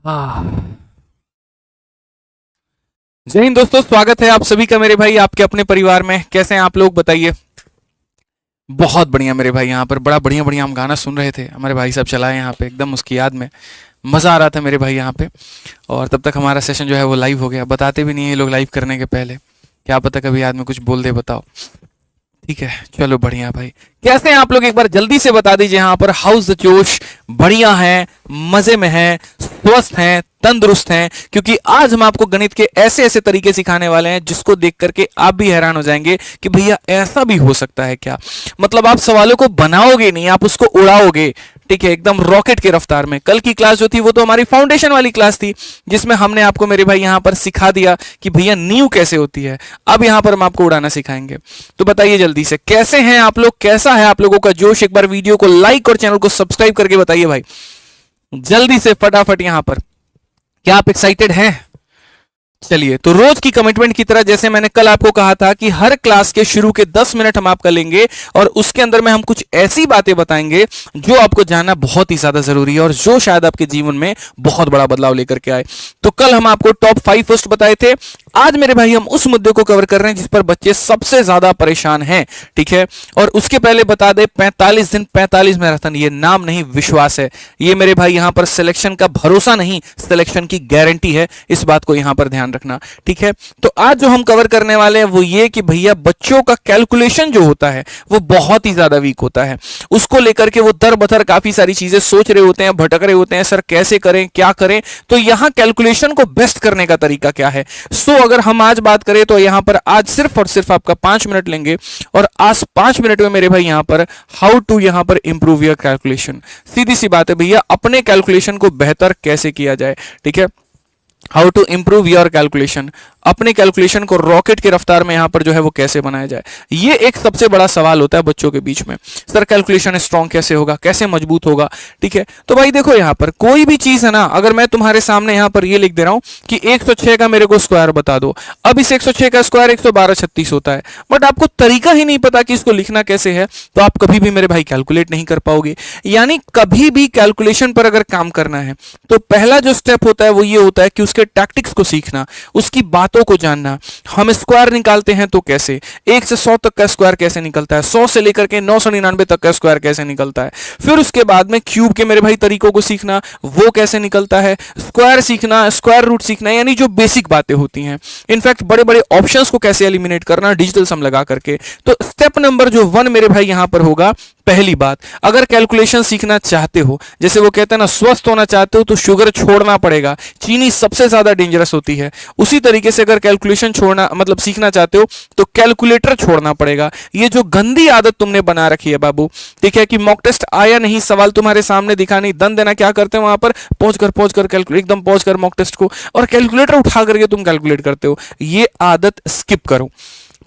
जय हिंद दोस्तों, स्वागत है आप सभी का मेरे भाई आपके अपने परिवार में। कैसे हैं आप लोग, बताइए। बहुत बढ़िया मेरे भाई, यहाँ पर बड़ा बढ़िया बढ़िया हम गाना सुन रहे थे, हमारे भाई साहब चलाए यहाँ पे, एकदम उसकी याद में मज़ा आ रहा था मेरे भाई यहाँ पे। और तब तक हमारा सेशन जो है वो लाइव हो गया। बताते भी नहीं है ये लोग लाइव करने के पहले, क्या पता कभी आदमी कुछ बोल दे, बताओ। ठीक है, चलो बढ़िया भाई। कैसे हैं आप लोग, एक बार जल्दी से बता दीजिए यहाँ पर। हाउस द जोश, बढ़िया है, मजे में है, स्वस्थ हैं, तंदुरुस्त हैं, क्योंकि आज हम आपको गणित के ऐसे ऐसे तरीके सिखाने वाले हैं जिसको देख करके आप भी हैरान हो जाएंगे कि भैया ऐसा भी हो सकता है क्या। मतलब आप सवालों को बनाओगे नहीं, आप उसको उड़ाओगे। ठीक है, एकदम रॉकेट की रफ्तार में। कल की क्लास जो थी वो तो हमारी फाउंडेशन वाली क्लास थी, जिसमें हमने आपको मेरे भाई यहाँ पर सिखा दिया कि भैया नींव कैसे होती है। अब यहाँ पर हम आपको उड़ाना सिखाएंगे। तो बताइए जल्दी से, कैसे हैं आप लोग, कैसा है आप लोगों का जोश। एक बार वीडियो को लाइक और चैनल को सब्सक्राइब करके बताइए भाई, जल्दी से फटाफट। यहाँ पर क्या आप एक्साइटेड हैं? चलिए, तो रोज की कमिटमेंट की तरह, जैसे मैंने कल आपको कहा था कि हर क्लास के शुरू के 10 मिनट हम आपका लेंगे और उसके अंदर में हम कुछ ऐसी बातें बताएंगे जो आपको जानना बहुत ही ज्यादा जरूरी है और जो शायद आपके जीवन में बहुत बड़ा बदलाव लेकर के आए। तो कल हम आपको टॉप 5 फर्स्ट बताए थे। आज मेरे भाई हम उस मुद्दे को कवर कर रहे हैं जिस पर बच्चे सबसे ज्यादा परेशान हैं। ठीक है, और उसके पहले बता दे, 45 दिन 45 मैराथन, ये नाम नहीं विश्वास है। ये मेरे भाई यहाँ पर सिलेक्शन का भरोसा नहीं, सिलेक्शन की गारंटी है। इस बात को यहाँ पर ध्यान रखना। ठीक है, तो आज जो हम कवर करने वाले हैं वो ये कि भैया बच्चों का कैलकुलेशन जो होता है वो बहुत ही ज्यादा वीक होता है। उसको लेकर के वो दर बदर काफी सारी चीजें सोच रहे होते हैं, भटक रहे होते हैं, सर कैसे करें, क्या करें। तो यहां कैलकुलेशन को बेस्ट करने का तरीका क्या है। सो अगर हम आज बात करें तो यहां पर आज सिर्फ और सिर्फ आपका 5 मिनट लेंगे और आज 5 मिनट में मेरे भाई यहां पर हाउ टू यहां पर इंप्रूव योर कैलकुलेशन। सीधी सी बात है भैया, अपने कैलकुलेशन को बेहतर कैसे किया जाए। ठीक है, how to improve your calculation, अपने कैलकुलेशन को रॉकेट की रफ्तार में यहां पर जो है वो कैसे बनाया जाए। ये एक सबसे बड़ा सवाल होता है बच्चों के बीच में। सर कैलकुलेशन स्ट्रांग कैसे होगा, कैसे मजबूत होगा। ठीक है, तो भाई देखो यहां पर कोई भी चीज है ना, अगर मैं तुम्हारे सामने यहां पर ये लिख दे रहा हूं कि 106 का मेरे को स्क्वायर बता दो। अब इस 106 का स्क्वायर 11236 होता है, बट आपको तरीका ही नहीं पता कि इसको लिखना कैसे है, तो आप कभी भी मेरे भाई कैलकुलेट नहीं कर पाओगे। यानी कभी भी कैलकुलेशन पर अगर काम करना है तो पहला जो स्टेप होता है वो ये होता है कि उसके टैक्टिक्स को सीखना, उसकी बातों को जानना। हम स्क्वायर निकालते हैं तो कैसे, 1 से 100 तक का स्क्वायर कैसे निकलता है, 100 से लेकर के 999 तक का स्क्वायर कैसे निकलता है। फिर उसके बाद में क्यूब के मेरे भाई तरीकों को सीखना, वो कैसे निकलता है, स्क्वायर सीखना, स्क्वायर रूट सीखना, यानी जो बेसिक बातें होती हैं। इनफैक्ट बड़े बड़े ऑप्शंस को कैसे एलिमिनेट करना डिजिटल सम लगा करके। तो स्टेप नंबर जो 1 मेरे भाई यहां पर होगा, पहली बात, अगर कैलकुलेशन सीखना चाहते हो, जैसे वो कहते हैं ना, स्वस्थ होना चाहते हो तो शुगर छोड़ना पड़ेगा, चीनी सबसे ज्यादा डेंजरस होती है। उसी तरीके से अगर कैलकुलेशन छोड़ना मतलब सीखना चाहते हो तो कैलकुलेटर छोड़ना पड़ेगा। ये जो गंदी आदत तुमने बना रखी है बाबू, ठीक है, कि मॉक टेस्ट आया नहीं, सवाल तुम्हारे सामने दिखा नहीं, दन देना, क्या करते हो वहां पर पहुंच कर कैलकुलेट, एकदम पहुंच कर मॉक टेस्ट को और कैलकुलेटर उठा करके तुम कैलकुलेट करते हो। ये आदत स्किप करो।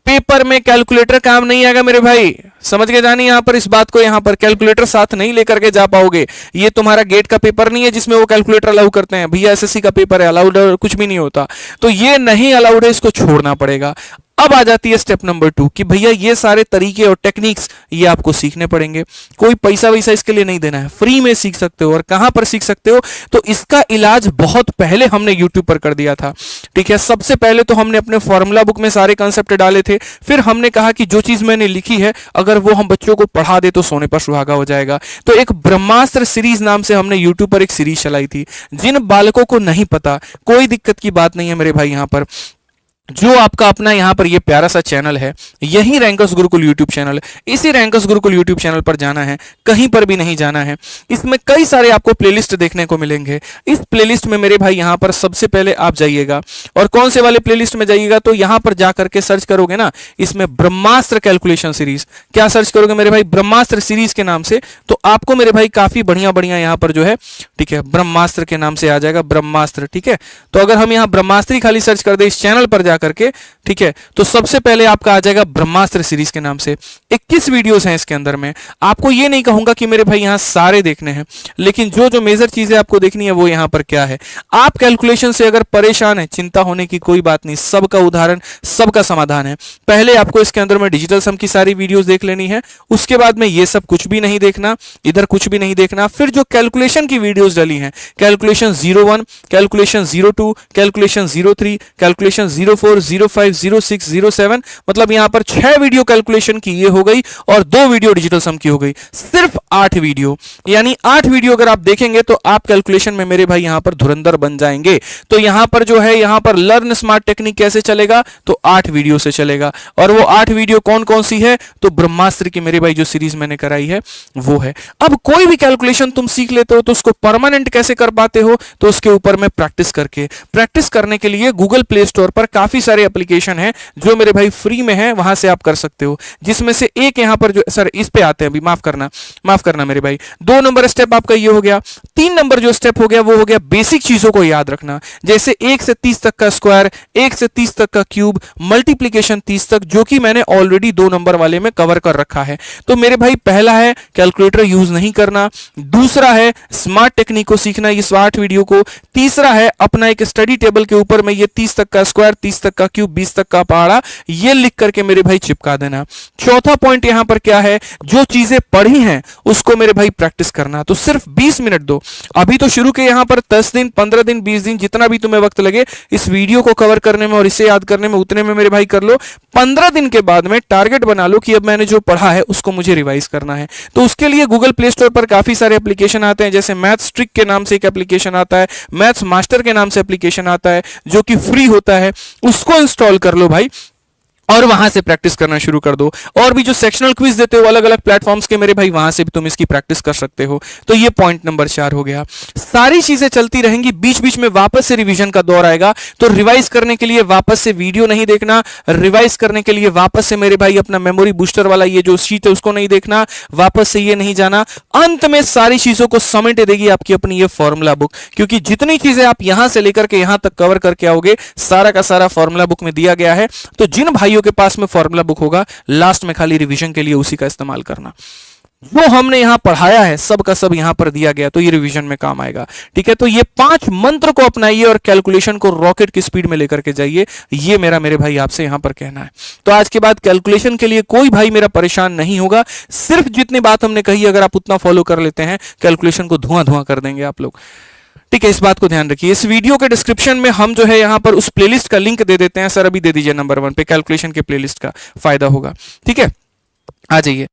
पेपर में कैलकुलेटर काम नहीं आएगा मेरे भाई, समझ के जानी यहां पर इस बात को। यहां पर कैलकुलेटर साथ नहीं लेकर के जा पाओगे। ये तुम्हारा गेट का पेपर नहीं है जिसमें वो कैलकुलेटर अलाउ करते हैं। भैया एसएससी का पेपर है, अलाउड कुछ भी नहीं होता। तो ये नहीं अलाउड है, इसको छोड़ना पड़ेगा। अब आ जाती है स्टेप नंबर 2 कि भैया ये सारे तरीके और टेक्निक्स ये आपको सीखने पड़ेंगे। कोई पैसा वैसा इसके लिए नहीं देना है, फ्री में सीख सकते हो। और कहां पर सीख सकते हो, तो इसका इलाज बहुत पहले हमने यूट्यूब पर कर दिया था। ठीक है, सबसे पहले तो हमने अपने फॉर्मूला बुक में सारे कंसेप्ट डाले थे। फिर हमने कहा कि जो चीज मैंने लिखी है अगर वो हम बच्चों को पढ़ा दे तो सोने पर सुहागा हो जाएगा। तो एक ब्रह्मास्त्र सीरीज नाम से हमने यूट्यूब पर एक सीरीज चलाई थी। जिन बालकों को नहीं पता, कोई दिक्कत की बात नहीं है मेरे भाई, यहां पर जो आपका अपना यहां पर ये प्यारा सा चैनल है, यही रैंकर्स गुरुकुल यूट्यूब चैनल, इसी रैंकर्स गुरुकुल यूट्यूब चैनल पर जाना है, कहीं पर भी नहीं जाना है। इसमें कई सारे आपको प्लेलिस्ट देखने को मिलेंगे। इस प्लेलिस्ट में मेरे भाई यहां पर सबसे पहले आप जाइएगा, और कौन से वाले प्लेलिस्ट में जाइएगा, तो यहां पर जाकर के सर्च करोगे ना, इसमें ब्रह्मास्त्र कैलकुलेशन सीरीज, क्या सर्च करोगे मेरे भाई, ब्रह्मास्त्र सीरीज के नाम से, तो आपको मेरे भाई काफी बढ़िया बढ़िया यहां पर जो है, ठीक है, ब्रह्मास्त्र के नाम से आ जाएगा, ब्रह्मास्त्र। ठीक है, तो अगर हम यहां ब्रह्मास्त्र खाली सर्च कर दे इस चैनल पर जाकर के, ठीक है। तो सबसे पहले आपका आ जाएगा ब्रह्मास्त्र सीरीज के नाम से, 21 वीडियोस हैं इसके अंदर में। आपको ये नहीं कहूंगा कि मेरे भाई यहां सारे देखने हैं, लेकिन जो जो मेजर चीजें आपको देखनी है वो यहां पर क्या है। आप कैलकुलेशन से अगर परेशान है, चिंता होने की कोई बात नहीं, सबका उदाहरण, सबका समाधान है। पहले आपको इसके अंदर में डिजिटल सम की सारी वीडियोस देख लेनी है, उसके बाद में ये सब कुछ भी नहीं देखना, इधर कुछ भी नहीं देखना। फिर जो कैलकुलेशन की वीडियोस डली हैं, कैलकुलेशन 01, कैलकुलेशन 02, कैलकुलेशन 03, कैलकुलेशन 04, 05, 06, 07, मतलब यहां पर 6 वीडियो कैलकुलेशन की ये हो गई और 2 वीडियो डिजिटल सम की हो गई। सिर्फ 8 वीडियो, यानी 8 वीडियो अगर आप देखेंगे तो आप कैलकुलेशन में मेरे भाई यहां पर धुरंधर बन जाएंगे। तो यहां पर जो है, यहां पर लर्न स्मार्ट टेक्निक कैसे चलेगा, तो 8 वीडियो से चलेगा। और वो 8 वीडियो कौन कौन सी है, तो ब्रह्मास्त्र की मेरे भाई जो सीरीज मैंने कराई है वो है। अब कोई भी कैलकुलेशन तुम सीख लेते हो तो उसको परमानेंट कैसे कर पाते हो, तो उसके ऊपर में प्रैक्टिस करके। प्रैक्टिस करने के लिए गूगल प्ले स्टोर पर काफी सारे एप्लीकेशन हैं जो मेरे भाई फ्री में है, वहां से आप कर सकते हो। जिसमें से एक यहां पर जो सर इस पे आते हैं, अभी माफ करना मेरे भाई। 2 नंबर स्टेप आपका ये हो गया। 3 नंबर जो स्टेप हो गया वो हो गया बेसिक चीजों को याद रखना, जैसे 1 से 30 तक का स्क्वायर, 1 से 30 तक का क्यूब, मल्टीप्लीकेशन 30 तक, जो कि मैंने ऑलरेडी 2 नंबर वाले में कवर कर रखा है। तो मेरे भाई पहला है कैलकुलेटर यूज नहीं करना, दूसरा है स्मार्ट टेक्निक को सीखना, ये 8 वीडियो को, तीसरा है अपना एक स्टडी टेबल के ऊपर में ये 30 तक का स्क्वायर, 30 तक का क्यूब, 20 तक का पहाड़ा, ये लिख करके मेरे भाई चिपका देना। चौथा पॉइंट यहां पर क्या है, जो चीजें पढ़ी हैं उसको मेरे भाई प्रैक्टिस करना। तो सिर्फ 20 मिनट दो, अभी तो शुरू के यहां पर 10 दिन, 15 दिन, 20 दिन, जितना भी तुम्हें वक्त लगे इस वीडियो को कवर करने में और इसे याद करने में, उतने में मेरे भाई कर लो। 15 दिन के बाद में टारगेट बना लो कि अब मैंने जो पढ़ा है उसको मुझे रिवाइज करना है। तो उसके लिए गूगल प्ले स्टोर पर काफी सारे एप्लीकेशन आते हैं, जैसे मैथ्स ट्रिक के नाम से एक एप्लीकेशन आता है, मैथ्स मास्टर के नाम से एप्लीकेशन आता है जो कि फ्री होता है, उसको इंस्टॉल कर लो भाई और वहां से प्रैक्टिस करना शुरू कर दो। और भी जो सेक्शनल क्विज देते हो अलग अलग प्लेटफॉर्म्स के मेरे भाई, वहां से भी तुम इसकी प्रैक्टिस कर सकते हो। तो ये पॉइंट नंबर 4 हो गया। सारी चीजें चलती रहेंगी, बीच बीच में वापस से रिवीजन का दौर आएगा। तो रिवाइज करने के लिए वापस से वीडियो नहीं देखना, रिवाइज करने के लिए वापस से मेरे भाई अपना मेमोरी बूस्टर वाला ये जो शीट है उसको नहीं देखना, वापस से ये नहीं जाना। अंत में सारी चीजों को समेट देगी आपकी अपनी ये फॉर्मूला बुक, क्योंकि जितनी चीजें आप यहां से लेकर के यहां तक कवर करके आओगे सारा का सारा फॉर्मूला बुक में दिया गया है। तो जिन भाइयों के पास में फॉर्मूला बुक होगा, लास्ट में खाली रिवीजन के लिए उसी का इस्तेमाल करना। जो हमने यहां पढ़ाया है सब का सब यहां पर दिया गया, तो ये रिवीजन में काम आएगा। ठीक है, तो ये 5 मंत्र को अपनाइए और कैलकुलेशन को रॉकेट की स्पीड में लेकर के जाइए। ये मेरे भाई आपसे यहां पर कहना है। तो आज के बाद कैलकुलेशन के लिए कोई भाई मेरा परेशान नहीं होगा। सिर्फ जितनी बात हमने कही अगर आप उतना फॉलो कर लेते हैं, कैलकुलेशन को धुआं धुआं कर देंगे आप लोग। ठीक है, इस बात को ध्यान रखिए। इस वीडियो के डिस्क्रिप्शन में हम जो है यहां पर उस प्लेलिस्ट का लिंक दे देते हैं। सर अभी दे दीजिए नंबर 1 पे, कैलकुलेशन के प्लेलिस्ट का फायदा होगा। ठीक है, आ जाइए।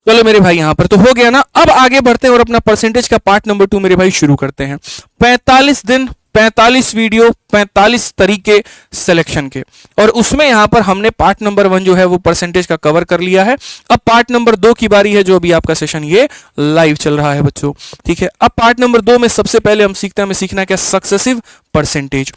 चलो मेरे भाई यहां पर तो हो गया ना। अब आगे बढ़ते हैं और अपना परसेंटेज का पार्ट नंबर 2 मेरे भाई शुरू करते हैं। 45 दिन, 45 वीडियो, 45 तरीके सिलेक्शन के, और उसमें यहां पर हमने पार्ट नंबर 1 जो है वो परसेंटेज का कवर कर लिया है। अब पार्ट नंबर 2 की बारी है, जो अभी आपका सेशन ये लाइव चल रहा है बच्चों। ठीक है, अब पार्ट नंबर 2 में सबसे पहले हम सीखते हैं, हमें सीखना क्या, सक्सेसिव परसेंटेज।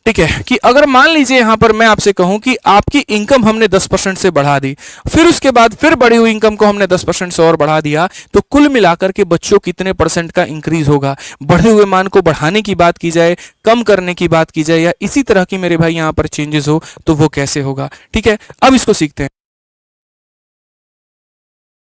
ठीक है, कि अगर मान लीजिए यहां पर मैं आपसे कहूं कि आपकी इनकम हमने 10% से बढ़ा दी, फिर उसके बाद फिर बढ़ी हुई इनकम को हमने 10% से और बढ़ा दिया, तो कुल मिलाकर के बच्चों कितने परसेंट का इंक्रीज होगा। बढ़े हुए मान को बढ़ाने की बात की जाए, कम करने की बात की जाए, या इसी तरह की मेरे भाई यहां पर चेंजेस हो तो वो कैसे होगा। ठीक है, अब इसको सीखते हैं।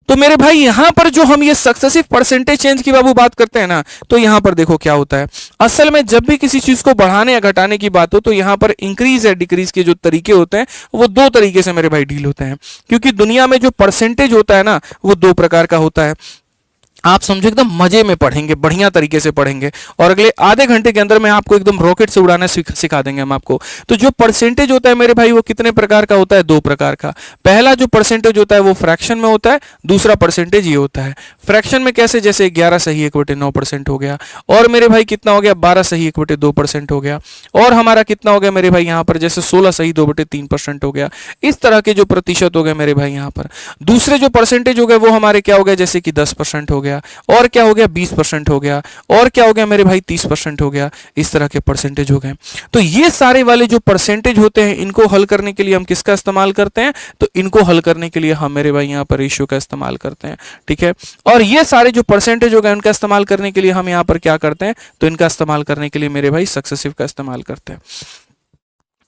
तो मेरे भाई यहां पर जो हम ये सक्सेसिव परसेंटेज चेंज की बाबू बात करते हैं ना, तो यहां पर देखो क्या होता है। असल में जब भी किसी चीज को बढ़ाने या घटाने की बात हो, तो यहां पर इंक्रीज या डिक्रीज के जो तरीके होते हैं वो 2 तरीके से मेरे भाई डील होते हैं। क्योंकि दुनिया में जो परसेंटेज होता है ना, वो 2 प्रकार का होता है। आप समझो एकदम मजे में पढ़ेंगे, बढ़िया तरीके से पढ़ेंगे, और अगले आधे घंटे के अंदर में आपको एकदम रॉकेट से उड़ाना सिखा देंगे हम आपको। तो जो परसेंटेज होता है मेरे भाई वो कितने प्रकार का होता है, 2 प्रकार का। पहला जो परसेंटेज होता है वो फ्रैक्शन में होता है, दूसरा परसेंटेज ये होता है फ्रैक्शन में। कैसे, जैसे 11 सही 1/9% हो गया, और मेरे भाई कितना हो गया, 12 सही 1/2% हो गया, और हमारा कितना हो गया मेरे भाई यहाँ पर, जैसे 16 सही 2/3% हो गया। इस तरह के जो प्रतिशत हो गए मेरे भाई यहाँ पर। दूसरे जो परसेंटेज हो गए वो हमारे क्या हो गए, जैसे कि 10% हो गया, गया, और क्या हो गया 20% हो गया, और क्या हो गया मेरे भाई 30% हो गया। इस तरह के परसेंटेज हो गए। तो ये सारे वाले जो परसेंटेज होते हैं इनको हल करने के लिए हम किसका इस्तेमाल करते हैं, तो इनको हल करने के लिए हम मेरे भाई यहाँ पर रेशियो का इस्तेमाल करते हैं। ठीक है, और ये सारे जो परसेंटेज हो गए उनका इस्तेमाल करने के लिए हम यहाँ पर क्या करते हैं, तो इनका इस्तेमाल करने के लिए मेरे भाई सक्सेसिव का इस्तेमाल करते हैं।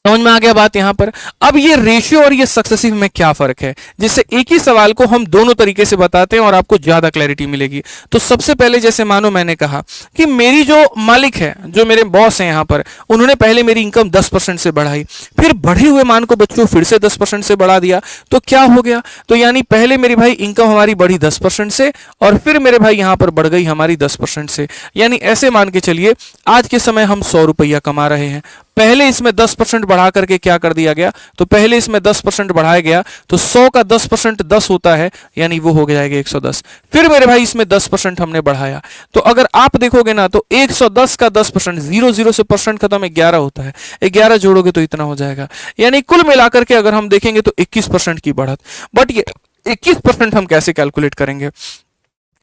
समझ में आ गया बात यहां पर। अब ये रेशियो और ये सक्सेसिव में क्या फर्क है, जिससे एक ही सवाल को हम दोनों तरीके से बताते हैं और आपको ज्यादा क्लैरिटी मिलेगी। तो सबसे पहले जैसे मानो मैंने कहा कि मेरी जो मालिक है, जो मेरे बॉस हैं यहां पर, उन्होंने पहले मेरी इनकम 10% से बढ़ाई, फिर बढ़े हुए मान को बच्चों फिर से 10% से बढ़ा दिया, तो क्या हो गया, तो यानी पहले मेरी भाई इनकम हमारी बढ़ी 10% से, और फिर मेरे भाई यहां पर बढ़ गई हमारी 10% से। यानी ऐसे मान के चलिए आज के समय हम 100 रुपया कमा रहे हैं, पहले इसमें 10% बढ़ा करके क्या कर दिया गया, तो पहले इसमें 10% बढ़ाया गया, तो 100 का 10% 10 होता है, यानी वो हो जाएगा 110। फिर मेरे भाई इसमें 10% हमने बढ़ाया, तो अगर आप देखोगे ना तो 110 का 10%, 0 से परसेंट खत्म 11 होता है, 11 जोड़ोगे तो इतना हो जाएगा। यानी कुल मिलाकर के अगर हम देखेंगे तो 21% की बढ़त। बट ये 21% हम कैसे कैलकुलेट करेंगे,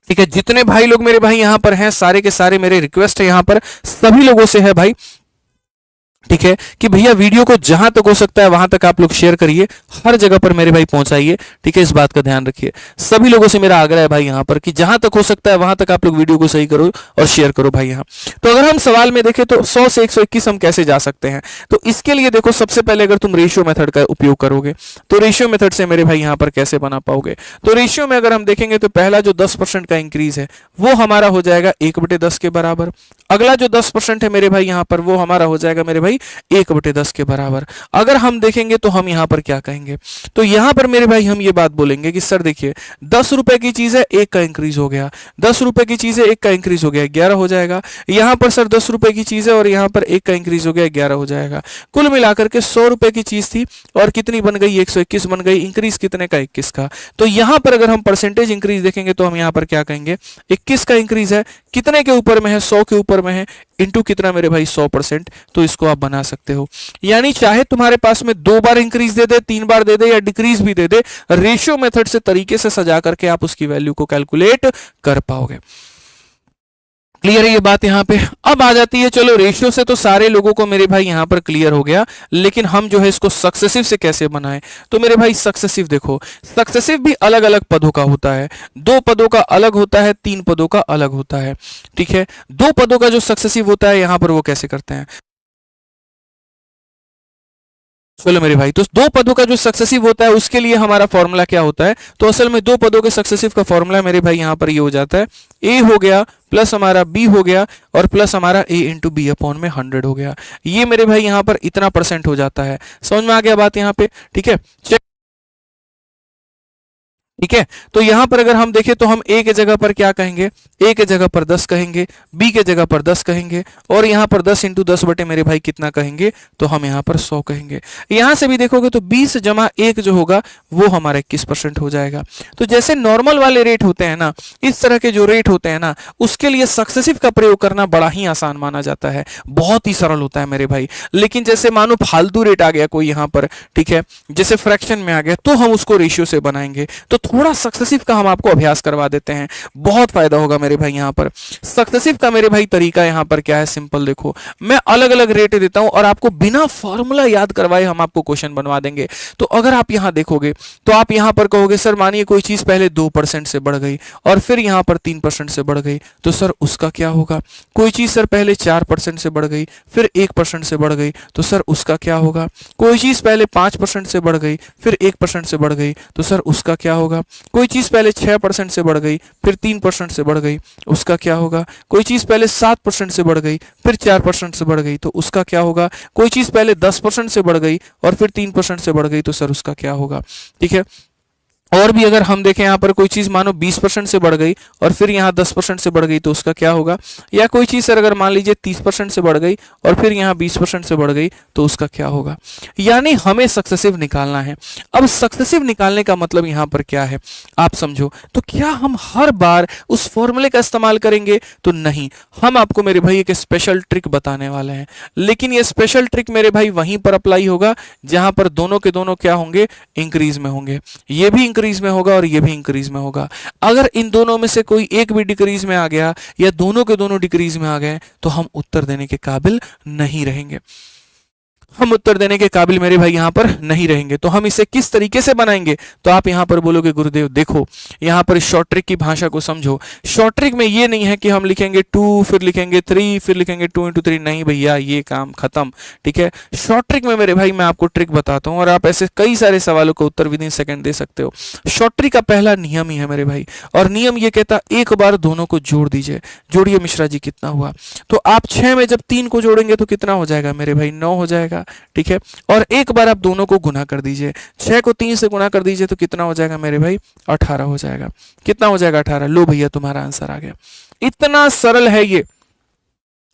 ठीक है। जितने भाई लोग मेरे भाई यहां पर हैं, सारे के सारे मेरे रिक्वेस्ट है यहां पर सभी लोगों से है भाई, ठीक है, कि भैया वीडियो को जहां तक हो सकता है वहां तक आप लोग शेयर करिए, हर जगह पर मेरे भाई पहुंचाइए। ठीक है, इस बात का ध्यान रखिए। सभी लोगों से मेरा आग्रह है भाई यहां पर कि जहां तक हो सकता है वहां तक आप लोग वीडियो को सही करो और शेयर करो भाई यहां। तो अगर हम सवाल में देखें तो 100 से 121 हम कैसे जा सकते हैं, तो इसके लिए देखो सबसे पहले अगर तुम रेशियो मेथड का उपयोग करोगे तो रेशियो मेथड से मेरे भाई यहां पर कैसे बना पाओगे, तो रेशियो में अगर हम देखेंगे तो पहला जो 10% का इंक्रीज है वो हमारा हो जाएगा 1/10 के बराबर। अगला जो 10% है मेरे भाई यहां पर वो हमारा हो जाएगा मेरे भाई 1/10 के बराबर। अगर हम देखेंगे तो हम यहां पर क्या कहेंगे, तो यहां पर मेरे भाई हम ये बात बोलेंगे कि सर देखिए 10 रुपए की चीज है, 1 का इंक्रीज हो गया, 10 रुपए की चीज है, 1 का इंक्रीज हो गया, 11 हो जाएगा। यहां पर सर 10 रुपए की चीज है और यहां पर 1 का इंक्रीज हो गया, 11 हो जाएगा। कुल मिलाकर के 100 रुपए की चीज थी और कितनी बन गई, 121 बन गई। इंक्रीज कितने का, 21 का। तो यहां पर अगर हम परसेंटेज इंक्रीज देखेंगे तो हम यहां पर क्या कहेंगे, 21 का इंक्रीज है, कितने के ऊपर में है, 100 के ऊपर में है, इंटू कितना मेरे भाई 100%। तो इसको आप बना सकते हो। यानी चाहे तुम्हारे पास में 2 बार इंक्रीज दे दे, 3 बार दे दे या डिक्रीज भी दे दे, रेशियो मेथड से तरीके से सजा करके आप उसकी वैल्यू को कैलकुलेट कर पाओगे। क्लियर है ये बात यहां पे। अब आ जाती है, चलो रेशियो से तो सारे लोगों को मेरे भाई यहां पर क्लियर हो गया, लेकिन हम जो है इसको सक्सेसिव से कैसे बनाएं, तो मेरे भाई सक्सेसिव देखो, सक्सेसिव भी अलग अलग पदों का होता है। 2 पदों का अलग होता है, 3 पदों का अलग होता है। ठीक है, 2 पदों का जो सक्सेसिव होता है यहां पर वो कैसे करते हैं, चलो मेरे भाई, तो 2 पदों का जो सक्सेसिव होता है उसके लिए हमारा फॉर्मूला क्या होता है, तो असल में 2 पदों के सक्सेसिव का फॉर्मूला मेरे भाई यहां पर ये हो जाता है, ए हो गया प्लस हमारा बी हो गया और प्लस हमारा ए इंटू बी अपॉन में 100 हो गया। ये मेरे भाई यहां पर इतना % हो जाता है। समझ में आ गया बात यहां पे, ठीक है। ठीक है, तो यहां पर अगर हम देखें तो हम ए के जगह पर क्या कहेंगे, ए के जगह पर 10 कहेंगे, बी के जगह पर 10 कहेंगे, और यहां पर 10 इंटू 10 बटे मेरे भाई कितना कहेंगे, तो हम यहां पर 100 कहेंगे। यहां से भी देखोगे तो 20 जमा 1 जो होगा वो हमारा 21% हो जाएगा। तो जैसे नॉर्मल वाले रेट होते हैं ना, इस तरह के जो रेट होते हैं ना, उसके लिए सक्सेसिव का प्रयोग करना बड़ा ही आसान माना जाता है, बहुत ही सरल होता है मेरे भाई। लेकिन जैसे मानो फालतू रेट आ गया कोई यहां पर, ठीक है, जैसे फ्रैक्शन में आ गया, तो हम उसको रेशियो से बनाएंगे। तो थोड़ा सक्सेसिव का हम आपको अभ्यास करवा देते हैं, बहुत फायदा होगा मेरे भाई। यहां पर सक्सेसिव का मेरे भाई तरीका यहां पर क्या है, सिंपल देखो, मैं अलग अलग रेट देता हूं और आपको बिना फॉर्मूला याद करवाए हम आपको क्वेश्चन बनवा देंगे। तो अगर आप यहां देखोगे तो आप यहां पर कहोगे सर मानिए कोई चीज पहले 2% से बढ़ गई और फिर यहां पर 3% से बढ़ गई, तो सर उसका क्या होगा। कोई चीज सर पहले 4% से बढ़ गई, फिर 1% से बढ़ गई, तो सर उसका क्या होगा। कोई चीज पहले 5% से बढ़ गई, फिर 1% से बढ़ गई, तो सर उसका क्या होगा। कोई चीज पहले 6% से बढ़ गई, फिर 3% से बढ़ गई, उसका क्या होगा। कोई चीज पहले 7% से बढ़ गई, फिर 4% से बढ़ गई, तो उसका क्या होगा। कोई चीज पहले 10% से बढ़ गई और फिर 3% से बढ़ गई, तो सर उसका क्या होगा। ठीक है, और भी अगर हम देखें यहाँ पर कोई चीज मानो 20% से बढ़ गई और फिर यहाँ 10% से बढ़ गई, तो उसका क्या होगा। या कोई चीज सर अगर मान लीजिए 30% से बढ़ गई और फिर यहाँ 20% से बढ़ गई, तो उसका क्या होगा। यानी हमें सक्सेसिव निकालना है। अब सक्सेसिव निकालने का मतलब यहाँ पर क्या है आप समझो। तो क्या हम हर बार उस फॉर्मूले का इस्तेमाल करेंगे, तो नहीं, हम आपको मेरे भाई एक स्पेशल ट्रिक बताने वाले हैं। लेकिन ये स्पेशल ट्रिक मेरे भाई वहीं पर अप्लाई होगा जहां पर दोनों के दोनों क्या होंगे, इंक्रीज में होंगे। ये भी इंक्रीज में होगा और ये भी इंक्रीज में होगा। अगर इन दोनों में से कोई एक भी डिक्रीज में आ गया या दोनों के दोनों डिक्रीज में आ गए तो हम उत्तर देने के काबिल नहीं रहेंगे, हम उत्तर देने के काबिल मेरे भाई यहां पर नहीं रहेंगे। तो हम इसे किस तरीके से बनाएंगे? तो आप यहां पर बोलोगे गुरुदेव देखो यहां पर शॉर्ट ट्रिक की भाषा को समझो। शॉर्ट ट्रिक में ये नहीं है कि हम लिखेंगे 2 फिर लिखेंगे 3 फिर लिखेंगे 2 into 3, नहीं भैया ये काम खत्म, ठीक है। शॉर्ट ट्रिक में मेरे भाई मैं आपको ट्रिक बताता हूं और आप ऐसे कई सारे सवालों का उत्तर विद इन सेकंड दे सकते हो। शॉर्ट ट्रिक का पहला नियम ही है मेरे भाई, और नियम ये कहता एक बार दोनों को जोड़ दीजिए। जोड़िए मिश्रा जी कितना हुआ? तो आप 6 में जब 3 को जोड़ेंगे तो कितना हो जाएगा मेरे भाई? 9 हो जाएगा, ठीक है। और एक बार आप दोनों को गुना कर दीजिए, 6 को 3 से गुना कर दीजिए तो कितना हो जाएगा मेरे भाई? 18 हो जाएगा। कितना हो जाएगा? 18। लो भैया तुम्हारा आंसर आ गया। इतना सरल है ये,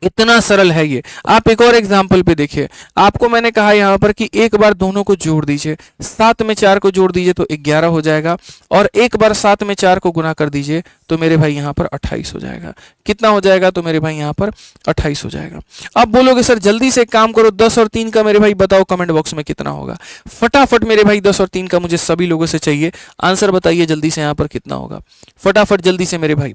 इतना सरल है ये। आप एक और एग्जाम्पल पे देखिए, आपको मैंने कहा यहां पर कि एक बार दोनों को जोड़ दीजिए, 7 में 4 को जोड़ दीजिए तो 11 हो जाएगा, और एक बार 7 में 4 को गुना कर दीजिए तो मेरे भाई यहां पर 28 हो जाएगा। कितना हो जाएगा? तो मेरे भाई यहां पर 28 हो जाएगा। अब बोलोगे सर जल्दी से एक काम करो, 10 और 3 का मेरे भाई बताओ कमेंट बॉक्स में कितना होगा। फटाफट मेरे भाई 10 और 3 का मुझे सभी लोगों से चाहिए आंसर, बताइए जल्दी से यहां पर कितना होगा। फटाफट जल्दी से मेरे भाई,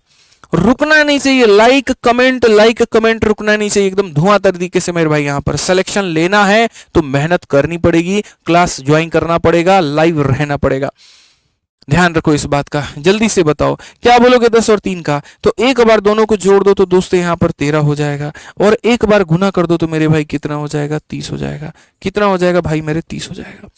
रुकना नहीं चाहिए। लाइक कमेंट रुकना नहीं चाहिए, एकदम धुआंधार तरीके से मेरे भाई यहां पर सिलेक्शन लेना है तो मेहनत करनी पड़ेगी, क्लास ज्वाइन करना पड़ेगा, लाइव रहना पड़ेगा। ध्यान रखो इस बात का। जल्दी से बताओ क्या बोलोगे 10 और 3 का? तो एक बार दोनों को जोड़ दो तो दोस्तों यहां पर 13 हो जाएगा, और एक बार गुना कर दो तो मेरे भाई कितना हो जाएगा? 30 हो जाएगा। कितना हो जाएगा भाई मेरे? 30 हो जाएगा।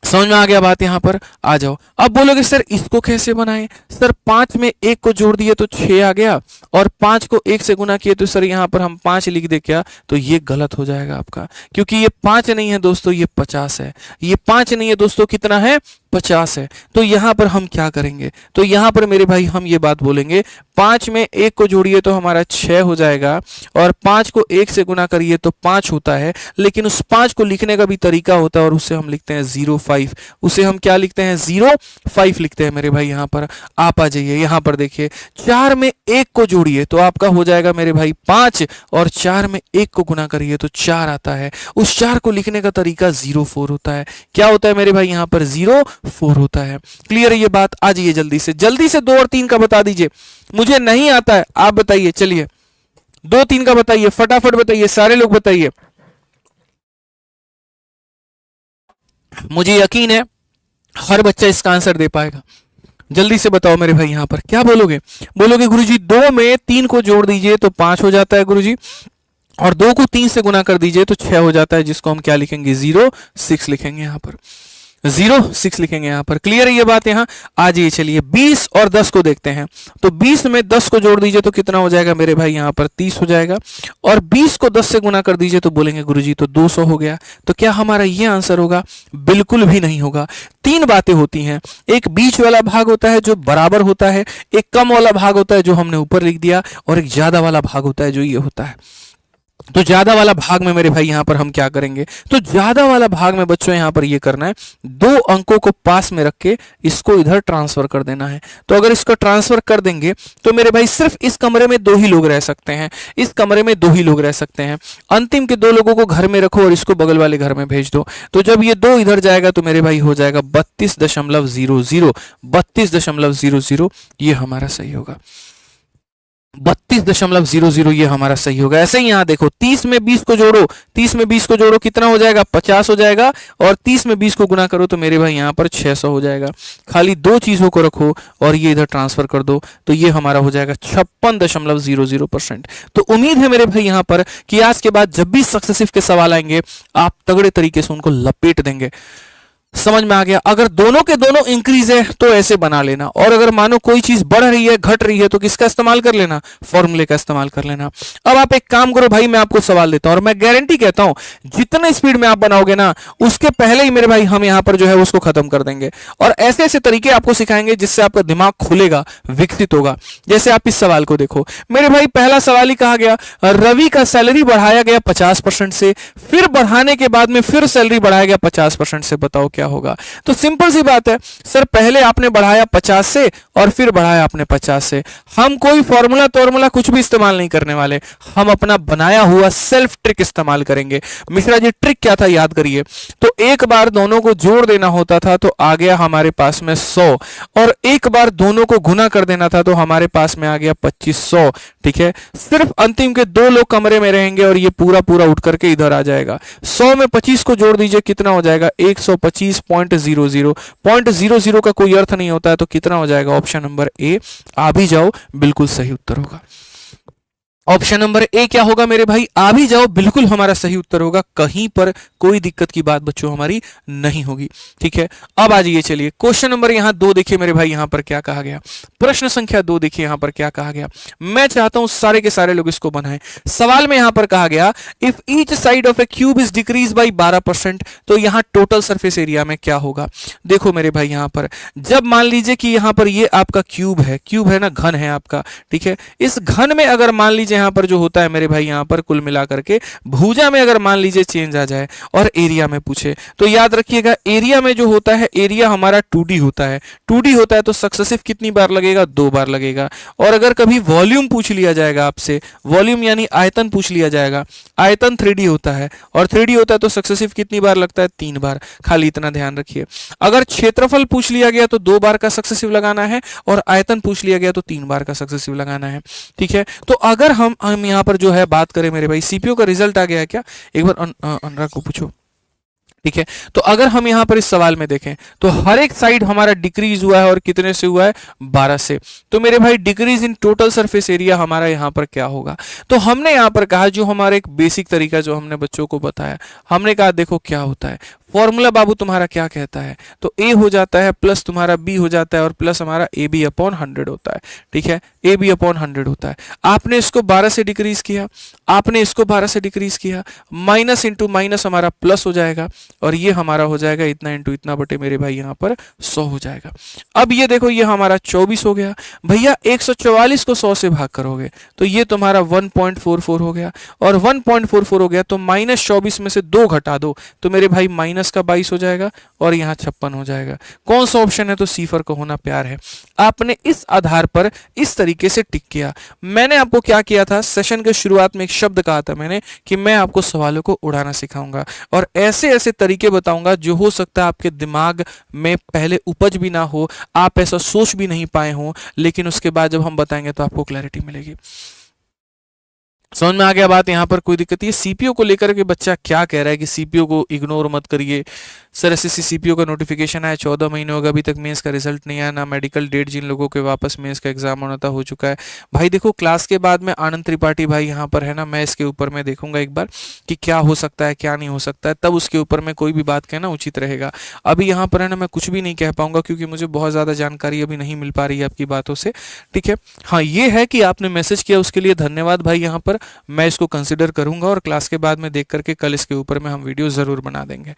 समझ में आ गया बात? यहां पर आ जाओ। अब बोलोगे सर इसको कैसे बनाएं? सर 5 में 1 को जोड़ दिए तो 6 आ गया, और 5 को 1 से गुना किए तो सर यहां पर हम 5 लिख दे क्या? तो ये गलत हो जाएगा आपका, क्योंकि ये 5 नहीं है दोस्तों, ये 50 है। ये 5 नहीं है दोस्तों, कितना है? 50 है। तो यहां पर हम क्या करेंगे? तो यहां पर मेरे भाई हम ये बात बोलेंगे, 5 में 1 को जोड़िए तो हमारा 6 हो जाएगा, और 5 को 1 से गुना करिए तो 5 होता है, लेकिन उस 5 को लिखने का भी तरीका होता है और उससे हम लिखते हैं 05। उसे हम क्या लिखते हैं? 05 लिखते हैं मेरे भाई। यहां पर आप आ जाइए, यहां पर देखिए 4 में 1 को जोड़िए तो आपका हो जाएगा मेरे भाई 5, और 4 में 1 को गुना करिए तो 4 आता है। उस 4 को लिखने का तरीका 04 होता है। क्या होता है मेरे भाई? यहां पर 04 होता है। क्लियर है ये बात? आ जाइए जल्दी से 2 और 3 का बता दीजिए। मुझे नहीं आता है, आप बताइए। चलिए 2 3 का बताइए, फटाफट बताइए, सारे लोग बताइए। मुझे यकीन है हर बच्चा इसका आंसर दे पाएगा। जल्दी से बताओ मेरे भाई यहां पर क्या बोलोगे? बोलोगे गुरुजी 2 में 3 को जोड़ दीजिए तो 5 हो जाता है गुरुजी, और 2 को 3 से गुना कर दीजिए तो 6 हो जाता है, जिसको हम क्या लिखेंगे? 06 लिखेंगे यहां पर। 06 लिखेंगे यहां पर। क्लियर है ये बात? यहां आ जाइए। चलिए 20 और 10 को देखते हैं। तो 20 में 10 को जोड़ दीजिए तो कितना हो जाएगा मेरे भाई? यहां पर 30 हो जाएगा, और 20 को 10 से गुना कर दीजिए तो बोलेंगे गुरुजी तो 200 हो गया। तो क्या हमारा ये आंसर होगा? बिल्कुल भी नहीं होगा। 3 बातें होती हैं, एक बीच वाला भाग होता है जो बराबर होता है, एक कम वाला भाग होता है जो हमने ऊपर लिख दिया, और एक ज्यादा वाला भाग होता है जो ये होता है। तो ज्यादा वाला भाग में मेरे भाई यहां पर हम क्या करेंगे? तो ज्यादा वाला भाग में बच्चों यहां पर ये करना है, 2 अंकों को पास में रख के इसको इधर ट्रांसफर कर देना है। तो अगर इसको ट्रांसफर कर देंगे तो मेरे भाई सिर्फ इस कमरे में 2 ही लोग रह सकते हैं, इस कमरे में 2 ही लोग रह सकते हैं। अंतिम के 2 लोगों को घर में रखो और इसको बगल वाले घर में भेज दो। तो जब ये 2 इधर जाएगा तो मेरे भाई हो जाएगा 32.00। 32.00 ये हमारा सही होगा। 32.00 ये हमारा सही होगा। ऐसे ही यहां देखो 30 में 20 को जोड़ो, 30 में 20 को जोड़ो कितना हो जाएगा? 50 हो जाएगा, और 30 में 20 को गुना करो तो मेरे भाई यहां पर 600 हो जाएगा। खाली 2 चीजों को रखो और ये इधर ट्रांसफर कर दो तो ये हमारा हो जाएगा 56.00%। तो उम्मीद है मेरे भाई यहां पर कि आज के बाद जब भी सक्सेसिव के सवाल आएंगे आप तगड़े तरीके से उनको लपेट देंगे। समझ में आ गया? अगर दोनों के दोनों इंक्रीज है तो ऐसे बना लेना, और अगर मानो कोई चीज बढ़ रही है घट रही है तो किसका इस्तेमाल कर लेना? फॉर्मूले का इस्तेमाल कर लेना। अब आप एक काम करो भाई, मैं आपको सवाल देता हूं और मैं गारंटी कहता हूं जितने स्पीड में आप बनाओगे ना उसके पहले ही मेरे भाई हम यहां पर जो है उसको खत्म कर देंगे, और ऐसे ऐसे तरीके आपको सिखाएंगे जिससे आपका दिमाग खुलेगा, विकसित होगा। जैसे आप इस सवाल को देखो मेरे भाई, पहला सवाल ही कहा गया रवि का सैलरी बढ़ाया गया 50% से, फिर बढ़ाने के बाद में फिर सैलरी बढ़ाया गया 50% से, बताओ क्या होगा? तो सिंपल सी बात है सर, पहले आपने बढ़ाया 50 से और फिर बढ़ाया आपने 50 से। हम कोई फॉर्मूला कुछ भी इस्तेमाल नहीं करने वाले, हम अपना बनाया हुआ सेल्फ ट्रिक इस्तेमाल करेंगे। मिश्रा जी ट्रिक क्या था याद करिए। तो एक बार दोनों को जोड़ देना होता था तो आ गया हमारे पास में 100, और एक बार दोनों को गुना कर देना था तो हमारे पास में आ गया 2500। ठीक है, सिर्फ अंतिम के 2 लोग कमरे में रहेंगे और ये पूरा पूरा उठ करके इधर आ जाएगा। 100 में 25 को जोड़ दीजिए, कितना हो जाएगा 125.00। 0.00 का कोई अर्थ नहीं होता है, तो कितना हो जाएगा ऑप्शन नंबर ए। आ भी जाओ, बिल्कुल सही उत्तर होगा। ऑप्शन नंबर ए क्या होगा मेरे भाई, आ भी जाओ, बिल्कुल हमारा सही उत्तर होगा। कहीं पर कोई दिक्कत की बात बच्चों हमारी नहीं होगी। ठीक है, अब आ जाइए, चलिए क्वेश्चन नंबर यहां 2 देखिए मेरे भाई, यहां पर क्या कहा गया। प्रश्न संख्या 2 देखिए यहां पर क्या कहा गया। मैं चाहता हूं सारे के सारे लोग इसको बनाएं। सवाल में यहां पर कहा गया if each side of A cube is decrease by 12%, तो यहां टोटल सरफेस एरिया में क्या होगा। देखो मेरे भाई, यहां पर जब मान लीजिए कि यहां पर ये आपका क्यूब है ना, घन है आपका। ठीक है, इस घन में अगर मान लीजिए यहां पर जो होता है मेरे भाई, यहां पर कुल मिलाकर के भुजा में अगर मान लीजिए चेंज आ जाए और एरिया में पूछे, तो याद रखिएगा एरिया में जो होता है, एरिया हमारा 2D होता है। 2D होता है तो सक्सेसिव कितनी बार लगेगा, 2 बार लगेगा। और अगर कभी वॉल्यूम पूछ लिया जाएगा आपसे, वॉल्यूम यानी आयतन पूछ लिया जाएगा, आयतन 3D होता है, और 3D होता है तो सक्सेसिव कितनी बार लगता है, 3 बार। खाली इतना ध्यान रखिए। अगर क्षेत्रफल पूछ लिया गया तो 2 बार का सक्सेसिव लगाना है, और आयतन पूछ लिया गया तो 3 बार का सक्सेसिव लगाना है। ठीक है, तो अगर हम यहां पर जो है बात करें मेरे भाई, सीपीओ का रिजल्ट आ गया है क्या, एक बार अनुराग को पूछो। ठीक है, तो अगर हम यहां पर इस सवाल में देखें तो हर एक साइड हमारा डिक्रीज हुआ है, और कितने से हुआ है, 12 से। तो मेरे भाई decrease in total surface area हमारा यहां पर क्या होगा। तो हमने यहां पर कहा, जो हमारा एक बेसिक तरीका जो हमने बच्चों को बताया, हमने कहा देखो क्या होता है फॉर्मूला बाबू तुम्हारा क्या कहता है, तो ए हो जाता है प्लस तुम्हारा बी हो जाता है, और प्लस हमारा ए बी अपॉन 100 होता है। ठीक है, ए बी अपॉन 100 होता है। आपने इसको 12 से डिक्रीज किया, आपने इसको 12 से डिक्रीज किया, माइनस इंटू माइनस हमारा प्लस हो जाएगा, और ये हमारा हो जाएगा इतना इंटू इतना बटे मेरे भाई यहाँ पर 100 हो जाएगा। अब ये देखो, ये हमारा 24 हो गया भैया। 144 को 100 से भाग करोगे तो ये तुम्हारा 1.44 हो गया, और 1.44 हो गया तो माइनस 24 में से 2 घटा दो तो मेरे भाई माइनस का 22 हो जाएगा, और यहाँ 56 हो जाएगा। कौन सा ऑप्शन है, तो सी फर को होना प्यार है। आपने इस आधार पर इस तरीके से टिक किया। मैंने आपको क्या किया था, सेशन के शुरुआत में एक शब्द कहा था मैंने कि मैं आपको सवालों को उड़ाना सिखाऊंगा, और ऐसे ऐसे तरीके बताऊंगा जो हो सकता है आपके दिमाग में पहले उपज भी ना हो, आप ऐसा सोच भी नहीं पाए हो, लेकिन उसके बाद जब हम बताएंगे तो आपको क्लैरिटी मिलेगी। समझ में आ गया बात, यहां पर कोई दिक्कत नहीं है। सीपीओ को लेकर के बच्चा क्या कह रहा है कि सीपीओ को इग्नोर मत करिए सर, एसएससी सीपीओ का नोटिफिकेशन आया 14 महीने हो गए, अभी तक मेंस का रिजल्ट नहीं आया, ना मेडिकल डेट, जिन लोगों के वापस मेंस का एग्जाम होना था हो चुका है। भाई देखो, क्लास के बाद में आनंद त्रिपाठी भाई यहाँ पर है ना, मैं इसके ऊपर में देखूंगा एक बार कि क्या हो सकता है क्या नहीं हो सकता है, तब उसके ऊपर में कोई भी बात कहना उचित रहेगा। अभी यहाँ पर है ना मैं कुछ भी नहीं कह पाऊंगा, क्योंकि मुझे बहुत ज़्यादा जानकारी अभी नहीं मिल पा रही है आपकी बातों से। ठीक है, हाँ ये है कि आपने मैसेज किया, उसके लिए धन्यवाद भाई। यहाँ पर मैं इसको कंसिडर करूंगा, और क्लास के बाद में देख करके कल इसके ऊपर में हम वीडियो ज़रूर बना देंगे।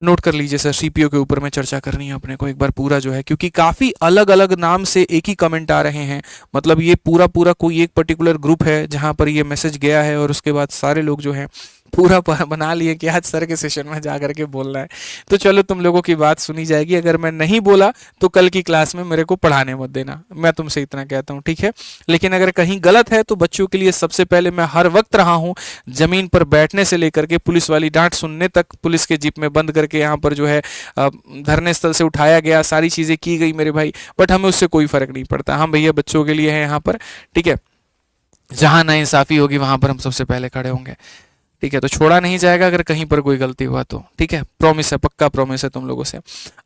नोट कर लीजिए सर, सीपीओ के ऊपर में चर्चा करनी है अपने को एक बार पूरा जो है, क्योंकि काफ़ी अलग अलग नाम से एक ही कमेंट आ रहे हैं। मतलब ये पूरा पूरा कोई एक पर्टिकुलर ग्रुप है जहां पर ये मैसेज गया है, और उसके बाद सारे लोग जो हैं पूरा बना लिए कि आज सर के सेशन में जा करके बोलना है। तो चलो, तुम लोगों की बात सुनी जाएगी। अगर मैं नहीं बोला तो कल की क्लास में मेरे को पढ़ाने मत देना, मैं तुमसे इतना कहता हूँ। ठीक है, लेकिन अगर कहीं गलत है तो बच्चों के लिए सबसे पहले मैं हर वक्त रहा हूँ, जमीन पर बैठने से लेकर के पुलिस वाली डांट सुनने तक, पुलिस के जीप में बंद करके यहाँ पर जो है धरने स्थल से उठाया गया, सारी चीज़ें की गई मेरे भाई, बट हमें उससे कोई फर्क नहीं पड़ता। हम भैया बच्चों के लिए हैं यहाँ पर। ठीक है, जहाँ नाइंसाफी होगी वहां पर हम सबसे पहले खड़े होंगे। ठीक है, तो छोड़ा नहीं जाएगा अगर कहीं पर कोई गलती हुआ तो। ठीक है, प्रॉमिस है, पक्का प्रॉमिस है तुम लोगों से।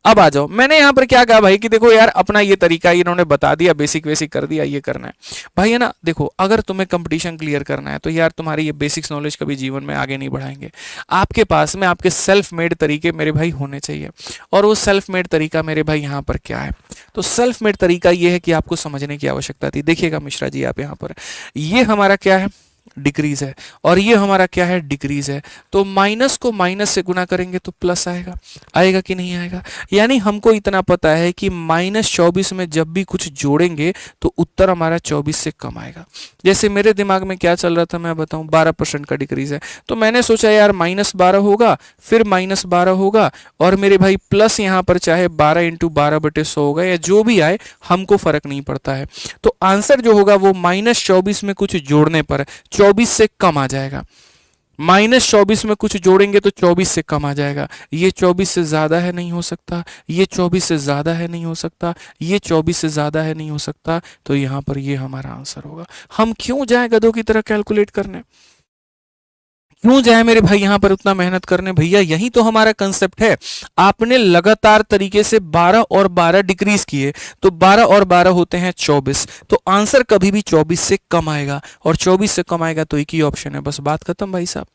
अब आ जाओ, मैंने यहाँ पर क्या कहा भाई कि देखो यार, अपना ये तरीका इन्होंने बता दिया, बेसिक बेसिक कर दिया, ये करना है भाई है ना। देखो, अगर तुम्हें कंपटीशन क्लियर करना है तो यार तुम्हारी ये बेसिक्स नॉलेज कभी जीवन में आगे नहीं बढ़ाएंगे। आपके पास में आपके सेल्फ मेड तरीके मेरे भाई होने चाहिए, और वो सेल्फ मेड तरीका मेरे भाई यहाँ पर क्या है, तो सेल्फ मेड तरीका ये है कि आपको समझने की आवश्यकता थी। देखिएगा मिश्रा जी, आप यहाँ पर ये हमारा क्या है, डिक्रीज है, और ये हमारा क्या है, डिक्रीज है। तो माइनस को माइनस से गुना करेंगे तो प्लस आएगा, आएगा कि नहीं आएगा। यानी हमको इतना पता है कि -24 में जब भी कुछ जोड़ेंगे तो उत्तर हमारा 24 से कम आएगा। जैसे मेरे दिमाग में क्या चल रहा था मैं बताऊं, 12% का डिक्रीज है, तो मैंने सोचा यार -12 होगा, फिर -12 होगा, और मेरे भाई प्लस यहाँ पर चाहे 12 × 12/100 होगा, या जो भी आए हमको फर्क नहीं पड़ता है। तो आंसर जो होगा वो -24 में कुछ जोड़ने पर 24 से कम आ जाएगा। -24 में कुछ जोड़ेंगे तो 24 से कम आ जाएगा। ये 24 से ज्यादा है, नहीं हो सकता, ये 24 से ज्यादा है, नहीं हो सकता, ये 24 से ज्यादा है, नहीं हो सकता। तो यहां पर ये हमारा आंसर होगा। हम क्यों जाए गधों की तरह कैलकुलेट करने, क्यों जाए मेरे भाई यहां पर उतना मेहनत करने, भैया यही तो हमारा कंसेप्ट है। आपने लगातार तरीके से 12 और 12 डिक्रीज किए, तो 12 और 12 होते हैं 24, तो आंसर कभी भी 24 से कम आएगा, और 24 से कम आएगा तो एक ही ऑप्शन है, बस बात खत्म भाई साहब।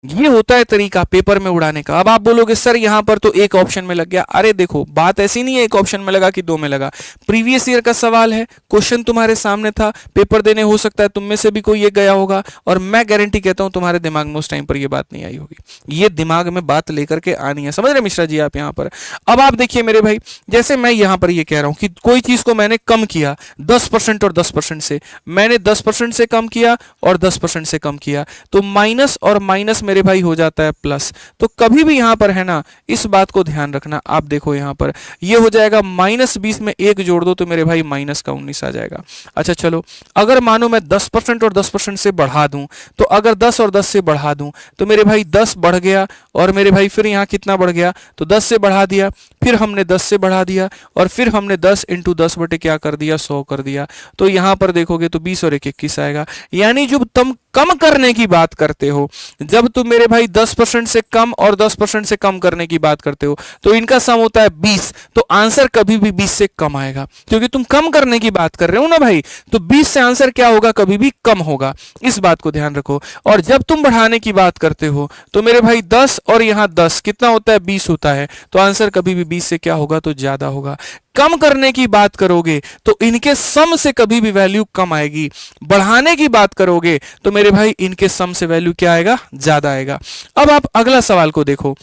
ये होता है तरीका पेपर में उड़ाने का। अब आप बोलोगे सर यहां पर तो एक ऑप्शन में लग गया, अरे देखो बात ऐसी नहीं है एक ऑप्शन में लगा कि दो में लगा। प्रीवियस ईयर का सवाल है, क्वेश्चन तुम्हारे सामने था, पेपर देने हो सकता है तुम में से भी कोई ये गया होगा, और मैं गारंटी कहता हूं तुम्हारे दिमाग में उस टाइम पर ये बात नहीं आई होगी। ये दिमाग में बात लेकर के आनी है, समझ रहे मिश्रा जी आप यहां पर। अब आप देखिए मेरे भाई, जैसे मैं यहां पर ये कह रहा हूं कि कोई चीज को मैंने कम किया 10% और 10% से, मैंने 10% से कम किया और 10% से कम किया, तो माइनस और माइनस मेरे भाई हो जाता है प्लस। तो कभी भी यहां पर है ना, इस बात को ध्यान रखना। आप देखो यहां पर ये हो जाएगा -20 में 1 जोड़ दो तो मेरे भाई -19 आ जाएगा। अच्छा चलो, अगर मानो मैं 10% और 10% से बढ़ा दूं, तो अगर 10 और 10 से बढ़ा दूं तो मेरे भाई 10 बढ़ गया, और मेरे भाई फिर यहां कितना बढ़ गया, तो 10 से बढ़ा दिया, फिर हमने 10 से बढ़ा दिया, और फिर हमने 10 × 10 बटे क्या कर दिया, 100 कर दिया। तो यहां पर देखोगे तो 20 और 1 21 आएगा। यानी जब तुम कम करने की बात करते हो, जब तुम मेरे भाई 10% से कम और 10% से कम करने की बात करते हो, तो इनका सम होता है 20, तो आंसर कभी भी 20 से कम आएगा, क्योंकि तुम कम करने की बात कर रहे हो ना भाई। तो 20 से आंसर क्या होगा, कभी भी कम होगा, इस बात को ध्यान रखो। और जब तुम बढ़ाने की बात करते हो तो मेरे भाई 10 और यहां 10 कितना होता है, 20 होता है, तो आंसर कभी भी 20 से क्या होगा, तो ज्यादा होगा। कम करने की बात करोगे तो इनके सम से कभी भी वैल्यू कम आएगी, बढ़ाने की बात करोगे तो मेरे भाई इनके सम से वैल्यू क्या आएगा, ज्यादा आएगा। अब आप अगला सवाल को देखो,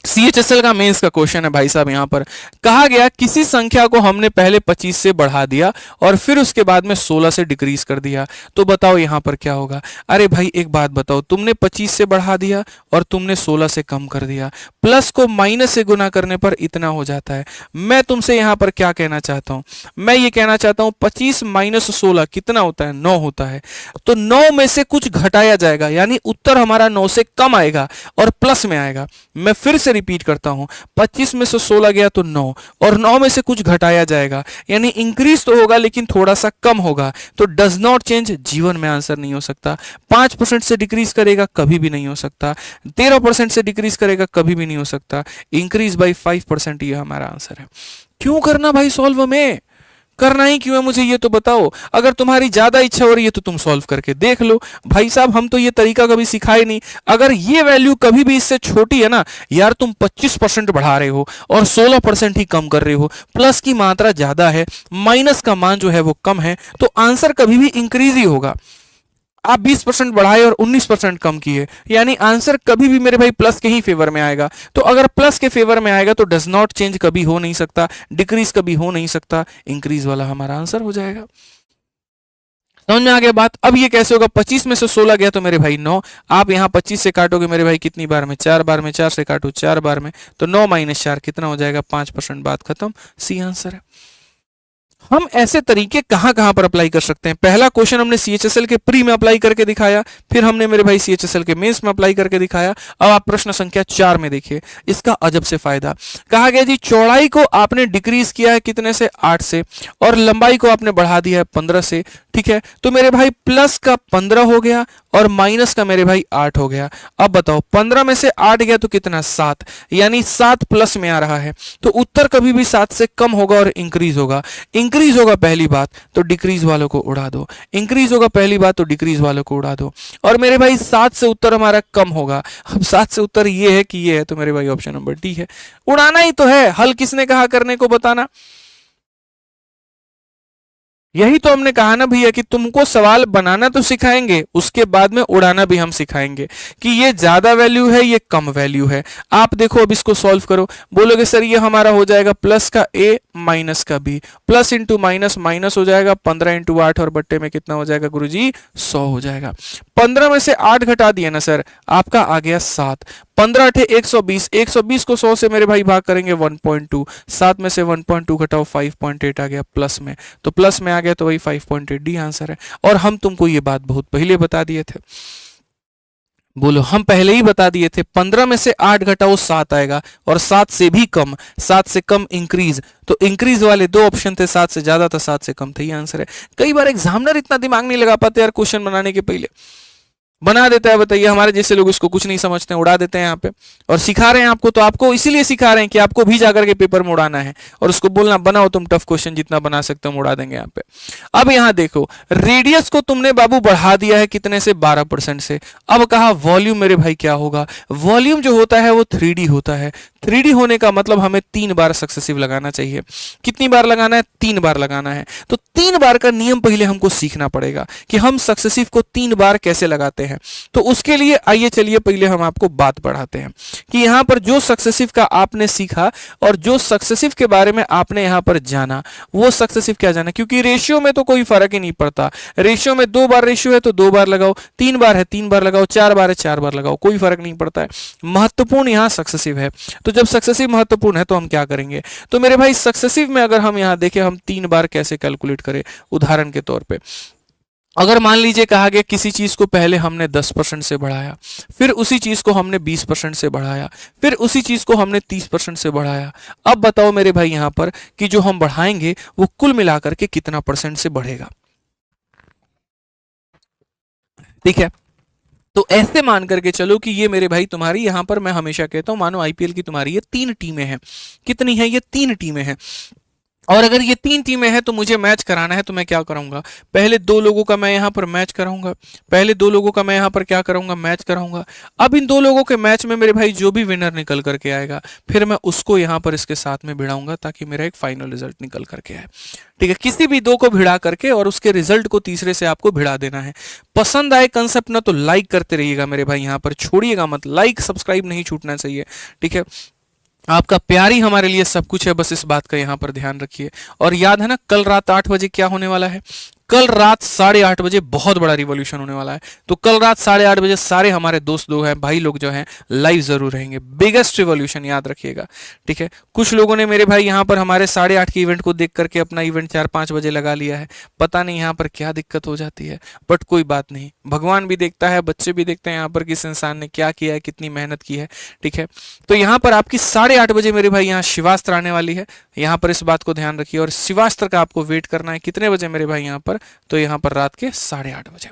CHSL का मेंस का क्वेश्चन है भाई साहब। यहां पर कहा गया किसी संख्या को हमने पहले 25 से बढ़ा दिया और फिर उसके बाद में 16 से डिक्रीज कर दिया, तो बताओ यहां पर क्या होगा। अरे भाई एक बात बताओ, तुमने 25 से बढ़ा दिया और तुमने 16 से कम कर दिया, प्लस को माइनस से गुना करने पर इतना हो जाता है। मैं तुमसे यहां पर क्या कहना चाहता हूं, मैं ये कहना चाहता हूं 25 - 16 कितना होता है, 9 होता है। तो 9 में से कुछ घटाया जाएगा, यानी उत्तर हमारा 9 से कम आएगा और प्लस में आएगा। मैं फिर से रिपीट करता हूं, 25 में से 16 गया तो 9, और 9 में से कुछ घटाया जाएगा, यानी इंक्रीज तो होगा लेकिन थोड़ा सा कम होगा। तो डज नॉट चेंज जीवन में आंसर नहीं हो सकता। 5% से डिक्रीज करेगा, कभी भी नहीं हो सकता। 13% से डिक्रीज करेगा, कभी भी नहीं हो सकता। इंक्रीज बाई 5%, ये हमारा आंसर है। क्यों करना भाई सॉल्व में, करना ही क्यों है मुझे ये तो बताओ। अगर तुम्हारी ज्यादा इच्छा हो रही है तो तुम सॉल्व करके देख लो भाई साहब, हम तो ये तरीका कभी सिखाए नहीं। अगर ये वैल्यू कभी भी इससे छोटी है ना यार, तुम 25% बढ़ा रहे हो और 16% ही कम कर रहे हो, प्लस की मात्रा ज्यादा है, माइनस का मान जो है वो कम है, तो आंसर कभी भी इंक्रीज ही होगा। आप 20% बढ़ाए और 19% कम किए, यानी आंसर कभी भी मेरे भाई प्लस के ही फेवर में आएगा। तो अगर प्लस के फेवर में आएगा तो डज नॉट चेंज कभी हो नहीं सकता, डिक्रीज कभी हो नहीं सकता, इंक्रीज वाला हमारा आंसर हो जाएगा। समझ में आ गया बात। अब ये कैसे होगा, 25 में से 16 गया तो मेरे भाई 9, आप यहां 25 से काटोगे मेरे भाई कितनी बार में, 4 बार में, 4 से काटो 4 बार में, तो 9 - 4 कितना हो जाएगा, 5%, बात खत्म, सी आंसर है। हम ऐसे तरीके कहां कहां पर अप्लाई कर सकते हैं। पहला क्वेश्चन हमने CHSL के प्री में अप्लाई करके दिखाया, फिर हमने मेरे भाई CHSL के मेंस में अप्लाई करके दिखाया। अब आप प्रश्न संख्या 4 में देखिए, इसका अजब से फायदा। कहा गया जी चौड़ाई को आपने डिक्रीज किया है कितने से, 8 से, और लंबाई को आपने बढ़ा दिया है 15 से, ठीक है। तो मेरे भाई प्लस का 15 हो गया और माइनस का मेरे भाई 8 हो गया। अब बताओ 15 में से 8 गया तो कितना, 7, यानी 7 प्लस में आ रहा है, तो उत्तर कभी भी 7 से कम होगा और इंक्रीज होगा। इंक्रीज होगा पहली बात तो डिक्रीज वालों को उड़ा दो, इंक्रीज होगा पहली बात तो डिक्रीज वालों को उड़ा दो। और मेरे भाई 7 से उत्तर हमारा कम होगा। अब 7 से उत्तर ये है कि ये है, तो मेरे भाई ऑप्शन नंबर डी है। उड़ाना ही तो है, हल किसने कहा करने को बताना। यही तो हमने कहा ना भैया कि तुमको सवाल बनाना तो सिखाएंगे, उसके बाद में उड़ाना भी हम सिखाएंगे कि ये ज्यादा वैल्यू है ये कम वैल्यू है। आप देखो अब इसको सॉल्व करो, बोलोगे सर ये हमारा हो जाएगा प्लस का a माइनस का b, plus into minus minus हो जाएगा 15 इंटू 8 और बट्टे में कितना हो जाएगा गुरुजी 100 हो जाएगा। 15 में से 8 घटा दिए ना सर, आपका आ गया 7। 15 अठे 120, 120 को 100 से मेरे भाई भाग करेंगे 1.2, 7 में से 1.2 घटाओ 5.8 आ गया प्लस में, तो प्लस में आ गया तो वही 5.8 डी आंसर है। और हम तुमको ये बात बहुत पहले बता दिए थे, बोलो हम पहले ही बता दिए थे 15 में से 8 घटाओ 7 आएगा, और 7 से भी कम, 7 से कम इंक्रीज, तो इंक्रीज वाले दो ऑप्शन थे, 7 से ज्यादा था 7 से कम थे, ये आंसर है। कई बार एग्जामिनर इतना दिमाग नहीं लगा पाते यार क्वेश्चन बनाने के पहले, बना देता है, बताइए हमारे जैसे लोग इसको कुछ नहीं समझते हैं, उड़ा देते हैं यहाँ पे। और सिखा रहे हैं आपको, तो आपको इसीलिए सिखा रहे हैं कि आपको भी जाकर के पेपर में उड़ाना है, और उसको बोलना बनाओ तुम टफ क्वेश्चन, जितना बना सकते हो हम उड़ा देंगे यहाँ पे। अब यहाँ देखो रेडियस को तुमने बाबू बढ़ा दिया है कितने से, 12% से। अब कहा वॉल्यूम मेरे भाई क्या होगा, वॉल्यूम जो होता है वो 3D होता है। 3D होने का मतलब हमें 3 बार सक्सेसिव लगाना चाहिए। कितनी बार लगाना है, 3 बार लगाना है। तो 3 बार का नियम पहले हमको सीखना पड़ेगा कि हम सक्सेसिव को 3 बार कैसे लगाते हैं। तो उसके लिए आइए चलिए पहले हम आपको बात बढ़ाते हैं कि यहां पर जो सक्सेसिव का आपने सीखा और जो सक्सेसिव के बारे में आपने यहां पर जाना, वो सक्सेसिव क्या जाना, क्योंकि रेशियो में तो कोई फर्क ही नहीं पड़ता। रेशियो में 2 बार रेशियो है तो 2 बार लगाओ, 3 बार है 3 बार लगाओ, 4 बार है 4 बार लगाओ, कोई फर्क नहीं पड़ता है। महत्वपूर्ण यहां सक्सेसिव है। तो जब सक्सेसिव महत्वपूर्ण है तो हम क्या करेंगे, तो मेरे भाई सक्सेसिव में अगर हम यहां देखें हम 3 बार कैसे कैलकुलेट करें, उदाहरण के तौर पे अगर मान लीजिए कहा गया किसी चीज को पहले हमने 10% से बढ़ाया, फिर उसी चीज को हमने 20% से बढ़ाया, फिर उसी चीज को हमने 30% से बढ़ाया। अब बताओ मेरे भाई यहां पर कि जो हम बढ़ाएंगे वो कुल मिलाकर के कितना परसेंट से बढ़ेगा। ठीक है, तो ऐसे मान करके चलो कि ये मेरे भाई तुम्हारी, यहां पर मैं हमेशा कहता हूं मानो आईपीएल की तुम्हारी ये 3 टीमें हैं। कितनी है, ये 3 टीमें हैं। और अगर ये 3 टीमें हैं तो मुझे मैच कराना है, तो मैं क्या करूंगा, पहले 2 लोगों का मैं यहां पर मैच कराऊंगा, पहले 2 लोगों का मैं यहां पर क्या करूंगा, मैच कराऊंगा। अब इन 2 लोगों के मैच में मेरे भाई जो भी विनर निकल करके आएगा, फिर मैं उसको यहां पर इसके साथ में भिड़ाऊंगा ताकि मेरा एक फाइनल रिजल्ट निकल करके आए। ठीक है, किसी भी 2 को भिड़ा करके और उसके रिजल्ट को तीसरे से आपको भिड़ा देना है। पसंद आए कंसेप्ट ना तो लाइक करते रहिएगा मेरे भाई, यहां पर छोड़िएगा मत, लाइक सब्सक्राइब नहीं छूटना चाहिए। ठीक है, आपका प्यार ही हमारे लिए सब कुछ है, बस इस बात का यहां पर ध्यान रखिए। और याद है ना कल रात 8 बजे क्या होने वाला है, कल रात 8:30 बजे बहुत बड़ा रिवॉल्यूशन होने वाला है। तो कल रात 8:30 बजे सारे हमारे दोस्त लोग हैं, भाई लोग जो हैं लाइव जरूर रहेंगे, बिगेस्ट रिवॉल्यूशन याद रखिएगा। ठीक है, कुछ लोगों ने मेरे भाई यहाँ पर हमारे 8:30 के इवेंट को देख करके अपना इवेंट 4-5 बजे लगा लिया है, पता नहीं यहाँ पर क्या दिक्कत हो जाती है, बट कोई बात नहीं, भगवान भी देखता है, बच्चे भी देखते हैं यहाँ पर किस इंसान ने क्या किया है, कितनी मेहनत की है। ठीक है, तो यहाँ पर आपकी 8:30 बजे मेरे भाई यहाँ शिवास्त्र आने वाली है, यहाँ पर इस बात को ध्यान रखिए। और शिवास्त्र का आपको वेट करना है कितने बजे मेरे भाई यहाँ पर, तो यहां पर रात के 8:30 बजे।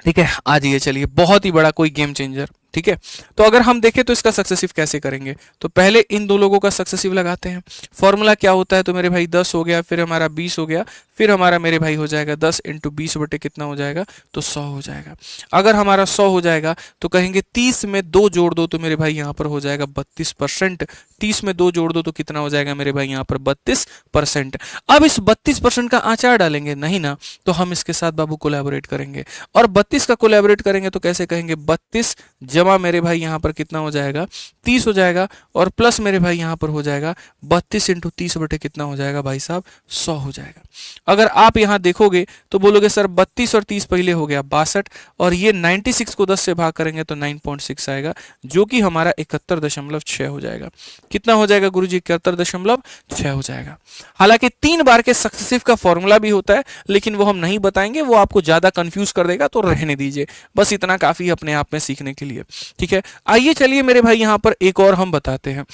ठीक है, आ जाइए चलिए, बहुत ही बड़ा कोई गेम चेंजर। ठीक है, तो अगर हम देखें तो इसका सक्सेसिव कैसे करेंगे, तो पहले इन 2 लोगों का सक्सेसिव लगाते हैं। फॉर्मूला क्या होता है, तो मेरे भाई 10 हो गया, फिर हमारा 20 हो गया, फिर हमारा मेरे भाई हो जाएगा 10 इंटू 20 बटे कितना हो जाएगा, तो 100 हो जाएगा। अगर हमारा 100 हो जाएगा तो कहेंगे 30 में 2 जोड़ दो, तो मेरे भाई यहाँ पर हो जाएगा 32%। 30 में 2 जोड़ दो तो कितना हो जाएगा मेरे भाई यहाँ पर 32%। अब इस 32% का आचार डालेंगे नहीं ना, तो हम इसके साथ बाबू कोलैबोरेट करेंगे, और 32 का कोलैबोरेट करेंगे तो कैसे कहेंगे, 32 जमा मेरे भाई यहाँ पर कितना हो जाएगा, 30 हो जाएगा, और प्लस मेरे भाई यहाँ पर हो जाएगा 32 इंटू 30 बटे कितना हो जाएगा भाई साहब, 100 हो जाएगा। अगर आप यहाँ देखोगे तो बोलोगे सर 32 और 30 पहले हो गया 62, और ये 96 को 10 से भाग करेंगे तो 9.6 आएगा, जो कि हमारा 71.6 हो जाएगा। कितना हो जाएगा गुरुजी, 71.6 हो जाएगा। हालांकि 3 बार के सक्सेसिव का फॉर्मूला भी होता है, लेकिन वो हम नहीं बताएंगे, वो आपको ज्यादा कंफ्यूज कर देगा, तो रहने दीजिए, बस इतना काफी है अपने आप में सीखने के लिए। ठीक है, आइए चलिए मेरे भाई यहाँ पर एक और हम बताते हैं,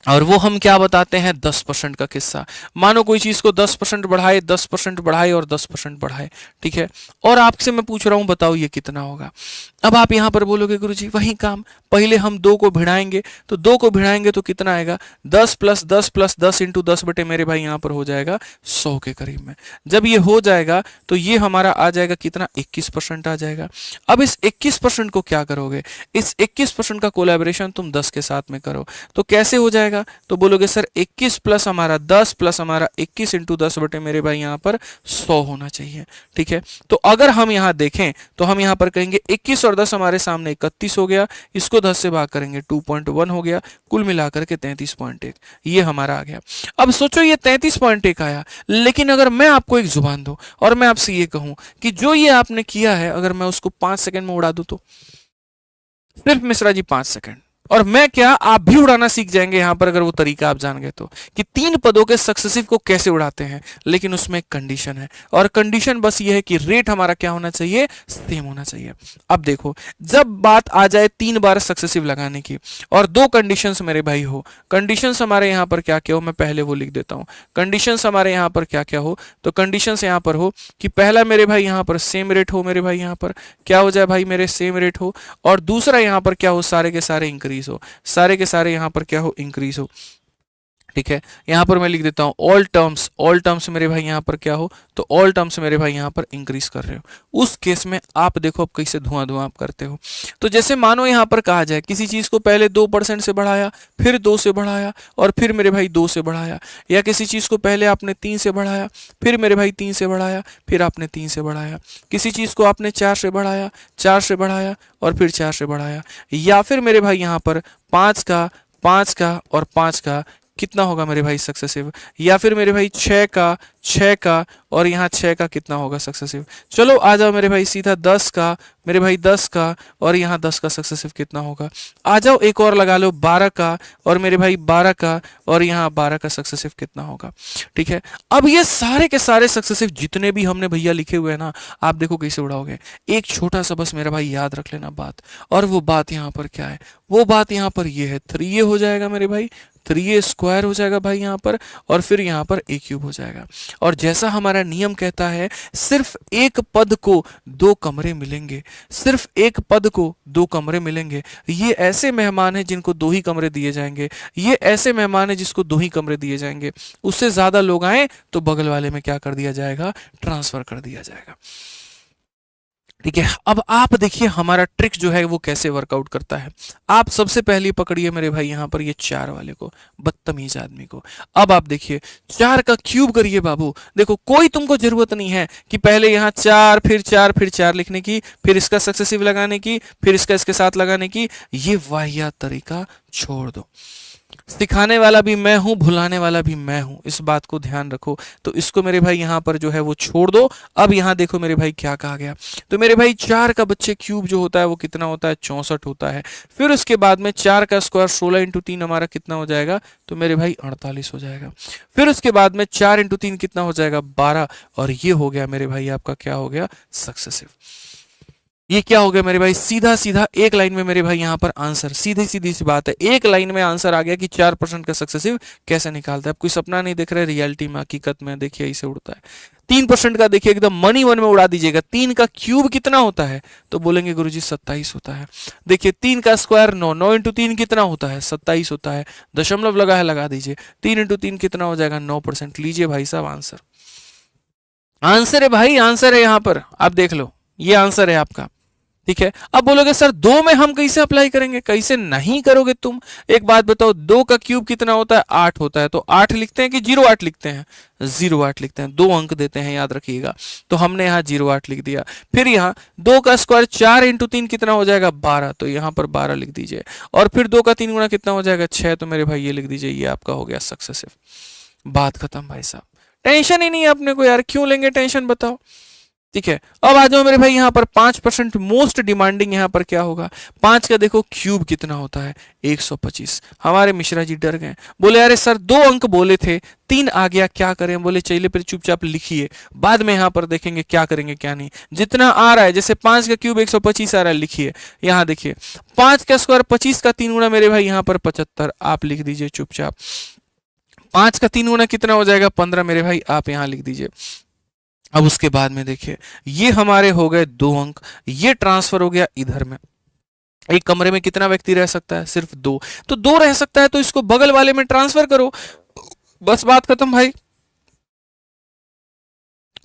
और वो हम क्या बताते हैं, 10% का किस्सा। मानो कोई चीज को 10% बढ़ाए, 10% बढ़ाए और 10% बढ़ाए। ठीक है, और आपसे मैं पूछ रहा हूं बताओ ये कितना होगा। अब आप यहां पर बोलोगे गुरुजी वही काम, पहले हम 2 को भिड़ाएंगे, तो 2 को भिड़ाएंगे तो कितना आएगा, 10 प्लस 10 प्लस 10 इंटू 10 बटे मेरे भाई यहां पर हो जाएगा 100 के करीब में। जब ये हो जाएगा तो ये हमारा आ जाएगा कितना, 21% आ जाएगा। अब इस 21% को क्या करोगे, इस 21% का कोलैबोरेशन तुम 10 के साथ में करो, तो कैसे हो जाएगा, आएगा? तो बोलोगे सर 21 प्लस हमारा 10 प्लस हमारा 21 इंटू 10 बटे मेरे भाई यहाँ पर 100 होना चाहिए। ठीक है, तो अगर हम यहाँ देखें तो हम यहाँ पर कहेंगे 21 और 10 हमारे सामने 31 हो गया, इसको 10 से भाग करेंगे 2.1 हो गया, कुल मिलाकर के 33.1 ये हमारा आ गया। अब सोचो ये 33.1 आया, लेकिन अगर मैं आपको एक जुबान दूं और मैं आपसे ये कहूं कि जो ये आपने किया है अगर मैं उसको 5 सेकंड में उड़ा दूं, तो सिर्फ मिश्रा जी 5 सेकंड, और मैं क्या आप भी उड़ाना सीख जाएंगे यहां पर अगर वो तरीका आप जान गए तो, कि 3 पदों के सक्सेसिव को कैसे उड़ाते हैं। लेकिन उसमें एक कंडीशन है, और कंडीशन बस ये है कि रेट हमारा क्या होना चाहिए, सेम होना चाहिए। अब देखो, जब बात आ जाए 3 बार सक्सेसिव लगाने की और 2 कंडीशंस मेरे भाई हो, कंडीशंस हमारे यहां पर क्या क्या हो, मैं पहले वो लिख देता हूं। कंडीशंस हमारे यहां पर क्या क्या हो, तो कंडीशंस यहां पर हो कि पहला मेरे भाई यहां पर सेम रेट हो, मेरे भाई यहां पर क्या हो जाए भाई, मेरे सेम रेट हो, और दूसरा यहां पर क्या हो, सारे के सारे इंक्रीज हो, सारे के सारे यहां पर क्या हो, इंक्रीज हो। ठीक है, यहां पर मैं लिख देता हूं ऑल टर्म्स मेरे भाई यहां पर क्या हो, तो ऑल टर्म्स मेरे भाई यहां पर इंक्रीज कर रहे हो। उस केस में आप देखो अब कैसे धुआं आप करते हो। तो जैसे मानो यहां पर कहा जाए किसी चीज को पहले 2% से बढ़ाया, फिर 2 से बढ़ाया, और फिर मेरे भाई 2 से बढ़ाया, या किसी चीज को पहले आपने 3 से बढ़ाया, फिर मेरे भाई 3 से बढ़ाया, फिर आपने 3 से बढ़ाया, किसी चीज को आपने 4 से बढ़ाया, 4 से बढ़ाया, और फिर 4 से बढ़ाया, या फिर मेरे भाई यहां पर 5 का, 5 का और 5 का कितना होगा मेरे भाई सक्सेसिव, या फिर मेरे भाई 6 का, 6 का और यहाँ 6 का कितना होगा सक्सेसिव। चलो आ जाओ मेरे भाई सीधा 10 का, मेरे भाई 10 का, और यहाँ 10 का सक्सेसिव कितना होगा। आ जाओ एक और लगा लो 12 का, और मेरे भाई 12 का, और यहाँ 12 का सक्सेसिव कितना होगा। ठीक है, अब ये सारे के सारे सक्सेसिव जितने भी हमने भैया लिखे हुए हैं ना, आप देखो कैसे उड़ाओगे। एक छोटा सा बस मेरा भाई याद रख लेना बात, और वो बात यहाँ पर क्या है, वो बात यहाँ पर ये है 3a हो जाएगा मेरे भाई, 3a स्क्वायर हो जाएगा भाई यहाँ पर, और फिर यहाँ पर a क्यूब हो जाएगा। और जैसा हमारा नियम कहता है, सिर्फ एक पद को 2 कमरे मिलेंगे, सिर्फ एक पद को 2 कमरे मिलेंगे। ये ऐसे मेहमान हैं जिनको 2 ही कमरे दिए जाएंगे, ये ऐसे मेहमान हैं जिसको 2 ही कमरे दिए जाएंगे। उससे ज्यादा लोग आए तो बगल वाले में क्या कर दिया जाएगा, ट्रांसफर कर दिया जाएगा। ठीक है, अब आप देखिए हमारा ट्रिक जो है वो कैसे वर्कआउट करता है। आप सबसे पहले पकड़िए मेरे भाई यहाँ पर ये 4 वाले को, बदतमीज आदमी को। अब आप देखिए 4 का क्यूब करिए बाबू। देखो कोई तुमको जरूरत नहीं है कि पहले यहाँ 4 फिर 4 फिर 4 लिखने की, फिर इसका सक्सेसिव लगाने की, फिर इसका इसके साथ लगाने की। ये वाहियात तरीका छोड़ दो। सिखाने वाला भी मैं हूं, भुलाने वाला भी मैं हूं, इस बात को ध्यान रखो। तो इसको मेरे भाई यहां पर जो है वो छोड़ दो। अब यहां देखो मेरे भाई क्या कहा गया, तो मेरे भाई 4 का बच्चे क्यूब जो होता है वो कितना होता है, 64 होता है। फिर उसके बाद में 4 का स्क्वायर 16 इंटू 3 हमारा कितना हो जाएगा, तो मेरे भाई 48 हो जाएगा। फिर उसके बाद में 4 इंटू 3 कितना हो जाएगा, 12, और ये हो गया मेरे भाई आपका क्या हो गया, सक्सेसिव। ये क्या हो गया मेरे भाई, सीधा सीधा एक लाइन में मेरे भाई यहाँ पर आंसर, सीधी सीधी सी बात है, एक लाइन में आंसर आ गया कि 4% का सक्सेसिव कैसे निकालता है। आप कोई सपना नहीं देख रहे, रियलिटी में हकीकत में देखिए ऐसे उड़ता है। 3% का देखिए एकदम मनी वन में उड़ा दीजिएगा। 3 का क्यूब कितना होता है, तो बोलेंगे गुरुजी 27 होता है। देखिए 3 का स्क्वायर 9, 9 इंटू 3 कितना होता है, 27 होता है। दशमलव लगा है, लगा दीजिए। 3 इंटू 3 कितना हो जाएगा, 9%। लीजिए भाई साहब आंसर, आंसर है भाई, आंसर है यहाँ पर, आप देख लो ये आंसर है आपका। ठीक है, अब बोलोगे सर 2 में हम कैसे अप्लाई करेंगे, कैसे नहीं करोगे तुम। एक बात बताओ, 2 का क्यूब कितना होता है, 8 होता है। तो 8 लिखते हैं कि 08 लिखते हैं, 08 लिखते हैं। 2 अंक देते हैं, याद रखिएगा। तो हमने यहाँ 08 लिख दिया। फिर यहाँ 2 का स्क्वायर 4 इंटू 3 कितना हो जाएगा, 12, तो यहाँ पर 12 लिख दीजिए। और फिर 2 का 3 गुना कितना हो जाएगा, 6, तो मेरे भाई ये लिख दीजिए, ये आपका हो गया सक्सेसिव। बात खत्म भाई साहब, टेंशन ही नहीं है अपने को यार, क्यों लेंगे टेंशन बताओ। ठीक है, अब आ जाओ मेरे भाई यहाँ पर 5% मोस्ट डिमांडिंग यहाँ पर क्या होगा। 5 का देखो क्यूब कितना होता है, 125। हमारे मिश्रा जी डर गए, बोले अरे सर 2 अंक बोले थे, 3 आ गया, क्या करें। बोले चलिए फिर चुपचाप लिखिए, बाद में यहाँ पर देखेंगे क्या करेंगे क्या नहीं। जितना आ रहा है, जैसे 5 का क्यूब 125 आ रहा है, लिखिए। यहाँ देखिए 5 का स्क्वायर 25 का 3 गुना मेरे भाई यहाँ पर 75, आप लिख दीजिए चुपचाप। 5 का 3 गुना कितना हो जाएगा, 15, मेरे भाई आप यहाँ लिख दीजिए। अब उसके बाद में देखिए ये हमारे हो गए 2 अंक, ये ट्रांसफर हो गया इधर में। एक कमरे में कितना व्यक्ति रह सकता है, सिर्फ 2, तो 2 रह सकता है, तो इसको बगल वाले में ट्रांसफर करो, बस बात खत्म भाई।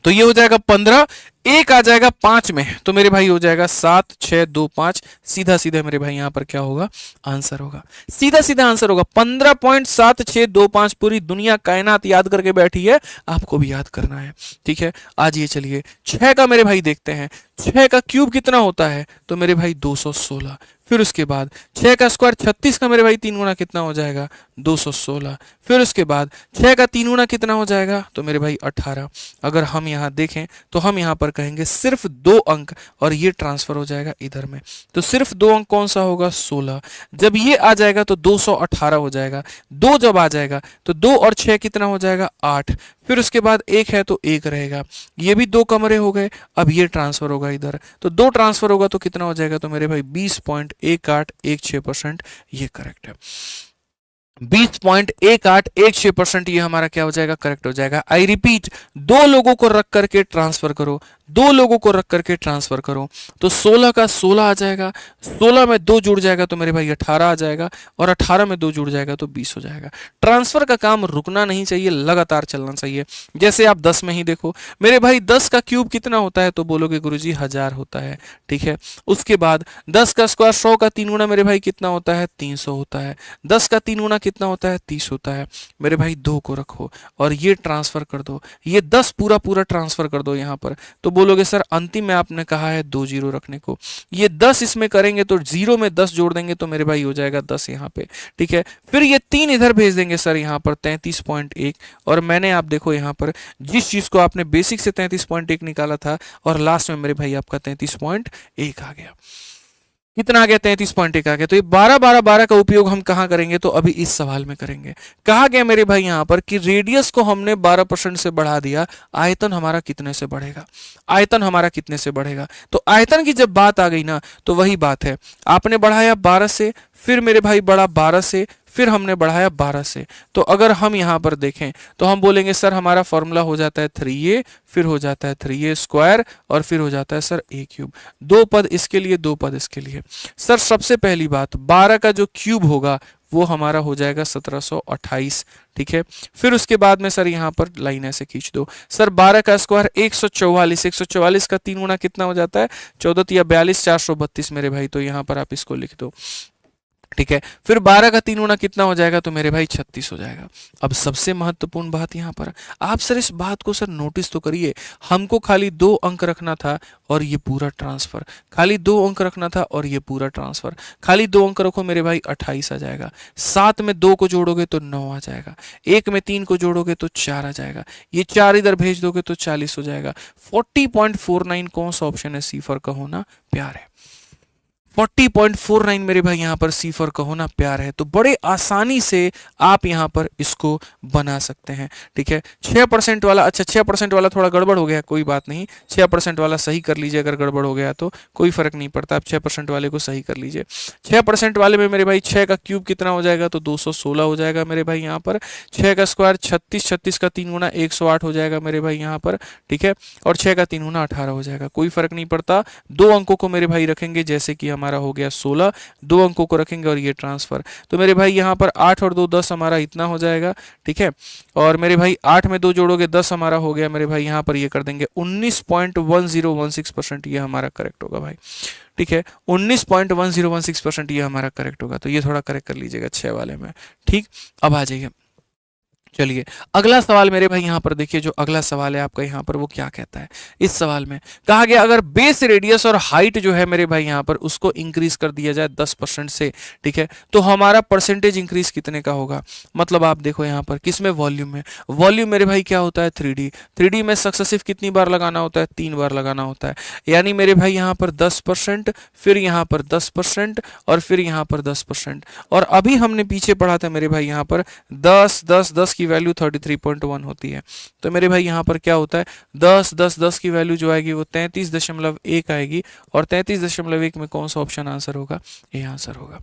तो ये हो जाएगा 15, एक आ जाएगा 5 में, तो मेरे भाई हो जाएगा 7 6 2 5, सीधा सीधा मेरे भाई यहां पर क्या होगा, आंसर होगा, सीधा सीधा आंसर होगा 15.7625। पूरी दुनिया कायनात याद करके बैठी है, आपको भी याद करना है, ठीक है। आज ये चलिए 6 का मेरे भाई देखते हैं, 6 का क्यूब कितना होता है, तो मेरे भाई 216। फिर उसके बाद 6 का स्क्वायर 36 का मेरे भाई 3 गुना कितना हो जाएगा, 216। फिर उसके बाद 6 का 3 गुना कितना हो जाएगा, तो मेरे भाई 18। अगर हम यहाँ देखें तो हम यहाँ पर कहेंगे सिर्फ 2 अंक, और ये ट्रांसफर हो जाएगा इधर में, तो सिर्फ 2 अंक कौन सा होगा, 16। जब ये आ जाएगा तो 218 हो जाएगा, 2 जब आ जाएगा तो 2 और 6 कितना हो जाएगा, 8। फिर उसके बाद 1 है तो 1 रहेगा, ये भी 2 कमरे हो गए। अब ये ट्रांसफर होगा इधर, तो 2 ट्रांसफर होगा तो कितना हो जाएगा, तो मेरे भाई 20.1816%, ये करेक्ट है। 20.1816%, ये हमारा क्या हो जाएगा, करेक्ट हो जाएगा। आई रिपीट, 2 लोगों को रख करके ट्रांसफर करो, 2 लोगों को रख करके ट्रांसफर करो, तो 16 का 16 आ जाएगा, 16 में 2 जुड़ जाएगा तो मेरे भाई 18 आ जाएगा, और 18 में 2 जुड़ जाएगा तो 20 हो जाएगा। ट्रांसफर का काम रुकना नहीं चाहिए, लगातार चलना चाहिए। जैसे आप 10 में ही देखो मेरे भाई, 10 का क्यूब कितना होता है, तो बोलोगे गुरुजी 1000 होता है, ठीक है। उसके बाद 10 का स्क्वायर 100 का 3 गुना मेरे भाई कितना होता है, 300 होता है। 10 का 3 गुना कितना होता है, 30 होता है। मेरे भाई 2 को रखो और ये ट्रांसफर कर दो, ये 10 पूरा पूरा ट्रांसफर कर दो यहाँ पर, तो बोलोगे सर अंतिम में आपने कहा है 2 जीरो रखने को, ये 10 इसमें करेंगे तो 0 में 10 जोड़ देंगे तो मेरे भाई हो जाएगा 10 यहाँ पे, ठीक है। फिर ये 3 इधर भेज देंगे सर यहाँ पर 33.1, और मैंने आप देखो यहाँ पर जिस चीज को आपने बेसिक से 33.1 निकाला था, और लास्ट में मेरे भाई आपका 33.1 आ गया। कितना आ गया, 33.1 आ गया। तो ये 12 12 12 का उपयोग हम कहां करेंगे, तो अभी इस सवाल में करेंगे। कहा गया मेरे भाई यहां पर कि रेडियस को हमने 12% से बढ़ा दिया, आयतन हमारा कितने से बढ़ेगा, आयतन हमारा कितने से बढ़ेगा। तो आयतन की जब बात आ गई ना, तो वही बात है, आपने बढ़ाया 12 से, फिर मेरे भाई बढ़ा 12 से, फिर हमने बढ़ाया 12 से। तो अगर हम यहां पर देखें तो हम बोलेंगे सर हमारा फॉर्मूला हो जाता है 3a, फिर हो जाता है 3a स्क्वायर, और फिर हो जाता है सर a क्यूब। 2 पद इसके लिए, 2 पद इसके लिए। सर सबसे पहली बात, 12 का जो क्यूब होगा वो हमारा हो जाएगा 1728, ठीक है। फिर उसके बाद में सर यहाँ पर लाइन ऐसे खींच दो, सर 12 का स्क्वायर 144, 144 का 3 गुना कितना हो जाता है, 14 या 42, 432 मेरे भाई, तो यहाँ पर आप इसको लिख दो, ठीक है। फिर 12 का 3 गुना कितना हो जाएगा, तो मेरे भाई 36 हो जाएगा। अब सबसे महत्वपूर्ण बात यहाँ पर, आप सर इस बात को सर नोटिस तो करिए, हमको खाली 2 अंक रखना था और ये पूरा ट्रांसफर, खाली 2 अंक रखना था और ये पूरा ट्रांसफर, खाली 2 अंक रखो मेरे भाई 28 आ जाएगा, 7 में 2 को जोड़ोगे तो 9 आ जाएगा, 1 में 3 को जोड़ोगे तो 4 आ जाएगा, ये 4 इधर भेज दोगे तो 40 हो जाएगा। 40.49 कौन सा ऑप्शन है, सी फॉर कहो ना प्यार है। 40.49 मेरे भाई यहाँ पर सी फॉर कहो ना प्यार है। तो बड़े आसानी से आप यहाँ पर इसको बना सकते हैं, ठीक है। 6% वाला, अच्छा 6% वाला थोड़ा गड़बड़ हो गया, कोई बात नहीं, 6% वाला सही कर लीजिए, अगर गड़बड़ हो गया तो कोई फर्क नहीं पड़ता, आप 6% वाले को सही कर लीजिए। 6% वाले में मेरे भाई 6 का क्यूब कितना हो जाएगा, तो 216 हो जाएगा मेरे भाई यहाँ पर। 6 का स्क्वायर 36, 36 का 3 गुना 108 हो जाएगा मेरे भाई यहाँ पर, ठीक है। और 6 का 3 गुना 18 हो जाएगा, कोई फर्क नहीं पड़ता। 2 अंकों को मेरे भाई रखेंगे, जैसे कि हमारा हो गया 16, 2 अंकों को रखेंगे और ये ट्रांसफर, तो मेरे भाई यहाँ पर 8 और 2 10 हमारा इतना हो जाएगा, ठीक है। और मेरे भाई 8 में 2 जोड़ोगे 10 हमारा हो गया मेरे भाई, यहाँ पर ये कर देंगे 19.1016%, ये हमारा करेक्ट होगा भाई, ठीक है। 19.1016% ये हमारा करेक्ट होगा। तो ये थोड़ा करेक्ट कर लीजिएगा 6 वाले में, ठीक। अब आ जाइए, चलिए अगला सवाल मेरे भाई यहाँ पर देखिए, जो अगला सवाल है आपका यहाँ पर वो क्या कहता है। इस सवाल में कहा गया अगर बेस रेडियस और हाइट जो है मेरे भाई यहाँ पर उसको इंक्रीज कर दिया जाए 10% से, ठीक है, तो हमारा परसेंटेज इंक्रीज कितने का होगा। मतलब आप देखो यहाँ पर किसमें, वॉल्यूम में। वॉल्यूम मेरे भाई क्या होता है, 3D। 3D में सक्सेसिव कितनी बार लगाना होता है, 3 बार लगाना होता है। यानी मेरे भाई यहाँ पर 10%, फिर यहाँ पर 10%, और फिर यहाँ पर 10%। और अभी हमने पीछे पढ़ा था मेरे भाई यहाँ पर 10 10 10 की वैल्यू 33.1 होती है। तो मेरे भाई यहाँ पर क्या होता है, 10 10 10 की वैल्यू जो आएगी वो 33.1 आएगी, और 33.1 में कौन सा ऑप्शन आंसर होगा, ये आंसर होगा।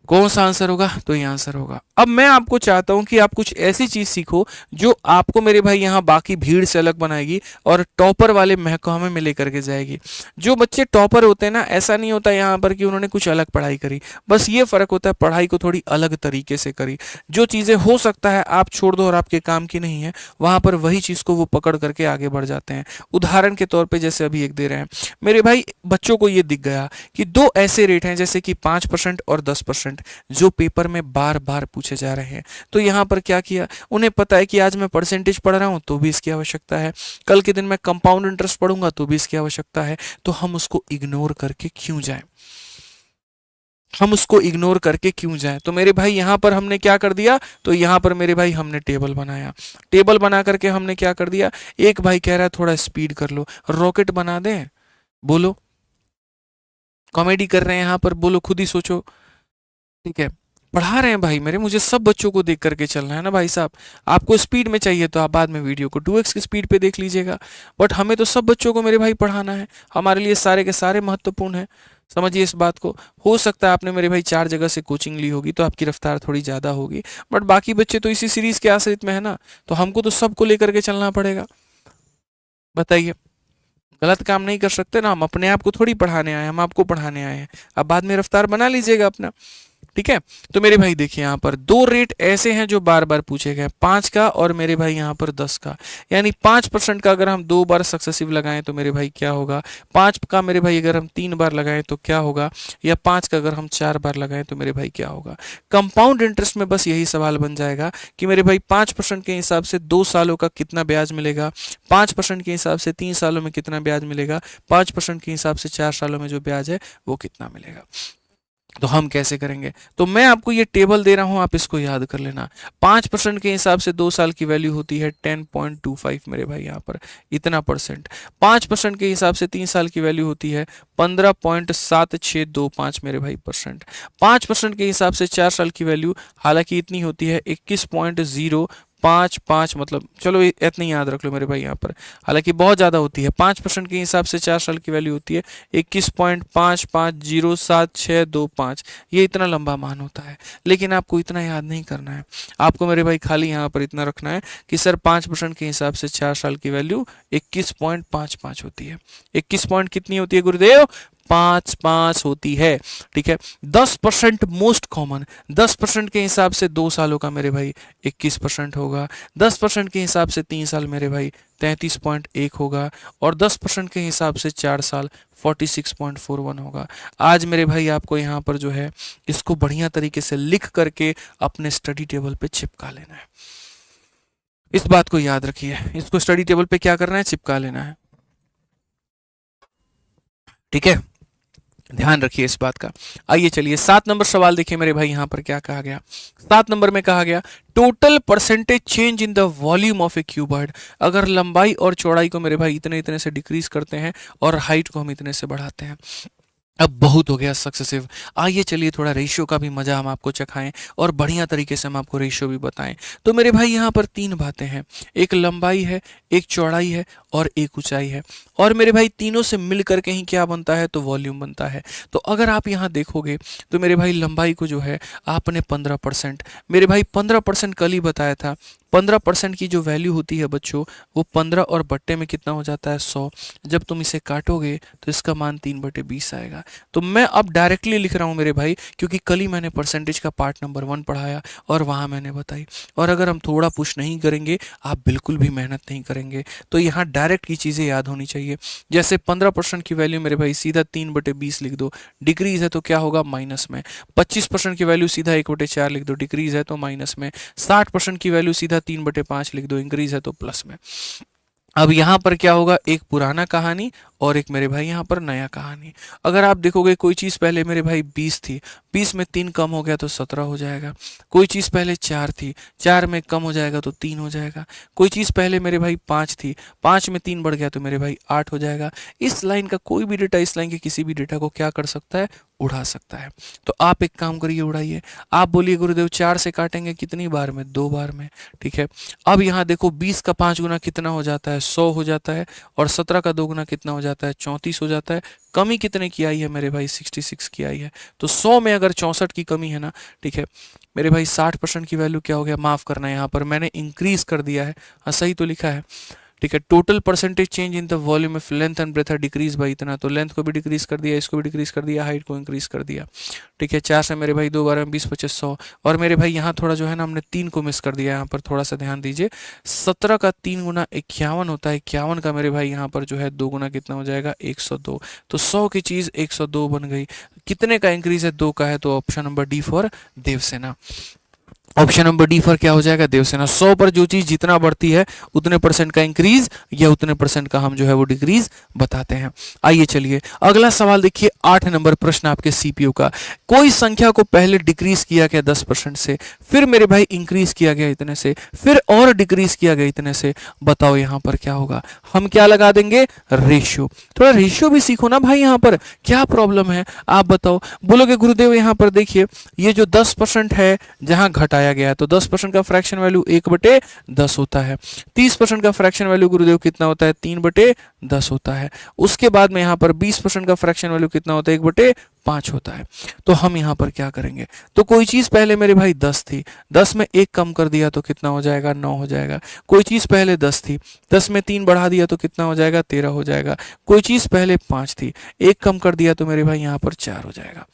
कौन सा आंसर होगा? तो ये आंसर होगा। अब मैं आपको चाहता हूं कि आप कुछ ऐसी चीज सीखो जो आपको मेरे भाई यहाँ बाकी भीड़ से अलग बनाएगी और टॉपर वाले महकमे में लेकर के जाएगी। जो बच्चे टॉपर होते हैं ना, ऐसा नहीं होता यहाँ पर कि उन्होंने कुछ अलग पढ़ाई करी, बस ये फर्क होता है पढ़ाई को थोड़ी अलग तरीके से करी। जो चीजें हो सकता है आप छोड़ दो और आपके काम की नहीं है, वहां पर वही चीज को वो पकड़ करके आगे बढ़ जाते हैं। उदाहरण के तौर पे जैसे अभी एक दे रहे हैं मेरे भाई, बच्चों को ये दिख गया कि दो ऐसे रेट हैं जैसे कि 5% और 10%, जो पेपर में बार बार पूछे जा रहे हैं। तो यहाँ पर क्या किया, उन्हें पता है कि आज मैं परसेंटेज पढ़ रहा हूं तो भी इसकी आवश्यकता है, कल के दिन मैं कंपाउंड इंटरेस्ट पढ़ूंगा तो भी इसकी आवश्यकता है, तो हम उसको इग्नोर करके क्यों जाएं? हम उसको इग्नोर करके क्यों जाएं? तो मेरे भाई यहाँ पर हमने क्या कर दिया, तो यहाँ पर मेरे भाई हमने टेबल बनाया। टेबल बना करके हमने क्या कर दिया, एक भाई कह रहा है थोड़ा स्पीड कर लो, रॉकेट बना दें? बोलो, कॉमेडी कर रहे हैं यहाँ पर, बोलो खुद ही सोचो। ठीक है, पढ़ा रहे हैं भाई मेरे, मुझे सब बच्चों को देख करके चलना है ना भाई साहब। आपको स्पीड में चाहिए तो आप बाद में वीडियो को 2x की स्पीड पे देख लीजिएगा, बट हमें तो सब बच्चों को मेरे भाई पढ़ाना है, हमारे लिए सारे के सारे महत्वपूर्ण हैं। समझिए इस बात को। हो सकता है आपने मेरे भाई 4 जगह से कोचिंग ली होगी तो आपकी रफ्तार थोड़ी ज़्यादा होगी, बट बाकी बच्चे तो इसी सीरीज के आश्रित में है ना, तो हमको तो सबको लेकर के चलना पड़ेगा। बताइए, गलत काम नहीं कर सकते ना, हम अपने आप को थोड़ी पढ़ाने आए हैं, हम आपको पढ़ाने आए हैं। अब बाद में रफ्तार बना लीजिएगा अपना। ठीक है, तो मेरे भाई देखिए यहाँ पर दो रेट ऐसे हैं जो बार बार पूछे गए, 5 का और मेरे भाई यहाँ पर 10 का। यानी 5% का अगर हम 2 बार सक्सेसिव लगाएं तो मेरे भाई क्या होगा, 5 का मेरे भाई अगर हम 3 बार लगाएं तो क्या होगा, या 5 का अगर हम 4 बार लगाएं तो मेरे भाई क्या होगा। कंपाउंड इंटरेस्ट में बस यही सवाल बन जाएगा कि मेरे भाई 5% के हिसाब से 2 सालों का कितना ब्याज मिलेगा, 5% के हिसाब से 3 सालों में कितना ब्याज मिलेगा, 5% के हिसाब से 4 सालों में जो ब्याज है वो कितना मिलेगा। तो हम कैसे करेंगे, तो मैं आपको ये टेबल दे रहा हूं, आप इसको याद कर लेना। 5% के हिसाब से 2 साल की वैल्यू होती है 10.25 मेरे भाई, यहाँ पर इतना परसेंट। 5% के हिसाब से 3 साल की वैल्यू होती है 15.7625 मेरे भाई परसेंट। 5% के हिसाब से 4 साल की वैल्यू हालांकि इतनी होती है 21.055, मतलब चलो इतनी याद रख लो मेरे भाई यहाँ पर, हालांकि बहुत ज़्यादा होती है। 5% के हिसाब से 4 साल की वैल्यू होती है 21.55072625। ये इतना लंबा मान होता है, लेकिन आपको इतना याद नहीं करना है। आपको मेरे भाई खाली यहाँ पर इतना रखना है कि सर 5% के हिसाब से 4 साल की वैल्यू 21.55 होती है। 21 पॉइंट कितनी होती है गुरुदेव, 5 होती है। ठीक है, 10% मोस्ट कॉमन, 10% के हिसाब से 2 सालों का मेरे भाई 21% होगा, 10% के हिसाब से 3 साल मेरे भाई 33.1 होगा, और 10% के हिसाब से 4 साल 46.41 होगा। आज मेरे भाई आपको यहाँ पर जो है इसको बढ़िया तरीके से लिख करके अपने स्टडी टेबल पे चिपका लेना है। इस बात को याद रखिए, इसको स्टडी टेबल पे क्या करना है, चिपका लेना है। ठीक है, ध्यान रखिए इस बात का। आइए चलिए 7 नंबर सवाल देखिए मेरे भाई, यहाँ पर क्या कहा गया। 7 नंबर में कहा गया total percentage change in the volume of A cuboid. अगर लंबाई और चौड़ाई को मेरे भाई इतने इतने से डिक्रीज करते हैं और हाइट को हम इतने से बढ़ाते हैं। अब बहुत हो गया सक्सेसिव, आइए चलिए थोड़ा रेशियो का भी मजा हम आपको चखाएं और बढ़िया तरीके से हम आपको रेशियो भी बताएं। तो मेरे भाई यहाँ पर 3 बातें हैं, एक लंबाई है, एक चौड़ाई है और एक ऊंचाई है, और मेरे भाई तीनों से मिल करके ही क्या बनता है, तो वॉल्यूम बनता है। तो अगर आप यहाँ देखोगे तो मेरे भाई लंबाई को जो है आपने 15%, मेरे भाई 15% कल ही बताया था, 15% की जो वैल्यू होती है बच्चों, वो 15 और बट्टे में कितना हो जाता है, 100। जब तुम इसे काटोगे तो इसका मान 3/20 आएगा। तो मैं अब डायरेक्टली लिख रहा हूँ मेरे भाई, क्योंकि कल ही मैंने परसेंटेज का पार्ट नंबर 1 पढ़ाया और वहाँ मैंने बताई। और अगर हम थोड़ा पुश नहीं करेंगे, आप बिल्कुल भी मेहनत नहीं करेंगे, तो यहाँ डायरेक्ट की चीज़ें याद होनी चाहिए। जैसे 15% की वैल्यू मेरे भाई सीधा 3/20 लिख दो, डिक्रीज है तो क्या होगा, माइनस में। 25% की वैल्यू सीधा 1/4 लिख दो, डिक्रीज है तो माइनस में। 60% की वैल्यू सीधा 3/5 लिख दो, इंक्रीज है तो प्लस में। अब यहाँ पर क्या होगा, एक पुराना कहानी और एक मेरे भाई यहाँ पर नया कहानी। अगर आप देखोगे कोई चीज़ पहले मेरे भाई 20 थी, 20 में 3 कम हो गया तो 17 हो जाएगा। कोई चीज़ पहले 4 थी, 4 में कम हो जाएगा तो 3 हो जाएगा। कोई चीज़ पहले मेरे भाई 5 थी, 5 में 3 बढ़ गया तो मेरे भाई 8 हो जाएगा। इस लाइन का कोई भी डेटा इस लाइन के किसी भी डेटा को क्या कर सकता है, उड़ा सकता है। तो आप एक काम करिए, उड़ाइए। आप बोलिए गुरुदेव 4 से काटेंगे कितनी बार में? 2 बार में। ठीक है, अब यहाँ देखो 20 का 5 गुना कितना हो जाता है? 100 हो जाता है। और 17 का 2 गुना कितना हो जाता है? 34 हो जाता है। कमी कितने की आई है मेरे भाई? 66 की आई है। तो 100 में अगर 64 की कमी है ना, ठीक है मेरे भाई, 60% की वैल्यू क्या हो गया? माफ करना है, यहाँ पर मैंने इंक्रीज कर दिया है। हाँ सही तो लिखा है। ठीक है, total percentage change in the volume of length and breadth decrease by इतना, तो लेंथ को भी डिक्रीज कर दिया, इसको भी डिक्रीज कर दिया, हाइट को इंक्रीज कर दिया। ठीक है, 4 से मेरे भाई 2 बार में 20 25 100। और मेरे भाई यहाँ थोड़ा जो है ना हमने 3 को मिस कर दिया, यहाँ पर थोड़ा सा ध्यान दीजिए। 17 का 3 गुना 51 होता है, 51 का मेरे भाई यहाँ पर जो है 2 गुना कितना हो जाएगा? 102। तो 100 की चीज 102 बन गई। कितने का इंक्रीज है? 2 का है। तो option number D for Devasena. Option number D for क्या हो जाएगा? देवसेना। 100 पर जो चीज जितना बढ़ती है उतने परसेंट का इंक्रीज या उतने परसेंट का हम जो है वो डिक्रीज बताते हैं। आइए चलिए अगला सवाल देखिए, 8 नंबर प्रश्न आपके सीपीयू का। कोई संख्या को पहले डिक्रीज किया गया 10% से, फिर मेरे भाई इंक्रीज किया गया इतने से, फिर और डिक्रीज किया गया इतने से। बताओ यहाँ पर क्या होगा? हम क्या लगा देंगे? रेशियो। थोड़ा रेशियो भी सीखो ना भाई, यहाँ पर क्या प्रॉब्लम है आप बताओ। बोलोगे गुरुदेव यहाँ पर देखिए ये जो 10% है जहां घटाया गया है, तो 10% का फ्रैक्शन वैल्यू 1/10 होता है। 30% का फ्रैक्शन वैल्यू गुरुदेव कितना होता है? 3/10 होता है। उसके बाद में यहाँ पर 20% का फ्रैक्शन वैल्यू कितना होता है? 1/5 होता है। तो हम यहाँ पर क्या करेंगे? तो कोई चीज पहले मेरे भाई 10 थी, 10 में 1 कम कर दिया तो कितना हो जाएगा? 9 हो जाएगा। कोई चीज पहले 10 थी, 10 में 3 बढ़ा दिया तो कितना हो जाएगा? 13 हो जाएगा। कोई चीज पहले 5 थी, 1 कम कर दिया तो मेरे भाई यहाँ पर 4 हो जाएगा।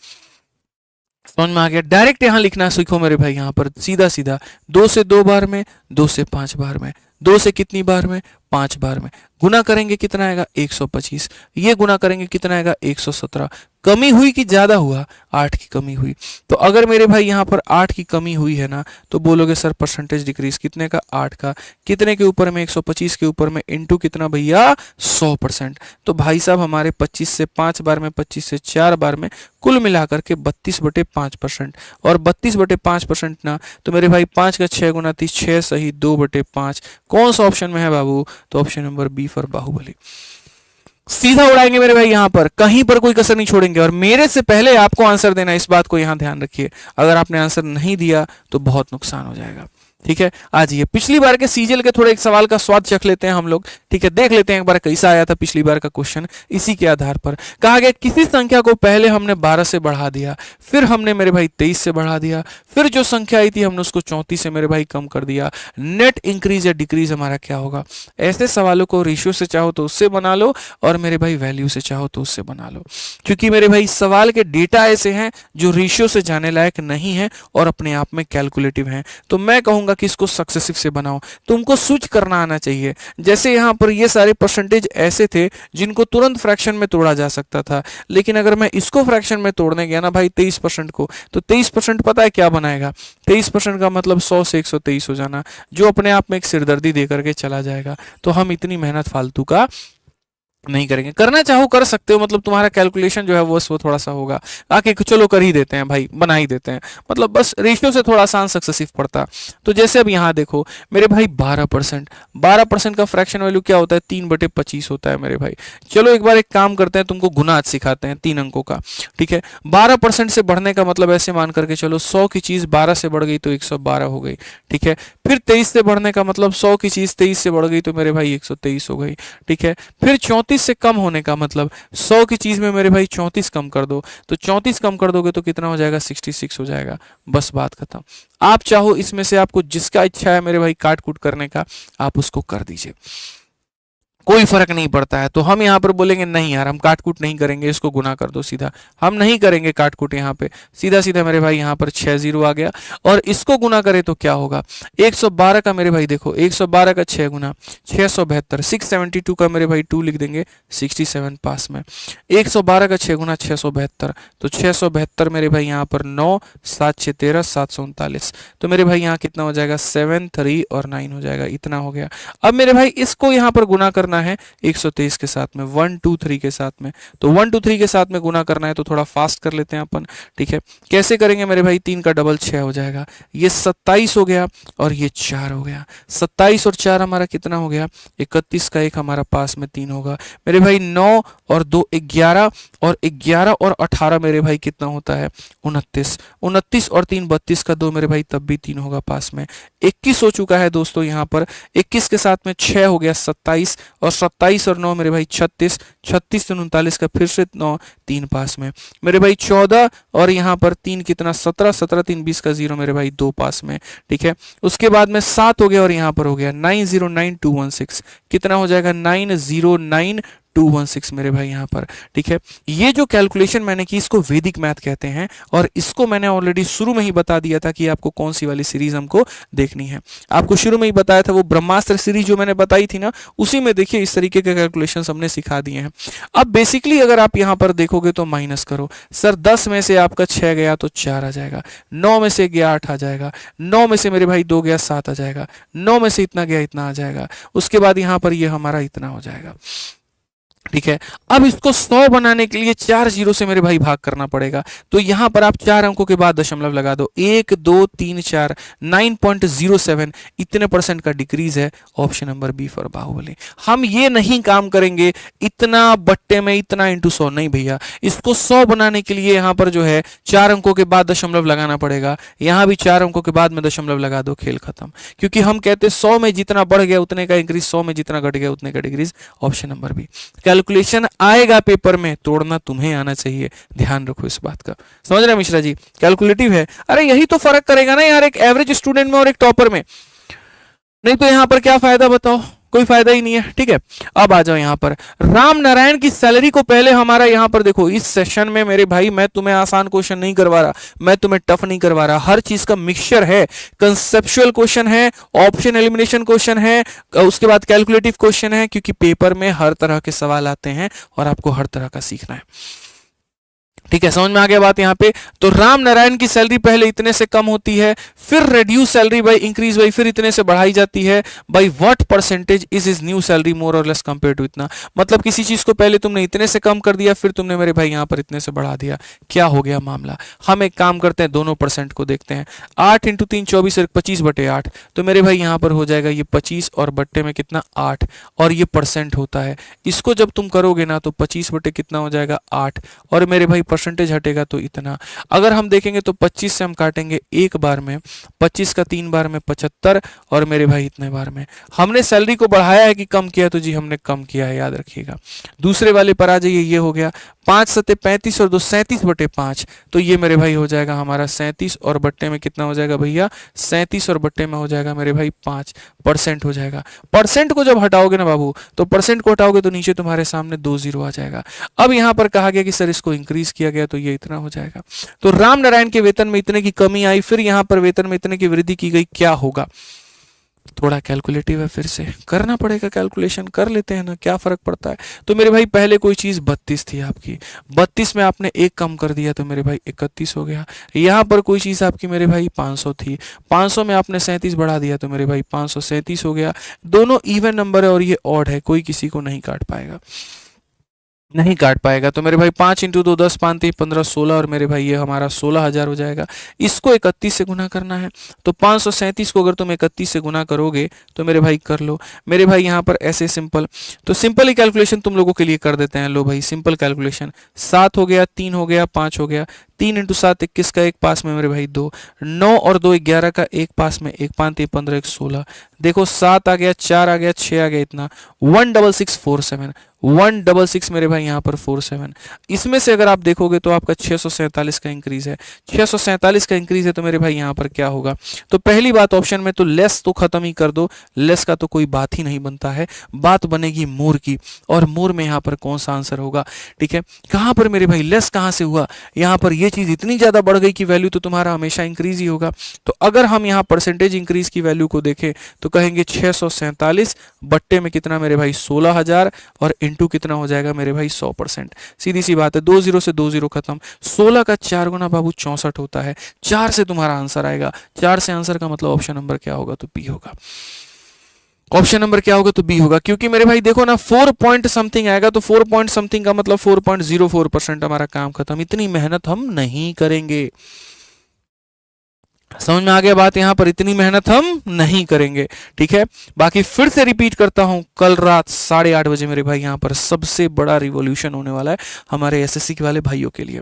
समझ में आ गया? डायरेक्ट यहां लिखना सीखो मेरे भाई, यहां पर सीधा सीधा 2 से 2 बार में, 2 से 5 बार में, 2 से कितनी बार में? 5 बार में। गुना करेंगे कितना आएगा? 125। ये गुना करेंगे कितना आएगा? 117। कमी हुई कि ज्यादा हुआ? 8 की कमी हुई। तो अगर मेरे भाई यहाँ पर 8 की कमी हुई है ना, तो बोलोगे सर परसेंटेज डिक्रीज कितने का? 8 का। कितने के ऊपर में? 125 के ऊपर में, इनटू कितना भैया? 100%। तो भाई साहब हमारे 25 से 5 बार में, 25 से 4 बार में, कुल मिलाकर के 32/5%। और 32/5% ना, तो मेरे भाई 5 का 6 गुना 30, 6 सही 2/5। कौन सा ऑप्शन में है बाबू? तो option number B for Baahubali. सीधा उड़ाएंगे मेरे भाई, यहां पर कहीं पर कोई कसर नहीं छोड़ेंगे। और मेरे से पहले आपको आंसर देना, इस बात को यहां ध्यान रखिए। अगर आपने आंसर नहीं दिया तो बहुत नुकसान हो जाएगा। ठीक है, आज ये पिछली बार के सीजीएल के थोड़े एक सवाल का स्वाद चख लेते हैं हम लोग। ठीक है, देख लेते हैं एक बार कैसा आया था पिछली बार का क्वेश्चन। इसी के आधार पर कहा गया किसी संख्या को पहले हमने 12 से बढ़ा दिया, फिर हमने मेरे भाई 23 से बढ़ा दिया, फिर जो संख्या आई थी हमने उसको 34 से मेरे भाई कम कर दिया। नेट इंक्रीज या डिक्रीज हमारा क्या होगा? ऐसे सवालों को रेशियो से चाहो तो उससे बना लो, और मेरे भाई वैल्यू से चाहो तो उससे बना लो। क्योंकि मेरे भाई सवाल के डेटा ऐसे हैं जो रेशियो से जाने लायक नहीं है और अपने आप में कैलकुलेटिव हैं। तो मैं कहूंगा कि इसको सक्सेसिव से बनाओ। तुमको स्विच करना आना चाहिए। जैसे यहाँ पर ये सारे परसेंटेज ऐसे थे जिनको तुरंत फ्रैक्शन में तोड़ा जा सकता था, लेकिन अगर मैं इसको फ्रैक्शन में तोड़ने गया ना भाई 23% को, तो 23% पता है क्या बनाएगा? 23% का मतलब 100 से 123 हो जाना, जो अपने आप में एक सिरदर्दी दे करके चला जाएगा। तो हम इतनी मेहनत फालतू का नहीं करेंगे। करना चाहो कर सकते हो, मतलब तुम्हारा कैलकुलेशन जो है वो थोड़ा सा होगा आके चलो कर ही देते हैं भाई, बना ही देते हैं, मतलब बस रेशियो से थोड़ा आसान सक्सेसिव पड़ता। तो जैसे अब यहाँ देखो मेरे भाई 12% का फ्रैक्शन वैल्यू क्या होता है? 3/25 होता है मेरे भाई। चलो एक बार एक काम करते हैं, तुमको गुना आज सिखाते हैं 3 अंकों का। ठीक है, 12% से बढ़ने का मतलब ऐसे मान करके चलो 100 की चीज 12 से बढ़ गई तो 112 हो गई। ठीक है, फिर 23 से बढ़ने का मतलब 100 की चीज 23 से बढ़ गई तो मेरे भाई 123 हो गई। ठीक है, फिर 34 से कम होने का मतलब 100 की चीज में मेरे भाई 34 कम कर दो, तो 34 कम कर दोगे तो कितना हो जाएगा? 66 हो जाएगा। बस बात खत्म। आप चाहो इसमें से आपको जिसका इच्छा है मेरे भाई काट कूट करने का, आप उसको कर दीजिए, कोई फर्क नहीं पड़ता है। तो हम यहाँ पर बोलेंगे नहीं यार हम काट कूट नहीं करेंगे, इसको गुना कर दो सीधा। हम नहीं करेंगे काट कूट यहाँ पे, सीधा सीधा मेरे भाई यहाँ पर 6 0 आ गया। और इसको गुना करे तो क्या होगा? 112 का मेरे भाई देखो 112 का 6 गुना 672, 672 का मेरे भाई 2 लिख देंगे 67 पास में। 112 का 6 गुना 672, तो 672 मेरे भाई यहाँ पर 9 7 6 13 739, तो मेरे भाई यहाँ कितना हो जाएगा? 7 3 और 9 हो जाएगा। इतना हो गया। अब मेरे भाई इसको यहाँ पर गुना करना कितना है 123 के साथ में, 123 के साथ में। तो 123 के साथ में गुना करना है तो थोड़ा फास्ट कर लेते हैं अपन, ठीक है। कैसे करेंगे मेरे भाई, 3 का डबल 6 हो जाएगा, ये 27 हो गया और ये 4 हो गया। 27 और 4 हमारा कितना हो गया, 31 का 1 हमारा पास में 3 होगा मेरे भाई। 9 और 2 11 और 11 और 18 मेरे भाई कितना होता है 29। 29 और 3 32 का 2 मेरे भाई, तब भी 3 होगा पास में। 21 हो चुका है दोस्तों यहाँ पर। 21 के साथ में 6 हो गया 27 और 27 और 9 मेरे भाई 36। 36 से 39 का फिर से 9, 3 पास में मेरे भाई। 14 और यहाँ पर 3 कितना 17, 17 3 20 का 0 मेरे भाई 2 पास में, ठीक है। उसके बाद में 7 हो गया और यहाँ पर हो गया 909216, कितना हो जाएगा 909216 मेरे भाई यहाँ पर, ठीक है। ये जो कैलकुलेशन मैंने की इसको वैदिक मैथ कहते हैं और इसको मैंने ऑलरेडी शुरू में ही बता दिया था कि आपको कौन सी वाली सीरीज हमको देखनी है। आपको शुरू में ही बताया था, वो ब्रह्मास्त्र सीरीज जो मैंने बताई थी ना, उसी में देखिए इस तरीके के कैलकुलेशन हमने सिखा दिए हैं। अब बेसिकली अगर आप यहाँ पर देखोगे तो माइनस करो, सर 10 में से आपका 6 गया तो 4 आ जाएगा, 9 में से गया 8 आ जाएगा, 9 में से मेरे भाई 2 गया 7 आ जाएगा, 9 में से इतना गया इतना आ जाएगा। उसके बाद यहाँ पर ये हमारा इतना हो जाएगा, ठीक है। अब इसको 100 बनाने के लिए 4 जीरो से मेरे भाई भाग करना पड़ेगा। तो यहां पर आप 4 अंकों के बाद दशमलव लगा दो, 1 2 3 4, 9.07 इतने परसेंट का डिक्रीज है। Option number B for Baahubali. हम ये नहीं काम करेंगे इतना बट्टे में इतना इंटू 100, नहीं भैया। इसको 100 बनाने के लिए यहां पर जो है 4 अंकों के बाद दशमलव लगाना पड़ेगा, यहां भी 4 अंकों के बाद में दशमलव लगा दो, खेल खत्म। क्योंकि हम कहते 100 में जितना बढ़ गया उतने का इंक्रीज, 100 में जितना घट गया उतने का decrease. Option number B. Calculation आएगा पेपर में, तोड़ना तुम्हें आना चाहिए, ध्यान रखो इस बात का। समझ रहे मिश्रा जी, कैलकुलेटिव है। अरे यही तो फर्क करेगा ना यार, एक एवरेज स्टूडेंट में और एक टॉपर में। नहीं तो यहां पर क्या फायदा बताओ, कोई फायदा ही नहीं है, ठीक है। अब आ जाओ यहां पर राम नारायण की सैलरी को। पहले हमारा यहां पर देखो, इस सेशन में मेरे भाई मैं तुम्हें आसान क्वेश्चन नहीं करवा रहा, मैं तुम्हें टफ नहीं करवा रहा, हर चीज का मिक्सचर है। कंसेप्चुअल क्वेश्चन है, ऑप्शन एलिमिनेशन क्वेश्चन है, उसके बाद कैलकुलेटिव क्वेश्चन है, क्योंकि पेपर में हर तरह के सवाल आते हैं और आपको हर तरह का सीखना है, ठीक है। समझ में आ गया बात यहाँ पे। तो राम नारायण की सैलरी पहले इतने से कम होती है, फिर reduce salary by increase by, फिर इतने से बढ़ाई जाती है। By what percentage is his new salary more और लेस कंपेयर टू इतना। मतलब किसी चीज को पहले तुमने इतने से कम कर दिया, फिर तुमने मेरे भाई यहाँ पर इतने से बढ़ा दिया, क्या हो गया मामला। हम एक काम करते हैं, दोनों परसेंट को देखते हैं। 8 इंटू 3 24 और 25/8, तो मेरे भाई यहाँ पर हो जाएगा ये 25 और बट्टे में कितना 8, और ये परसेंट होता है। इसको जब तुम करोगे ना तो 25 बटे कितना हो जाएगा 8, और मेरे भाई परसेंटेज हटेगा तो इतना। अगर हम देखेंगे तो 25 से हम काटेंगे एक बार में, 25 का 3 बार में 75, और मेरे भाई इतने बार में। हमने सैलरी को बढ़ाया है कि कम किया, तो जी हमने कम किया है, याद रखिएगा। दूसरे वाले पर आ जाइए, ये हो गया 5 सत्ते 35 और 2 37/5, तो ये मेरे भाई हो जाएगा हमारा 37 और बट्टे में कितना हो जाएगा भैया 37 और बट्टे में हो जाएगा मेरे भाई 5% हो जाएगा। परसेंट को जब हटाओगे ना बाबू, तो परसेंट को हटाओगे तो नीचे तुम्हारे सामने 2 जीरो आ जाएगा। अब यहां पर कहा गया कि सर इसको इंक्रीज किया गया तो ये इतना हो जाएगा। तो राम नारायण के वेतन में इतने की कमी आई, फिर यहां पर वेतन में इतने की वृद्धि की गई, क्या होगा। थोड़ा कैलकुलेटिव है, फिर से करना पड़ेगा, कैलकुलेशन कर लेते हैं ना, क्या फर्क पड़ता है। तो मेरे भाई पहले कोई चीज 32 थी आपकी, 32 में आपने एक कम कर दिया तो मेरे भाई 31 हो गया। यहां पर कोई चीज आपकी मेरे भाई 500 थी, 500 में आपने 37 बढ़ा दिया तो मेरे भाई 537 हो गया। दोनों इवन नंबर है और ये ऑड है, कोई किसी को नहीं काट पाएगा, नहीं काट पाएगा। तो मेरे भाई 5 इंटू 2 10 5 3 15 16, और मेरे भाई ये हमारा 16,000 हो जाएगा। इसको 31 से गुना करना है, तो 537 को अगर तुम 31 से गुना करोगे तो मेरे भाई कर लो। मेरे भाई यहाँ पर ऐसे सिंपल, तो सिंपल ही कैलकुलेशन तुम लोगों के लिए कर देते हैं। लो भाई सिंपल कैलकुलेशन, 7 हो गया, 3 हो गया, 5 हो गया, 3 इंटू 7 21 का एक पास में मेरे भाई 2, 9 और 2 11 का एक पास में, 1 5 3 15 1 16। देखो 7 आ गया, 4 आ गया, 6 आ गया, इतना 16647, 166 मेरे भाई यहाँ पर 47। इसमें से अगर आप देखोगे तो आपका 647 का इंक्रीज है, 647 का इंक्रीज है, तो मेरे भाई यहाँ पर क्या होगा। तो पहली बात ऑप्शन में तो लेस तो खत्म ही कर दो, लेस का तो कोई बात ही नहीं बनता है, बात बनेगी मोर की। और मोर में यहाँ पर कौन सा आंसर होगा, ठीक है। कहाँ पर मेरे भाई लेस कहाँ से हुआ, यहाँ पर ये चीज इतनी ज्यादा बढ़ गई कि वैल्यू तो तुम्हारा हमेशा इंक्रीज ही होगा। तो अगर हम यहाँ परसेंटेज इंक्रीज की वैल्यू को देखें तो कहेंगे 647 बट्टे में कितना मेरे भाई 16,000, और इंटू कितना हो जाएगा मेरे भाई 100%। सीधी सी बात है, 2 जीरो से 2 जीरो खत्म। 16 का 4 गुना बाबू 64 होता है, 4 से तुम्हारा आंसर आएगा। 4 से आंसर का मतलब ऑप्शन नंबर क्या होगा, तो बी होगा। ऑप्शन नंबर क्या होगा? तो बी होगा, क्योंकि मेरे भाई देखो ना 4 पॉइंट समथिंग आएगा तो 4 पॉइंट समथिंग का मतलब 4.04% हमारा काम खत्म। इतनी मेहनत हम नहीं करेंगे। समझ में आ गया बात? यहां पर इतनी मेहनत हम नहीं करेंगे। ठीक है, बाकी फिर से रिपीट करता हूं, कल रात 8:30 बजे मेरे भाई यहां पर सबसे बड़ा रिवॉल्यूशन होने वाला है हमारे एसएससी के वाले भाइयों के लिए।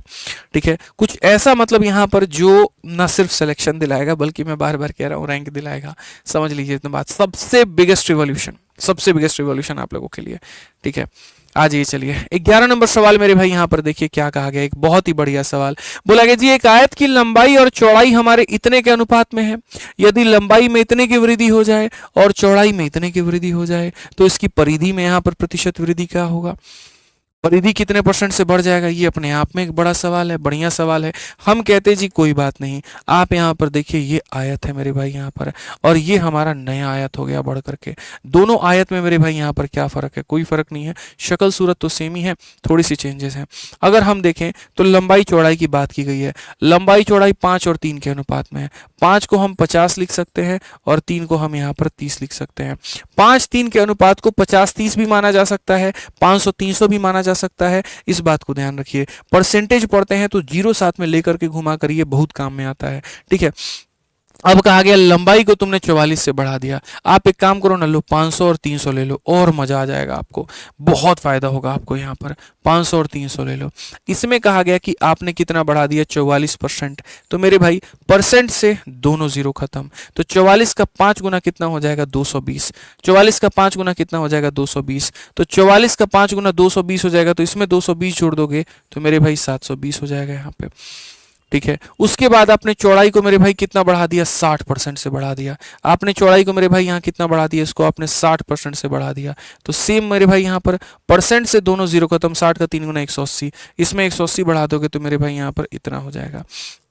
ठीक है, कुछ ऐसा मतलब यहां पर जो ना सिर्फ सिलेक्शन दिलाएगा बल्कि मैं बार बार कह रहा हूं रैंक दिलाएगा। समझ लीजिए इतना बात, सबसे बिगेस्ट रिवॉल्यूशन, सबसे बिगेस्ट रिवॉल्यूशन आप लोगों के लिए। ठीक है, आ जाइए, चलिए 11 नंबर सवाल मेरे भाई यहां पर देखिए क्या कहा गया। एक बहुत ही बढ़िया सवाल बोला गया जी, एक आयत की लंबाई और चौड़ाई हमारे इतने के अनुपात में है। यदि लंबाई में इतने की वृद्धि हो जाए और चौड़ाई में इतने की वृद्धि हो जाए तो इसकी परिधि में यहां पर प्रतिशत वृद्धि क्या होगा? परिधि कितने परसेंट से बढ़ जाएगा? ये अपने आप में एक बड़ा सवाल है, बढ़िया सवाल है। हम कहते हैं जी कोई बात नहीं, आप यहाँ पर देखिए ये आयत है मेरे भाई यहाँ पर, और ये हमारा नया आयत हो गया बढ़ करके। दोनों आयत में मेरे भाई यहाँ पर क्या फर्क है? कोई फर्क नहीं है, शक्ल सूरत तो सेम ही है, थोड़ी सी चेंजेस हैं। अगर हम देखें तो लंबाई चौड़ाई की बात की गई है, लंबाई चौड़ाई 5 और 3 के अनुपात में है। 5 को हम 50 लिख सकते हैं और 3 को हम यहाँ पर 30 लिख सकते हैं। 5-3 के अनुपात को 50-30 भी माना जा सकता है, 500-300 भी माना जा सकता है। इस बात को ध्यान रखिए। परसेंटेज पढ़ते हैं तो 0 साथ में लेकर के घुमा करिए, बहुत काम में आता है। ठीक है, अब कहा गया लंबाई को तुमने 44 से बढ़ा दिया। आप एक काम करो ना, लो 500 और 300 ले लो, और मजा आ जाएगा आपको, बहुत फायदा होगा आपको। यहाँ पर 500 और 300 ले लो। इसमें कहा गया कि आपने कितना बढ़ा दिया? 44%। तो मेरे भाई परसेंट से दोनों जीरो खत्म, तो 44 का 5 गुना कितना हो जाएगा? 220। 44 का 5 गुना कितना हो जाएगा? 220। तो 44 का 5 गुना 220 हो जाएगा, तो इसमें 220 जोड़ दोगे तो मेरे भाई 720 हो जाएगा यहाँ पे। ठीक है, उसके बाद आपने चौड़ाई को मेरे भाई कितना बढ़ा दिया? 60% से बढ़ा दिया। आपने चौड़ाई को मेरे भाई यहाँ कितना बढ़ा दिया? इसको आपने 60% से बढ़ा दिया। तो सेम मेरे भाई यहाँ पर परसेंट से दोनों जीरो खत्म, 60 का 3 गुना 180, इसमें 180 बढ़ा दोगे तो मेरे भाई यहाँ पर इतना हो जाएगा।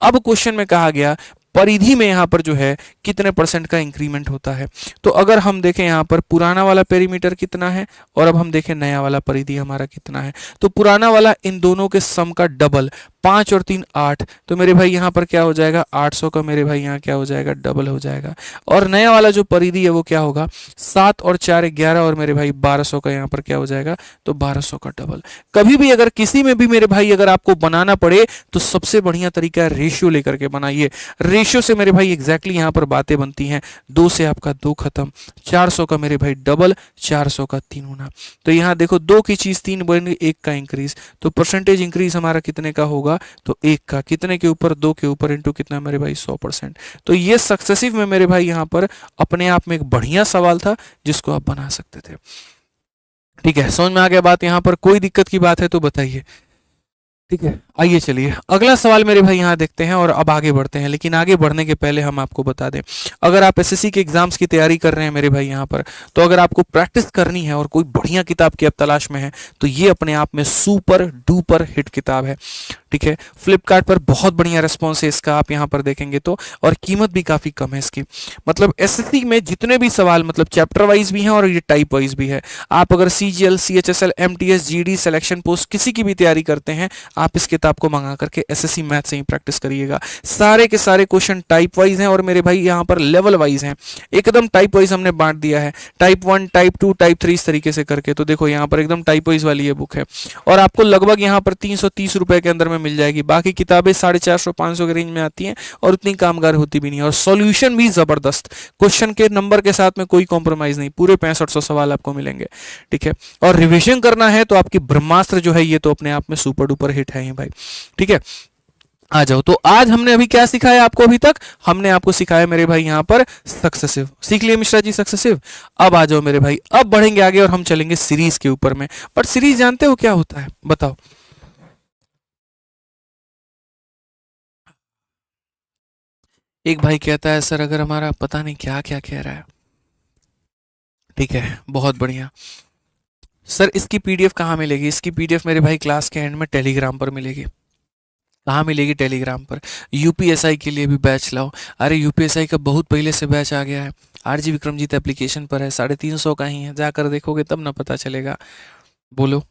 अब क्वेश्चन में कहा गया परिधि में यहाँ पर जो है कितने परसेंट का इंक्रीमेंट होता है। तो अगर हम देखें यहाँ पर पुराना वाला पेरीमीटर कितना है और अब हम देखें नया वाला परिधि हमारा कितना है, तो पुराना वाला इन दोनों के सम का डबल, 5 और 3 8, तो मेरे भाई यहाँ पर क्या हो जाएगा? 800 का मेरे भाई यहाँ क्या हो जाएगा? डबल हो जाएगा। और नया वाला जो परिधि है वो क्या होगा? 7 और 4 11, और मेरे भाई 1200 का यहाँ पर क्या हो जाएगा? तो 1200 का डबल। कभी भी अगर किसी में भी मेरे भाई अगर आपको बनाना पड़े तो सबसे बढ़िया तरीका है रेशियो लेकर के बनाइए। रेशियो से मेरे भाई एग्जैक्टली यहाँ पर बातें बनती हैं। 2 से आपका 2 खत्म, 400 का मेरे भाई डबल, 400 का 3 गुना। तो यहाँ देखो 2 की चीज 3 बन गई, 1 का इंक्रीज, तो परसेंटेज इंक्रीज हमारा कितने का होगा? तो 1 का। कितने के ऊपर? 2 के ऊपर, इंटू कितना मेरे भाई? 100%। तो ये सक्सेसिव में मेरे भाई यहाँ पर अपने आप में एक बढ़िया सवाल था जिसको आप बना सकते थे। ठीक है, समझ में आ गया बात? यहाँ पर कोई दिक्कत की बात है तो बताइए। ठीक है, आइए चलिए अगला सवाल मेरे भाई यहाँ देखते हैं और अब आगे बढ़ते हैं। लेकिन आगे बढ़ने के पहले हम आपको बता दें, अगर आप एसएससी के एग्जाम्स की तैयारी कर रहे हैं मेरे भाई यहाँ पर, तो अगर आपको प्रैक्टिस करनी है और कोई बढ़िया किताब की आप तलाश में है तो ये अपने आप में सुपर डुपर हिट किताब है। ठीक है, फ्लिपकार्ट पर बहुत बढ़िया रिस्पॉन्स है इसका, आप यहाँ पर देखेंगे तो, और कीमत भी काफी कम है इसकी। मतलब एसएससी में जितने भी सवाल मतलब चैप्टर वाइज भी हैं और ये टाइप वाइज भी है। आप अगर CGL, CHSL, MTS, GD, selection post किसी की भी तैयारी करते हैं, आप इस किताब को मंगा करके एसएससी मैथ से ही प्रैक्टिस करिएगा। सारे के सारे क्वेश्चन टाइप वाइज हैं और मेरे भाई यहाँ पर लेवल वाइज हैं, एकदम टाइप वाइज हमने बांट दिया है, टाइप 1, टाइप 2, टाइप 3 इस तरीके से करके। तो देखो यहाँ पर एकदम टाइप वाइज वाली ये बुक है और आपको लगभग यहाँ पर 330 रुपए के अंदर में मिल जाएगी। बाकी किताबें 450-500 के रेंज में आती हैं और उतनी कामगार होती भी नहीं, और सॉल्यूशन भी जबरदस्त, क्वेश्चन के नंबर के साथ में कोई कॉम्प्रोमाइज नहीं, पूरे 6500 सवाल आपको मिलेंगे। ठीक है, और रिविजन करना है तो आपकी ब्रह्मास्त्र जो है ये तो अपने आप में सुपर डुपर हिट है ही भाई। ठीक है, आ जाओ। तो आज हमने अभी क्या सिखाया आपको? अभी तक हमने आपको सिखाया मेरे भाई यहाँ पर सक्सेसिव, सीख लिए मिश्रा जी सक्सेसिव। अब आ जाओ मेरे भाई, अब बढ़ेंगे आगे और हम चलेंगे सीरीज के ऊपर में। बट सीरीज जानते हो क्या होता है? बताओ। एक भाई कहता है सर अगर हमारा पता नहीं क्या क्या कह रहा है। ठीक है, बहुत बढ़िया। सर इसकी पीडीएफ कहाँ मिलेगी? इसकी पीडीएफ मेरे भाई क्लास के एंड में टेलीग्राम पर मिलेगी। कहाँ मिलेगी? टेलीग्राम पर। यूपीएसआई के लिए भी बैच लाओ। अरे यूपीएसआई का बहुत पहले से बैच आ गया है, आरजी विक्रमजीत एप्लीकेशन पर है, 350 का ही है, जाकर देखोगे तब ना पता चलेगा। बोलो,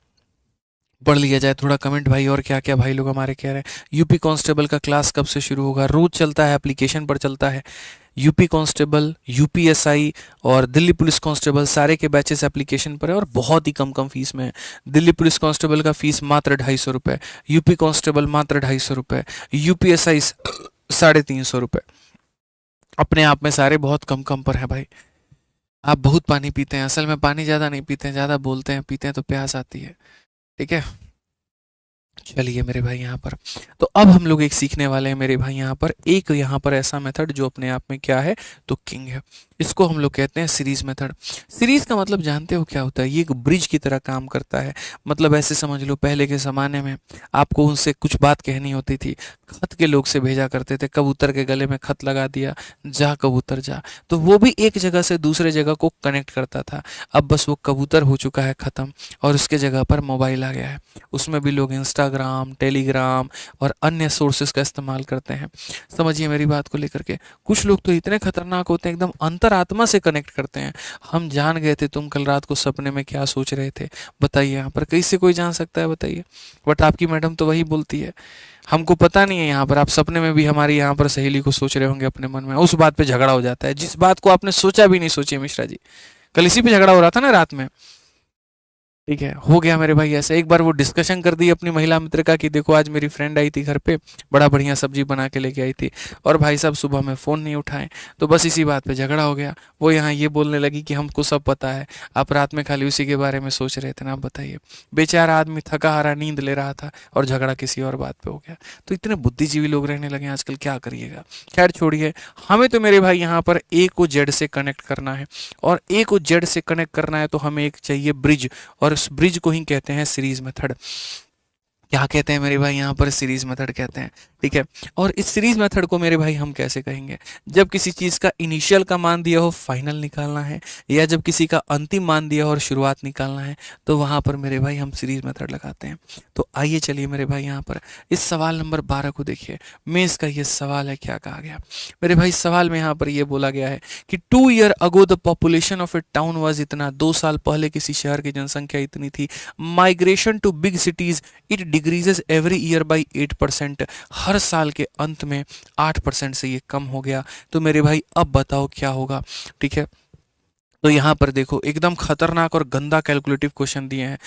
पढ़ लिया जाए थोड़ा कमेंट भाई। और क्या क्या भाई लोग हमारे कह रहे हैं? यूपी कांस्टेबल का क्लास कब से शुरू होगा? रोज चलता है, एप्लीकेशन पर चलता है। यूपी कांस्टेबल, यूपीएसआई और दिल्ली पुलिस कांस्टेबल सारे के बैचेस एप्लीकेशन पर है और बहुत ही कम कम फीस में है। दिल्ली पुलिस कांस्टेबल का फीस मात्र 250 रुपये, यूपी कांस्टेबल मात्र 250 रुपये, यूपीएसआई 350 रुपये। अपने आप में सारे बहुत कम कम पर है भाई। आप बहुत पानी पीते हैं, असल में पानी ज़्यादा नहीं पीते हैं, ज़्यादा बोलते हैं, पीते हैं तो प्यास आती है। ठीक है, चलिए मेरे भाई यहाँ पर, तो अब हम लोग एक सीखने वाले हैं मेरे भाई यहाँ पर, एक यहाँ पर ऐसा मेथड जो अपने आप में क्या है तो किंग है। इसको हम लोग कहते हैं सीरीज मेथड। सीरीज का मतलब जानते हो क्या होता है? ये एक ब्रिज की तरह काम करता है। मतलब ऐसे समझ लो, पहले के ज़माने में आपको उनसे कुछ बात कहनी होती थी, खत के लोग से भेजा करते थे, कबूतर के गले में खत लगा दिया, जा कबूतर जा, तो वो भी एक जगह से दूसरे जगह को कनेक्ट करता था। अब बस वो कबूतर हो चुका है ख़त्म और उसके जगह पर मोबाइल आ गया है। उसमें भी लोग इंस्टाग्राम, टेलीग्राम और अन्य सोर्सेज का इस्तेमाल करते हैं। समझिए मेरी बात को लेकर के, कुछ लोग तो इतने खतरनाक होते हैं, एकदम अंतरात्मा से कनेक्ट करते हैं। हम जान गए थे तुम कल रात को सपने में क्या सोच रहे थे, बताइए। यहाँ पर कैसे कोई जान सकता है बताइए? बट आपकी मैडम तो वही बोलती है, हमको पता नहीं है। यहाँ पर आप सपने में भी हमारी यहाँ पर सहेली को सोच रहे होंगे अपने मन में, उस बात पे झगड़ा हो जाता है जिस बात को आपने सोचा भी नहीं। सोचिए मिश्रा जी, कल इसी पे झगड़ा हो रहा था ना रात में। ठीक है, हो गया मेरे भाई ऐसे। एक बार वो डिस्कशन कर दी अपनी महिला मित्र का कि देखो आज मेरी फ्रेंड आई थी घर पे, बड़ा बढ़िया सब्जी बना के लेके आई थी, और भाई साहब सुबह में फ़ोन नहीं उठाए, तो बस इसी बात पे झगड़ा हो गया। वो यहाँ ये बोलने लगी कि हमको सब पता है, आप रात में खाली उसी के बारे में सोच रहे थे ना। आप बताइए, बेचारा आदमी थका हारा नींद ले रहा था और झगड़ा किसी और बात पे हो गया। तो इतने बुद्धिजीवी लोग रहने लगे आजकल, क्या करिएगा। खैर छोड़िए, हमें तो मेरे भाई यहाँ पर ए को जेड से कनेक्ट करना है, और ए को जेड से कनेक्ट करना है तो हमें एक चाहिए ब्रिज, और उस ब्रिज को ही कहते हैं सीरीज मेथड। क्या कहते हैं मेरे भाई यहाँ पर? सीरीज मेथड कहते हैं। ठीक है, और इस सीरीज मेथड को मेरे भाई हम कैसे कहेंगे? जब किसी चीज़ का इनिशियल का मान दिया हो, फाइनल निकालना है, या जब किसी का अंतिम मान दिया हो और शुरुआत निकालना है, तो वहाँ पर मेरे भाई हम सीरीज मेथड लगाते हैं। तो आइए चलिए मेरे भाई यहाँ पर इस सवाल नंबर 12 को देखिए। मेंस का ये सवाल है, क्या कहा गया मेरे भाई? सवाल में यहाँ पर ये बोला गया है कि 2 year ago the population of A town was इतना, 2 साल पहले किसी शहर की जनसंख्या इतनी थी। Migration to big cities it decreases every year by 8%, हर साल के अंत में 8% से ये कम हो गया। तो मेरे भाई अब बताओ क्या होगा? ठीक है, तो यहाँ पर देखो एकदम खतरनाक और गंदा कैलकुलेटिव क्वेश्चन दिए हैं।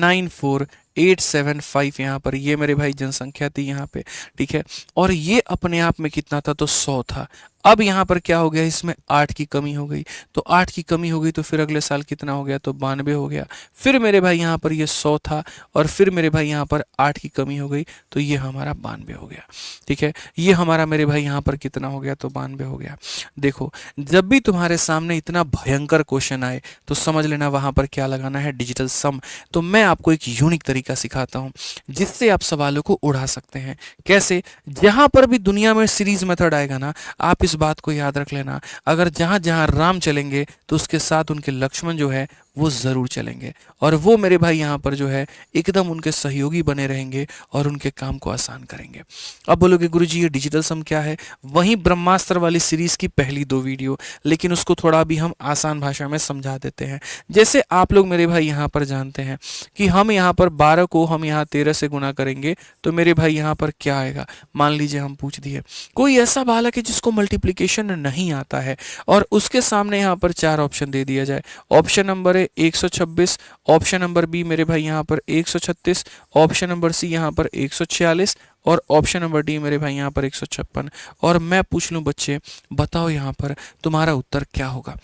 94875 यहाँ पर ये मेरे भाई जनसंख्या थी यहाँ पे। ठीक है, और ये अपने आप में कितना था तो 100 था। अब यहाँ पर क्या हो गया, इसमें 8 की कमी हो गई, तो 8 की कमी हो गई तो फिर अगले साल कितना हो गया तो 92 हो गया। फिर मेरे भाई यहाँ पर ये 100 था, और फिर मेरे भाई यहाँ पर 8 की कमी हो गई तो ये हमारा 92 हो गया। ठीक है, ये हमारा मेरे भाई यहाँ पर कितना हो गया तो 92 हो गया। देखो, जब भी तुम्हारे सामने इतना भयंकर क्वेश्चन आए तो समझ लेना वहाँ पर क्या लगाना है, डिजिटल सम। तो मैं आपको एक यूनिक तरीका सिखाता हूँ जिससे आप सवालों को उड़ा सकते हैं। कैसे? जहाँ पर भी दुनिया में सीरीज मेथड आएगा ना, आप इस बात को याद रख लेना, अगर जहाँ जहाँ राम चलेंगे तो उसके साथ उनके लक्ष्मण जो है वो ज़रूर चलेंगे, और वो मेरे भाई यहाँ पर जो है एकदम उनके सहयोगी बने रहेंगे और उनके काम को आसान करेंगे। अब बोलोगे गुरुजी ये डिजिटल सम क्या है? वहीं ब्रह्मास्त्र वाली सीरीज़ की पहली 2 वीडियो, लेकिन उसको थोड़ा अभी हम आसान भाषा में समझा देते हैं। जैसे आप लोग मेरे भाई यहाँ पर जानते हैं कि हम यहाँ पर 12 को हम यहाँ 13 से गुना करेंगे तो मेरे भाई यहाँ पर क्या आएगा? मान लीजिए हम पूछ दिए कोई ऐसा बालक है जिसको मल्टीप्लिकेशन नहीं आता है, और उसके सामने यहाँ पर 4 ऑप्शन दे दिया जाए। Option number 126, option number B मेरे भाई यहाँ पर 136, ऑप्शन नंबर सी यहाँ पर 146, और ऑप्शन नंबर डी मेरे भाई यहाँ पर 156, और मैं पूछ लूँ बच्चे बताओ यहाँ पर तुम्हारा उत्तर क्या होगा?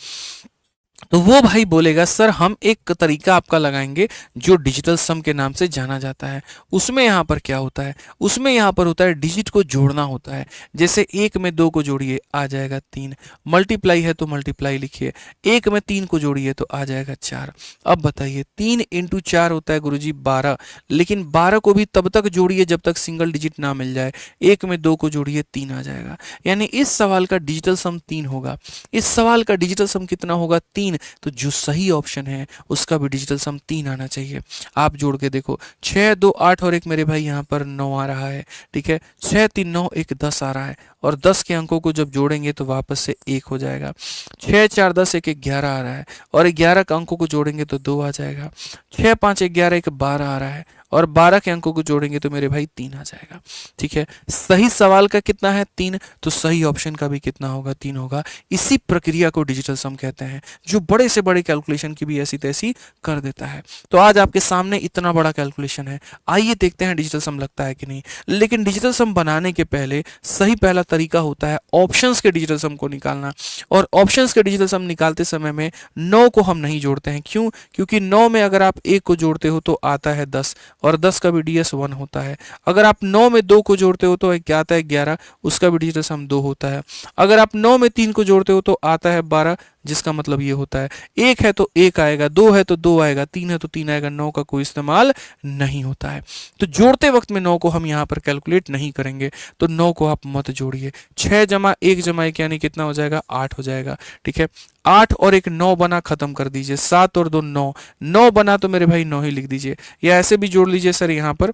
तो वो भाई बोलेगा सर हम एक तरीका आपका लगाएंगे जो डिजिटल सम के नाम से जाना जाता है। उसमें यहाँ पर क्या होता है? उसमें यहाँ पर होता है डिजिट को जोड़ना होता है। जैसे 1 में 2 को जोड़िए आ जाएगा 3, मल्टीप्लाई है तो मल्टीप्लाई लिखिए, 1 में 3 को जोड़िए तो आ जाएगा 4। अब बताइए 3 × 4 होता है गुरुजी 12, लेकिन 12 को भी तब तक जोड़िए जब तक सिंगल डिजिट ना मिल जाए। 1 में 2 को जोड़िए 3 आ जाएगा, यानी इस सवाल का डिजिटल सम 3 होगा। इस सवाल का डिजिटल सम कितना होगा? 3। तो जो सही ऑप्शन है उसका भी डिजिटल सम 3 आना चाहिए। आप जोड़ के देखो, 6 2 8 और 1 मेरे भाई यहाँ पर 9 आ रहा है। ठीक है, 6 3 9 1 10 आ रहा है, और 10 के अंकों को जब जोड़ेंगे तो वापस से 1 हो जाएगा। 6 4 10 1 11 आ रहा है, और 11 के अंकों को जोड़ेंगे तो 2 आ जाएगा। 6 5 11 1 12 आ रहा है, और 12 के अंकों को जोड़ेंगे तो मेरे भाई 3 आ जाएगा। ठीक है, सही सवाल का कितना है 3, तो सही ऑप्शन का भी कितना होगा 3 होगा। इसी प्रक्रिया को डिजिटल सम कहते हैं, जो बड़े से बड़े कैलकुलेशन की भी ऐसी तैसी कर देता है। तो आज आपके सामने इतना बड़ा कैलकुलेशन है, आइए देखते हैं डिजिटल सम लगता है कि नहीं। लेकिन डिजिटल सम बनाने के पहले सही पहला तरीका होता है ऑप्शंस के डिजिटल सम को निकालना। और ऑप्शंस के डिजिटल सम निकालते समय में 9 को हम नहीं जोड़ते हैं। क्यों? क्योंकि 9 में अगर आप 1 को जोड़ते हो तो आता है 10, और 10 का भी डीएस 1 होता है। अगर आप 9 में 2 को जोड़ते हो तो क्या आता है 11, उसका भी डिजिटल सम 2 होता है। अगर आप 9 में 3 को जोड़ते हो तो आता है 12, जिसका मतलब ये होता है 1 है तो 1 आएगा, 2 है तो 2 आएगा, 3 है तो 3 आएगा, 9 का कोई इस्तेमाल नहीं होता है। तो जोड़ते वक्त में 9 को हम यहाँ पर कैलकुलेट नहीं करेंगे, तो 9 को आप मत जोड़िए। 6 जमा 1 जमा 1 यानी कितना हो जाएगा 8 हो जाएगा। ठीक है, 8 और 1 9 बना, खत्म कर दीजिए। 7 और 2 9, 9 बना तो मेरे भाई 9 ही लिख दीजिए, या ऐसे भी जोड़ लीजिए सर यहाँ पर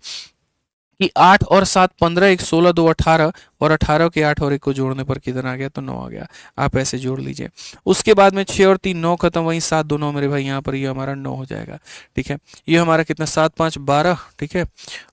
कि 8 और 7 15, 1 16, 2 18, और 18 के 8 और 1 को जोड़ने पर कितना आ गया तो 9 आ गया। आप ऐसे जोड़ लीजिए। उसके बाद में 6 और 3 9 खत्म, वहीं 7 2 9 मेरे भाई यहाँ पर ये हमारा 9 हो जाएगा। ठीक है, ये हमारा कितना 7 5 12, ठीक है,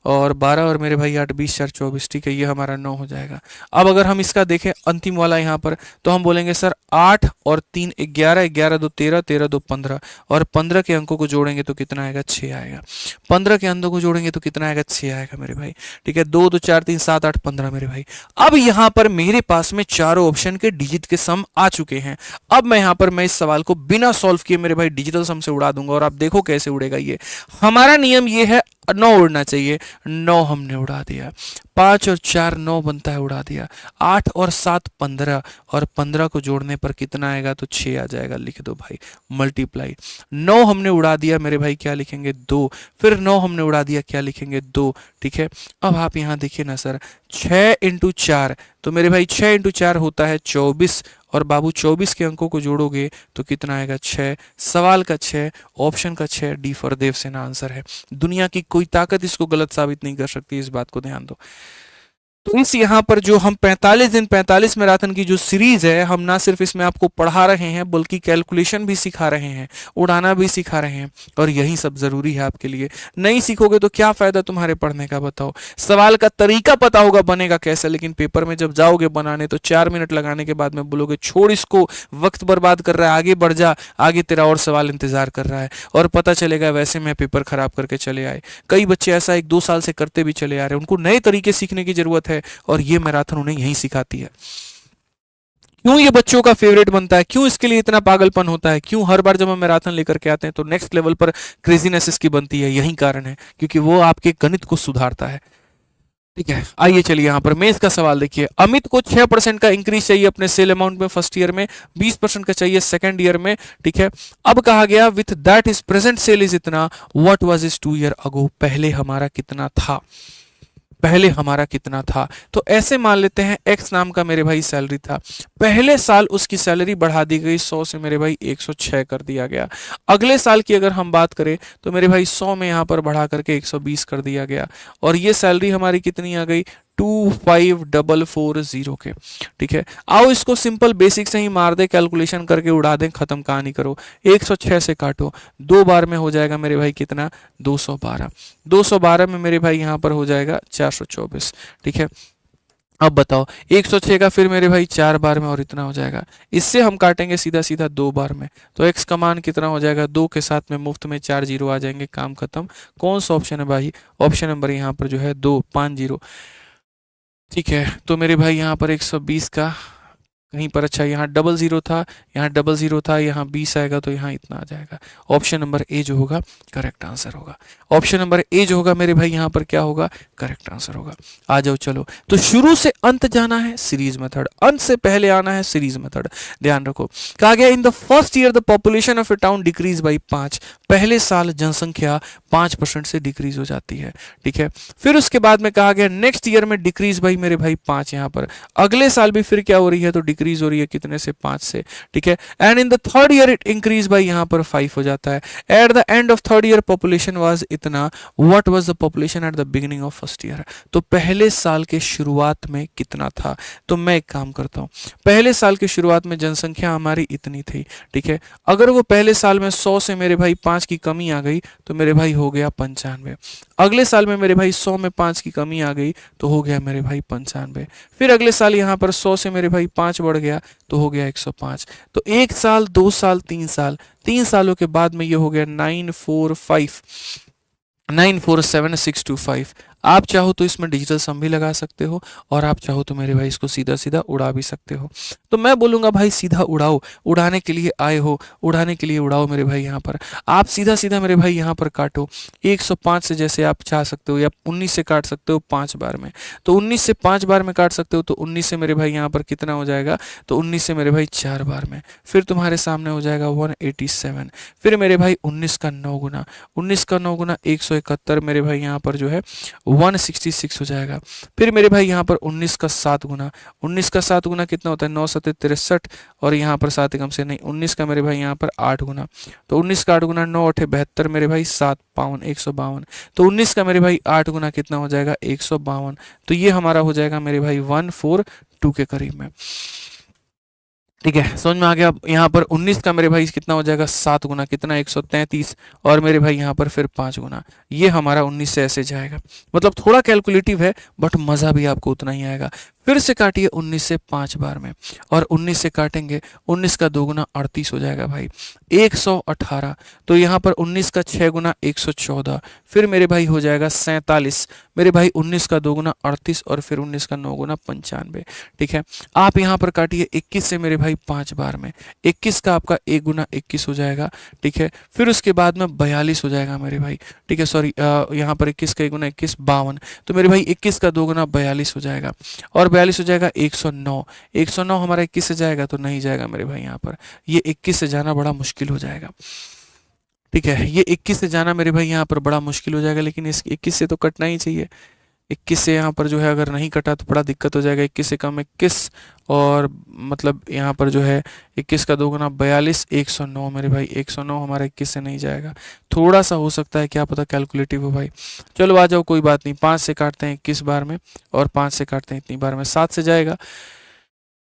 और 12 और मेरे भाई 8 20 4 24, ठीक है, ये हमारा 9 हो जाएगा। अब अगर हम इसका देखें अंतिम वाला यहाँ पर, तो हम बोलेंगे सर 8 और 3 11, 11 2 13, 13 2 15, और 15 के अंकों को जोड़ेंगे तो कितना आएगा 6 आएगा। 15 के अंकों को जोड़ेंगे तो कितना आएगा 6 आएगा मेरे भाई। ठीक है, 2 2 4 3 7 8 15 मेरे भाई। अब यहां पर मेरे पास में चारों ऑप्शन के डिजिट के सम आ चुके हैं। अब मैं यहां पर मैं इस सवाल को बिना सॉल्व किए मेरे भाई डिजिटल सम से उड़ा दूंगा, और आप देखो कैसे उड़ेगा ये। हमारा नियम ये है 9 उड़ना चाहिए, 9 हमने उड़ा दिया। 5 और 4 9 बनता है, उड़ा दिया। 8 और 7 15, और 15 को जोड़ने पर कितना आएगा तो 6 आ जाएगा। लिख दो भाई, मल्टीप्लाई। 9 हमने उड़ा दिया मेरे भाई, क्या लिखेंगे 2। फिर 9 हमने उड़ा दिया, क्या लिखेंगे 2। ठीक है, अब आप यहाँ देखिए ना सर, 6 इंटू 4, तो मेरे भाई 6 इंटू 4 होता है 24, और बाबू 24 के अंकों को जोड़ोगे तो कितना आएगा 6। सवाल का 6, ऑप्शन का 6, डी फॉर देवसेना आंसर है। दुनिया की कोई ताकत इसको गलत साबित नहीं कर सकती, इस बात को ध्यान दो। तो इस यहाँ पर जो हम 45 दिन 45 मैराथन की जो सीरीज है, हम ना सिर्फ इसमें आपको पढ़ा रहे हैं बल्कि कैलकुलेशन भी सिखा रहे हैं, उड़ाना भी सिखा रहे हैं, और यही सब जरूरी है आपके लिए। नहीं सीखोगे तो क्या फायदा तुम्हारे पढ़ने का, बताओ। सवाल का तरीका पता होगा बनेगा कैसे, लेकिन पेपर में जब जाओगे बनाने तो 4 मिनट लगाने के बाद में बोलोगे छोड़ इसको, वक्त बर्बाद कर रहा है, आगे बढ़ जा, आगे तेरा और सवाल इंतजार कर रहा है। और पता चलेगा वैसे में पेपर खराब करके चले आए। कई बच्चे ऐसा 1 2 साल से करते भी चले आ रहे हैं, उनको नए तरीके सीखने की जरूरत है, और ये मैराथन उन्हें यही सिखाती है। क्यों ये बच्चों का फेवरेट बनता है, क्यों इसके लिए इतना पागलपन होता है, क्यों हर बार जब हम मैराथन लेकर के आते हैं तो नेक्स्ट लेवल पर क्रेजीनेस इसकी बनती है, यही कारण है, क्योंकि वो आपके गणित को सुधारता है। ठीक है, आइए चलिए यहाँ पर मेंस का सवाल देखिए। अमित को 6% का इंक्रीज चाहिए अपने सेल अमाउंट में फर्स्ट ईयर में, 20% का चाहिए सेकंड ईयर में। ठीक है, अब कहा गया with that is present sale is इतना, what was is 2 year ago, पहले हमारा कितना था, पहले हमारा कितना था। तो ऐसे मान लेते हैं एक्स नाम का मेरे भाई सैलरी था, पहले साल उसकी सैलरी बढ़ा दी गई 100 से मेरे भाई 106 कर दिया गया। अगले साल की अगर हम बात करें तो मेरे भाई 100 में यहाँ पर बढ़ा करके 120 कर दिया गया, और ये सैलरी हमारी कितनी आ गई 25440 के। ठीक है, आओ इसको सिंपल बेसिक से ही मार दे, कैलकुलेशन करके उड़ा दें, खत्म कहानी करो। 106 से काटो, 2 बार में हो जाएगा मेरे भाई कितना 212, 212 में मेरे भाई यहाँ पर हो जाएगा 424। ठीक है, अब बताओ 106 का फिर मेरे भाई 4 बार में और इतना हो जाएगा। इससे हम काटेंगे सीधा सीधा 2 बार में, तो x का मान कितना हो जाएगा 2 के साथ में मुफ्त में 4 जीरो आ जाएंगे, काम खत्म। कौन सा ऑप्शन है भाई, ऑप्शन नंबर यहाँ पर जो है 2 5 0। ठीक है, तो मेरे भाई यहाँ पर 120 का कहीं पर, अच्छा यहाँ 00 था, यहाँ 00 था, यहाँ 20 आएगा तो यहाँ इतना आ जाएगा। ऑप्शन नंबर ए जो होगा करेक्ट आंसर होगा। ऑप्शन नंबर ए जो होगा मेरे भाई यहाँ पर क्या होगा, करेक्ट आंसर होगा। आ जाओ चलो, तो शुरू से अंत जाना है सीरीज मेथड, अंत से पहले आना है सीरीज मेथड। ध्यान रखो, कहा गया in the first year the population of A town decrease by 5, पहले साल जनसंख्या 5% से डिक्रीज हो जाती है। ठीक है, फिर उसके बाद में कहा गया नेक्स्ट ईयर में डिक्रीज बाई मेरे भाई 5, यहाँ पर अगले साल भी फिर क्या हो रही है तो डिक्रीज डिक्रीज हो रही है कितने से, 5 से, ठीक है। And in the third year it increase by यहाँ पर 5 हो जाता है। At the end of third year population was इतना, what was the population at the beginning of first year, तो पहले साल के शुरुआत में कितना था। तो मैं एक काम करता हूँ, पहले साल के शुरुआत में जनसंख्या हमारी इतनी थी, ठीक है। अगर वो पहले साल में 100 से मेरे भाई 5 की कमी आ गई तो मेरे भाई हो गया 95। अगले साल में मेरे भाई 100 में 5 की कमी आ गई तो हो गया मेरे भाई 95। फिर अगले साल यहाँ पर 100 से मेरे भाई 5 बढ़ गया तो हो गया 105। तो 1 साल, 2 साल, 3 साल, 3 सालों के बाद में ये हो गया 947,625। आप चाहो तो इसमें डिजिटल सम भी लगा सकते हो और आप चाहो तो मेरे भाई इसको सीधा सीधा उड़ा भी सकते हो। तो मैं बोलूंगा भाई सीधा उड़ाओ, उड़ाने के लिए आए हो, उड़ाने के लिए उड़ाओ मेरे भाई। यहाँ पर आप सीधा सीधा मेरे भाई यहाँ पर काटो। 105 से जैसे आप चाह सकते हो या 19 से काट सकते हो 5 बार में, तो 19 से 5 बार में काट सकते हो। तो 19 से मेरे भाई यहाँ पर कितना हो जाएगा, तो 19 से मेरे भाई 4 बार में, फिर तुम्हारे सामने हो जाएगा 187। फिर मेरे भाई 19 का 9 गुना, 19 का 9 गुना 171 मेरे भाई यहाँ पर जो है 166 हो जाएगा। फिर मेरे भाई यहाँ पर 19 का 7 गुना, 19 का 7 गुना कितना होता है, 9 7 63, और यहाँ पर 7 एकम से नहीं, 19 का मेरे भाई यहाँ पर 8 गुना, तो 19 का 8 गुना 9 8 72 मेरे भाई 7 52 152। तो 19 का मेरे भाई 8 गुना कितना हो जाएगा, 152। तो ये हमारा हो जाएगा मेरे भाई 142 के करीब में, ठीक है। समझ में आ गया। अब यहाँ पर 19 का मेरे भाई कितना हो जाएगा, 7 गुना कितना, 133, और मेरे भाई यहाँ पर फिर 5 गुना, ये हमारा 19 से ऐसे जाएगा। मतलब थोड़ा कैलकुलेटिव है बट मज़ा भी आपको उतना ही आएगा। फिर से काटिए 19 से 5 बार में, और 19 से काटेंगे, 19 का 2 गुना 38 हो जाएगा भाई 118। तो यहाँ पर 19 का 6 गुना 114, फिर मेरे भाई हो जाएगा 47 मेरे भाई, 19 का 2 गुना 38, और फिर 19 का 9 गुना 95, ठीक है। आप यहाँ पर काटिए 21 से मेरे भाई 5 बार में, 21 का आपका 1 गुना 21 हो जाएगा, ठीक है। फिर उसके बाद में 42 हो जाएगा मेरे भाई, ठीक है। सॉरी, यहाँ पर 21 का 1 गुना 21 52, तो मेरे भाई 21 का 2 गुना 42 हो जाएगा, और 42 हो जाएगा 109। 109 हमारा 21 से जाएगा तो नहीं जाएगा मेरे भाई, यहाँ पर ये 21 से जाना बड़ा मुश्किल हो जाएगा, ठीक है। ये 21 से जाना मेरे भाई यहाँ पर बड़ा मुश्किल हो जाएगा, लेकिन इस 21 से तो कटना ही चाहिए। 21 से यहाँ पर जो है अगर नहीं कटा तो बड़ा दिक्कत हो जाएगा। 21 से कम 21, और मतलब यहाँ पर जो है 21 का 2 गुना 42 109 मेरे भाई, 109 हमारा 21 से नहीं जाएगा। थोड़ा सा हो सकता है, क्या पता कैलकुलेटिव हो भाई। चलो आ जाओ, कोई बात नहीं। 5 से काटते हैं 21 बार में, और 5 से काटते हैं इतनी बार में, 7 से जाएगा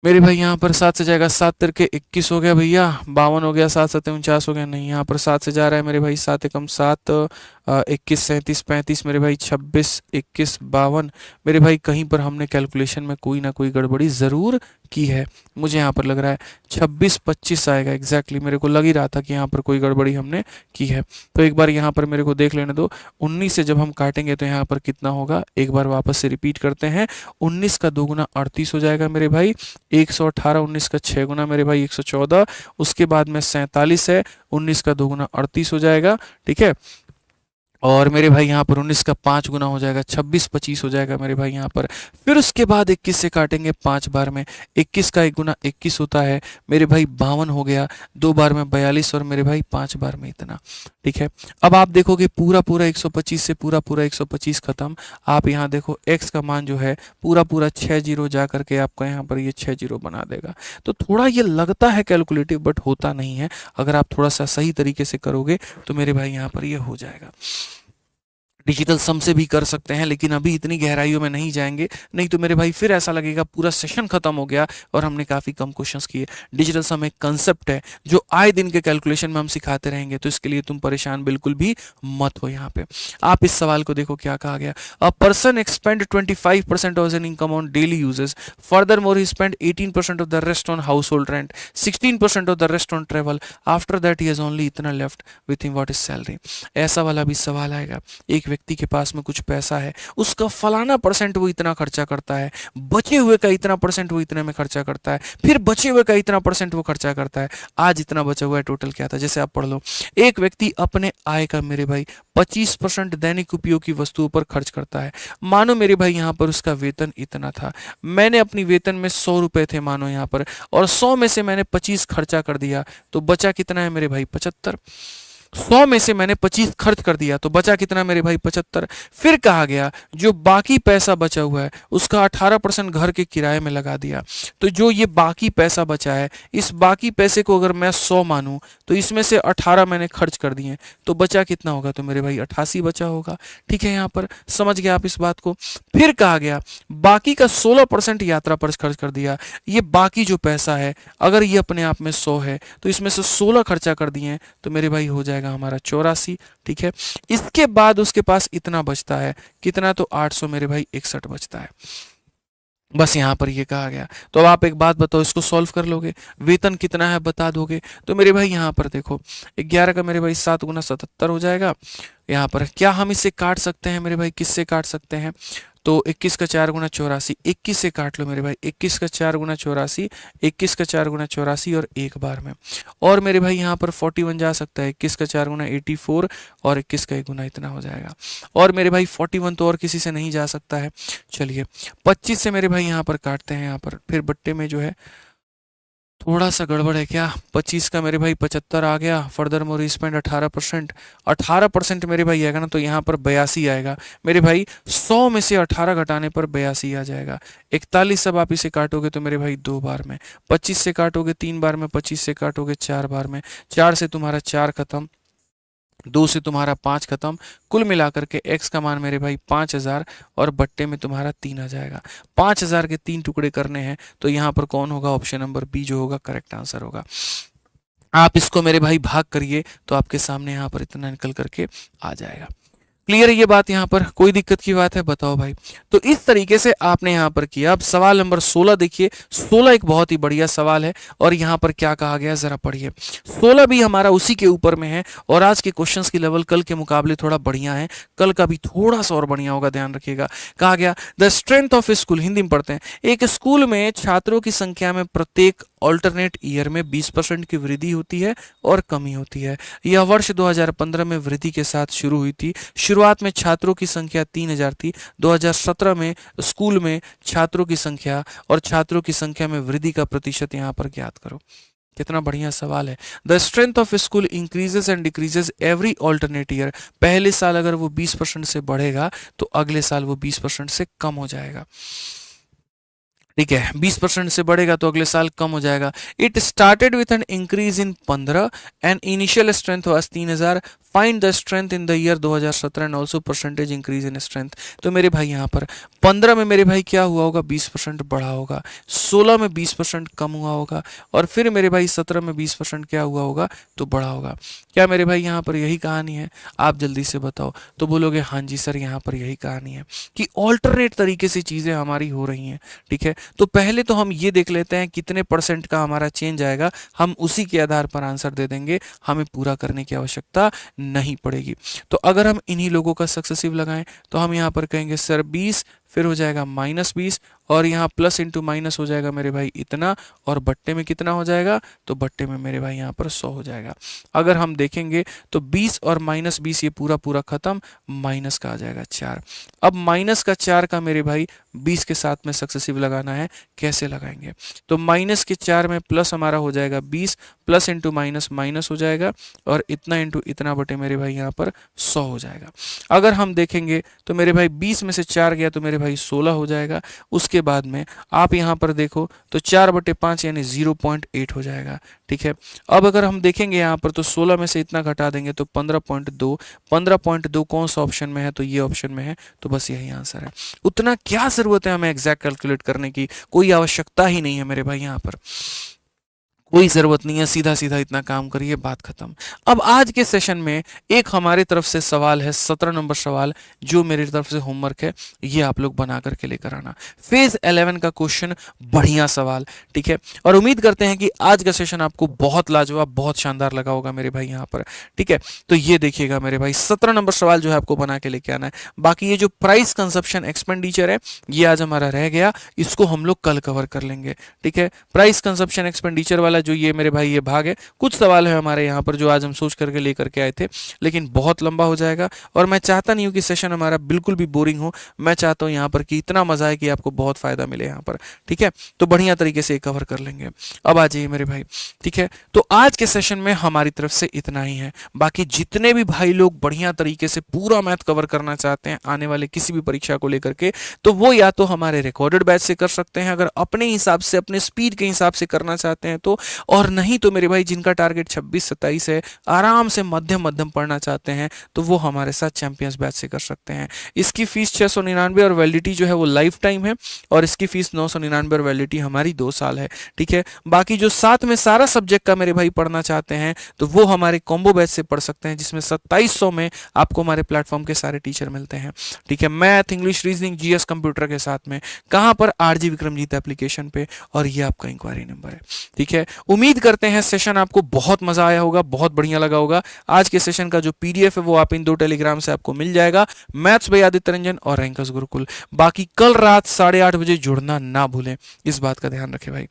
मेरे भाई। यहाँ पर 7 से जाएगा, 7 तिरके 21 हो गया भैया, 52 हो गया, 7 7 49 हो गया, नहीं यहाँ पर 7 से जा रहा है मेरे भाई, 7 एकम 7 21 37 35 मेरे भाई, 26 21 52 मेरे भाई। कहीं पर हमने कैलकुलेशन में कोई ना कोई गड़बड़ी ज़रूर की है, मुझे यहाँ पर लग रहा है 26 25 आएगा एग्जैक्टली। मेरे को लग ही रहा था कि यहाँ पर कोई गड़बड़ी हमने की है। तो एक बार यहाँ पर मेरे को देख लेने दो। 19 से जब हम काटेंगे तो यहाँ पर कितना होगा, एक बार वापस से रिपीट करते हैं। 19 का 2 गुना 38 हो जाएगा मेरे भाई, 118। 19 का 6 गुना मेरे भाई 114, उसके बाद में 47 है, 19 का 2 गुना 38 हो जाएगा, ठीक है। और मेरे भाई यहाँ पर 19 का 5 गुना हो जाएगा, 26 25 हो जाएगा मेरे भाई यहाँ पर। फिर उसके बाद 21 से काटेंगे 5 बार में, 21 का 1 गुना 21 होता है मेरे भाई, 52 हो गया, 2 बार में 42, और मेरे भाई 5 बार में इतना, ठीक है। अब आप देखोगे पूरा पूरा 125 से पूरा पूरा 125 खत्म। आप यहाँ देखो x का मान जो है पूरा पूरा 6 जीरो जा करके आपका यहाँ पर ये 6 जीरो बना देगा। तो थोड़ा ये लगता है कैलकुलेटिव बट होता नहीं है। अगर आप थोड़ा सा सही तरीके से करोगे तो मेरे भाई यहाँ पर ये हो जाएगा। डिजिटल सम से भी कर सकते हैं, लेकिन अभी इतनी गहराइयों में नहीं जाएंगे, नहीं तो मेरे भाई फिर ऐसा लगेगा पूरा सेशन खत्म हो गया और हमने काफ़ी कम क्वेश्चंस किए। डिजिटल सम एक कंसेप्ट है जो आए दिन के कैलकुलेशन में हम सिखाते रहेंगे, तो इसके लिए तुम परेशान बिल्कुल भी मत हो। यहाँ पे आप इस सवाल को देखो क्या कहा गया, a person expend 25% of his income on daily uses, further more he spend 18% of the rest on household rent, 16% of the rest on travel, after that he has only इतना left with him what is salary. ऐसा वाला भी सवाल आएगा, एक व्यक्ति के पास में कुछ पैसा है, उसका फलाना परसेंट वो इतना खर्चा करता है, बचे हुए का इतना परसेंट वो इतने में खर्चा करता है, फिर बचे हुए का इतना परसेंट वो खर्चा करता है, आज इतना बचा हुआ है, टोटल क्या था। जैसे आप पढ़ लो, एक व्यक्ति अपने आय का मेरे भाई 25% दैनिक उपयोग की वस्तुओं पर खर्च करता है। मानो मेरे भाई यहाँ पर उसका वेतन इतना था, मैंने अपनी वेतन में 100 रुपए थे मानो यहाँ पर, और 100 में से मैंने 25 खर्चा कर दिया, तो बचा कितना है मेरे भाई 75। 100 में से मैंने 25 खर्च कर दिया तो बचा कितना मेरे भाई 75। फिर कहा गया जो बाकी पैसा बचा हुआ है उसका 18% घर के किराए में लगा दिया। तो जो ये बाकी पैसा बचा है, इस बाकी पैसे को अगर मैं 100 मानूं तो इसमें से 18 मैंने खर्च कर दिए तो बचा कितना होगा, तो मेरे भाई 88 बचा होगा। ठीक है, यहाँ पर समझ गया आप इस बात को। फिर कहा गया बाकी का 16% यात्रा पर खर्च कर दिया। ये बाकी जो पैसा है अगर ये अपने आप में 100 है तो इसमें से 16 खर्चा कर दिए तो मेरे भाई हो जाएगा हमारा 84। ठीक है, इसके बाद उसके पास इतना बचता है, कितना, तो 800 मेरे भाई 61 बचता है। बस यहाँ पर ये कहा गया। तो अब आप एक बात बताओ, इसको सॉल्व कर लोगे, वेतन कितना है बता दोगे, तो मेरे भाई यहाँ पर देखो 11 का मेरे भाई 7 गुना 77 हो जाएगा। यहाँ पर क्या हम इसे काट सकते हैं मेरे भाई, किससे काट सकते हैं, तो 21 का 4 गुना 84, 21 से काट लो मेरे भाई, 21 का 4 गुना 84, 21 का 4 गुना 84 और एक बार में। और मेरे भाई यहाँ पर 41 जा सकता है, 21 का 4 गुना 84 और 21 का 1 गुना इतना हो जाएगा। और मेरे भाई 41 तो और किसी से नहीं जा सकता है। चलिए 25 से मेरे भाई यहाँ पर काटते हैं, यहाँ पर फिर बट्टे में जो है थोड़ा सा गड़बड़ है क्या, 25 का मेरे भाई 75 आ गया, फर्दर मोर स्पेंड 18%, 18% मेरे भाई आएगा ना तो यहाँ पर 82 आएगा मेरे भाई। 100 में से 18 घटाने पर 82 आ जाएगा। 41 सब आप इसे काटोगे तो मेरे भाई 2 बार में, 25 से काटोगे 3 बार में, 25 से काटोगे 4 बार में, 4 से तुम्हारा 4 खत्म, 2 से तुम्हारा 5 खत्म, कुल मिलाकर के x का मान मेरे भाई 5000 और बट्टे में तुम्हारा 3 आ जाएगा। 5000 के 3 टुकड़े करने हैं तो यहाँ पर कौन होगा, ऑप्शन नंबर बी जो होगा करेक्ट आंसर होगा। आप इसको मेरे भाई भाग करिए तो आपके सामने यहाँ पर इतना निकल करके आ जाएगा। क्लियर है ये बात, यहाँ पर कोई दिक्कत की बात है बताओ भाई। तो इस तरीके से आपने यहाँ पर किया। अब सवाल नंबर 16 देखिए, 16 एक बहुत ही बढ़िया सवाल है और यहाँ पर क्या कहा गया जरा पढ़िए। 16 भी हमारा उसी के ऊपर में है और आज के क्वेश्चंस की लेवल कल के मुकाबले थोड़ा बढ़िया है, कल का भी थोड़ा सा और बढ़िया होगा, ध्यान रखिएगा। कहा गया the strength of A school, Hindi में पढ़ते हैं, एक स्कूल में छात्रों की संख्या में प्रत्येक ऑल्टरनेट ईयर में 20% की वृद्धि होती है और कमी होती है। यह वर्ष 2015 में वृद्धि के साथ शुरू हुई थी। शुरुआत में छात्रों की संख्या 3000 थी। 2017 में स्कूल में छात्रों की संख्या और छात्रों की संख्या में वृद्धि का प्रतिशत यहाँ पर ज्ञात करो। कितना बढ़िया सवाल है। The strength of school increases and decreases every alternate year. पहले साल अगर वो 20% से बढ़ेगा तो अगले साल वो 20% से कम हो जाएगा। ठीक है, 20% से बढ़ेगा तो अगले साल कम हो जाएगा। It started with an increase in 15 and initial strength was 3000। Find the strength in the year 2017 and also percentage increase in strength. तो मेरे भाई यहाँ पर 15 में मेरे भाई क्या हुआ होगा, 20% बढ़ा होगा, 16 में 20% कम हुआ होगा और फिर मेरे भाई 17 में 20% क्या हुआ होगा, तो बढ़ा होगा। क्या मेरे भाई यहाँ पर यही कहानी है, आप जल्दी से बताओ। तो बोलोगे हाँ जी सर यहाँ पर यही कहानी है कि ऑल्टरनेट तरीके से चीज़ें हमारी हो रही हैं। ठीक है, तो पहले तो हम ये देख लेते हैं कितने परसेंट का हमारा चेंज आएगा, हम उसी के आधार पर आंसर दे देंगे, हमें पूरा करने की आवश्यकता नहीं पड़ेगी। तो अगर हम इन्हीं लोगों का सक्सेसिव लगाएं तो हम यहाँ पर कहेंगे सर 20, फिर हो जाएगा -20 और यहाँ प्लस इंटू माइनस हो जाएगा मेरे भाई इतना, और बट्टे में कितना हो जाएगा, तो बट्टे में मेरे भाई यहाँ पर 100 हो जाएगा। अगर हम देखेंगे तो 20 और -20 ये पूरा पूरा खत्म, माइनस का आ जाएगा 4। अब माइनस का 4 का मेरे भाई 20 के साथ में सक्सेसिव लगाना है, कैसे लगाएंगे, तो माइनस के 4 में प्लस हमारा हो जाएगा 20, प्लस इंटू माइनस माइनस हो जाएगा और इतना इंटू इतना बटे मेरे भाई यहाँ पर 100 हो जाएगा। अगर हम देखेंगे तो मेरे भाई 20 में से 4 गया तो मेरे भाई 16 हो जाएगा। उसके बाद में आप यहाँ पर देखो तो 4/5 यानी 0.8 हो जाएगा। ठीक है, अब अगर हम देखेंगे यहाँ पर तो 16 में से इतना घटा देंगे तो 15.2, 15.2 कौन सा ऑप्शन में है, तो ये ऑप्शन में है, तो बस यही आंसर है। उतना क्या जरूरत है हमें एग्जैक्ट कैलकुलेट करने की, कोई आवश्यकता ही नहीं है मेरे भाई, यहाँ पर कोई ज़रूरत नहीं है, सीधा सीधा इतना काम करिए, बात खत्म। अब आज के सेशन में एक हमारे तरफ से सवाल है, 17 नंबर सवाल, जो मेरी तरफ से होमवर्क है, ये आप लोग बना करके लेकर आना। फेज 11 का क्वेश्चन, बढ़िया सवाल। ठीक है, और उम्मीद करते हैं कि आज का सेशन आपको बहुत लाजवाब, बहुत शानदार लगा होगा मेरे भाई यहाँ पर। ठीक है, तो ये देखिएगा मेरे भाई 17 नंबर सवाल जो है आपको बना के लेके आना है। बाकी ये जो प्राइस कंजप्शन एक्सपेंडिचर है ये आज हमारा रह गया, इसको हम लोग कल कवर कर लेंगे। ठीक है, प्राइस कंजप्शन एक्सपेंडिचर वाला वाला जो ये मेरे भाई ये भाग है, कुछ सवाल है हमारे यहाँ पर जो आज हम सोच करके लेकर के आए थे, लेकिन बहुत लंबा हो जाएगा और मैं चाहता नहीं हूँ कि सेशन हमारा बिल्कुल भी बोरिंग हो। मैं चाहता हूँ यहाँ पर कि इतना मजा आए कि आपको बहुत फायदा मिले यहाँ पर, ठीक है। तो बढ़िया तरीके से कवर कर लेंगे। अब आ जाइए मेरे भाई, ठीक है। तो आज के सेशन में हमारी तरफ से इतना ही है। बाकी जितने भी भाई लोग बढ़िया तरीके से पूरा मैथ कवर करना चाहते हैं आने वाले किसी भी परीक्षा को लेकर के, तो वो या तो हमारे रिकॉर्डेड बैच से कर सकते हैं अगर अपने हिसाब से अपने स्पीड के हिसाब से करना चाहते हैं तो, और नहीं तो मेरे भाई जिनका टारगेट 26-27 है, आराम से मध्यम मध्यम पढ़ना चाहते हैं, तो वो हमारे साथ चैंपियंस बैच से कर सकते हैं। इसकी फीस 699 और वैलिडिटी जो है वो लाइफ टाइम है, और इसकी फीस 999 और वैलिडिटी हमारी 2 साल है, ठीक है। बाकी जो साथ में सारा सब्जेक्ट का मेरे भाई पढ़ना चाहते हैं तो वो हमारे कॉम्बो बैच से पढ़ सकते हैं, जिसमें 2700 में आपको हमारे प्लेटफॉर्म के सारे टीचर मिलते हैं, ठीक है। Math, English, reasoning, GS, computer के साथ में। कहां पर? आरजी विक्रमजीत एप्लीकेशन पे, और ये आपका इंक्वायरी नंबर है, ठीक है। उम्मीद करते हैं सेशन आपको बहुत मजा आया होगा, बहुत बढ़िया लगा होगा। आज के सेशन का जो पीडीएफ है वो आप इन 2 टेलीग्राम से आपको मिल जाएगा, मैथ्स बाय आदित्य रंजन और रैंकर्स गुरुकुल। बाकी कल रात 8:30 बजे जुड़ना ना भूलें, इस बात का ध्यान रखें भाई,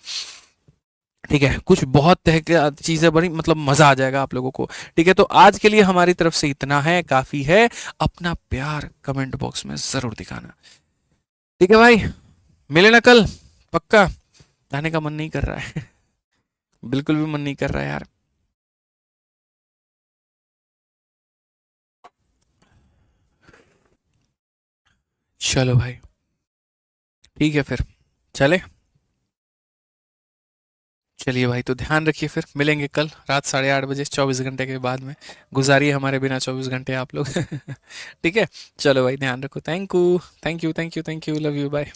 ठीक है। कुछ बहुत चीजें बड़ी मतलब मजा आ जाएगा आप लोगों को, ठीक है। तो आज के लिए हमारी तरफ से इतना है, काफी है। अपना प्यार कमेंट बॉक्स में जरूर दिखाना, ठीक है भाई। मिले ना कल, पक्का। जाने का मन नहीं कर रहा है बिल्कुल भी मन नहीं कर रहा है यार। चलो भाई, ठीक है फिर, चले। चलिए भाई, तो ध्यान रखिए, फिर मिलेंगे कल रात 8:30 बजे, 24 घंटे के बाद में। गुजारिए हमारे बिना 24 घंटे आप लोग ठीक है। चलो भाई, ध्यान रखो। Thank you, thank you, thank you, thank you, love you, bye.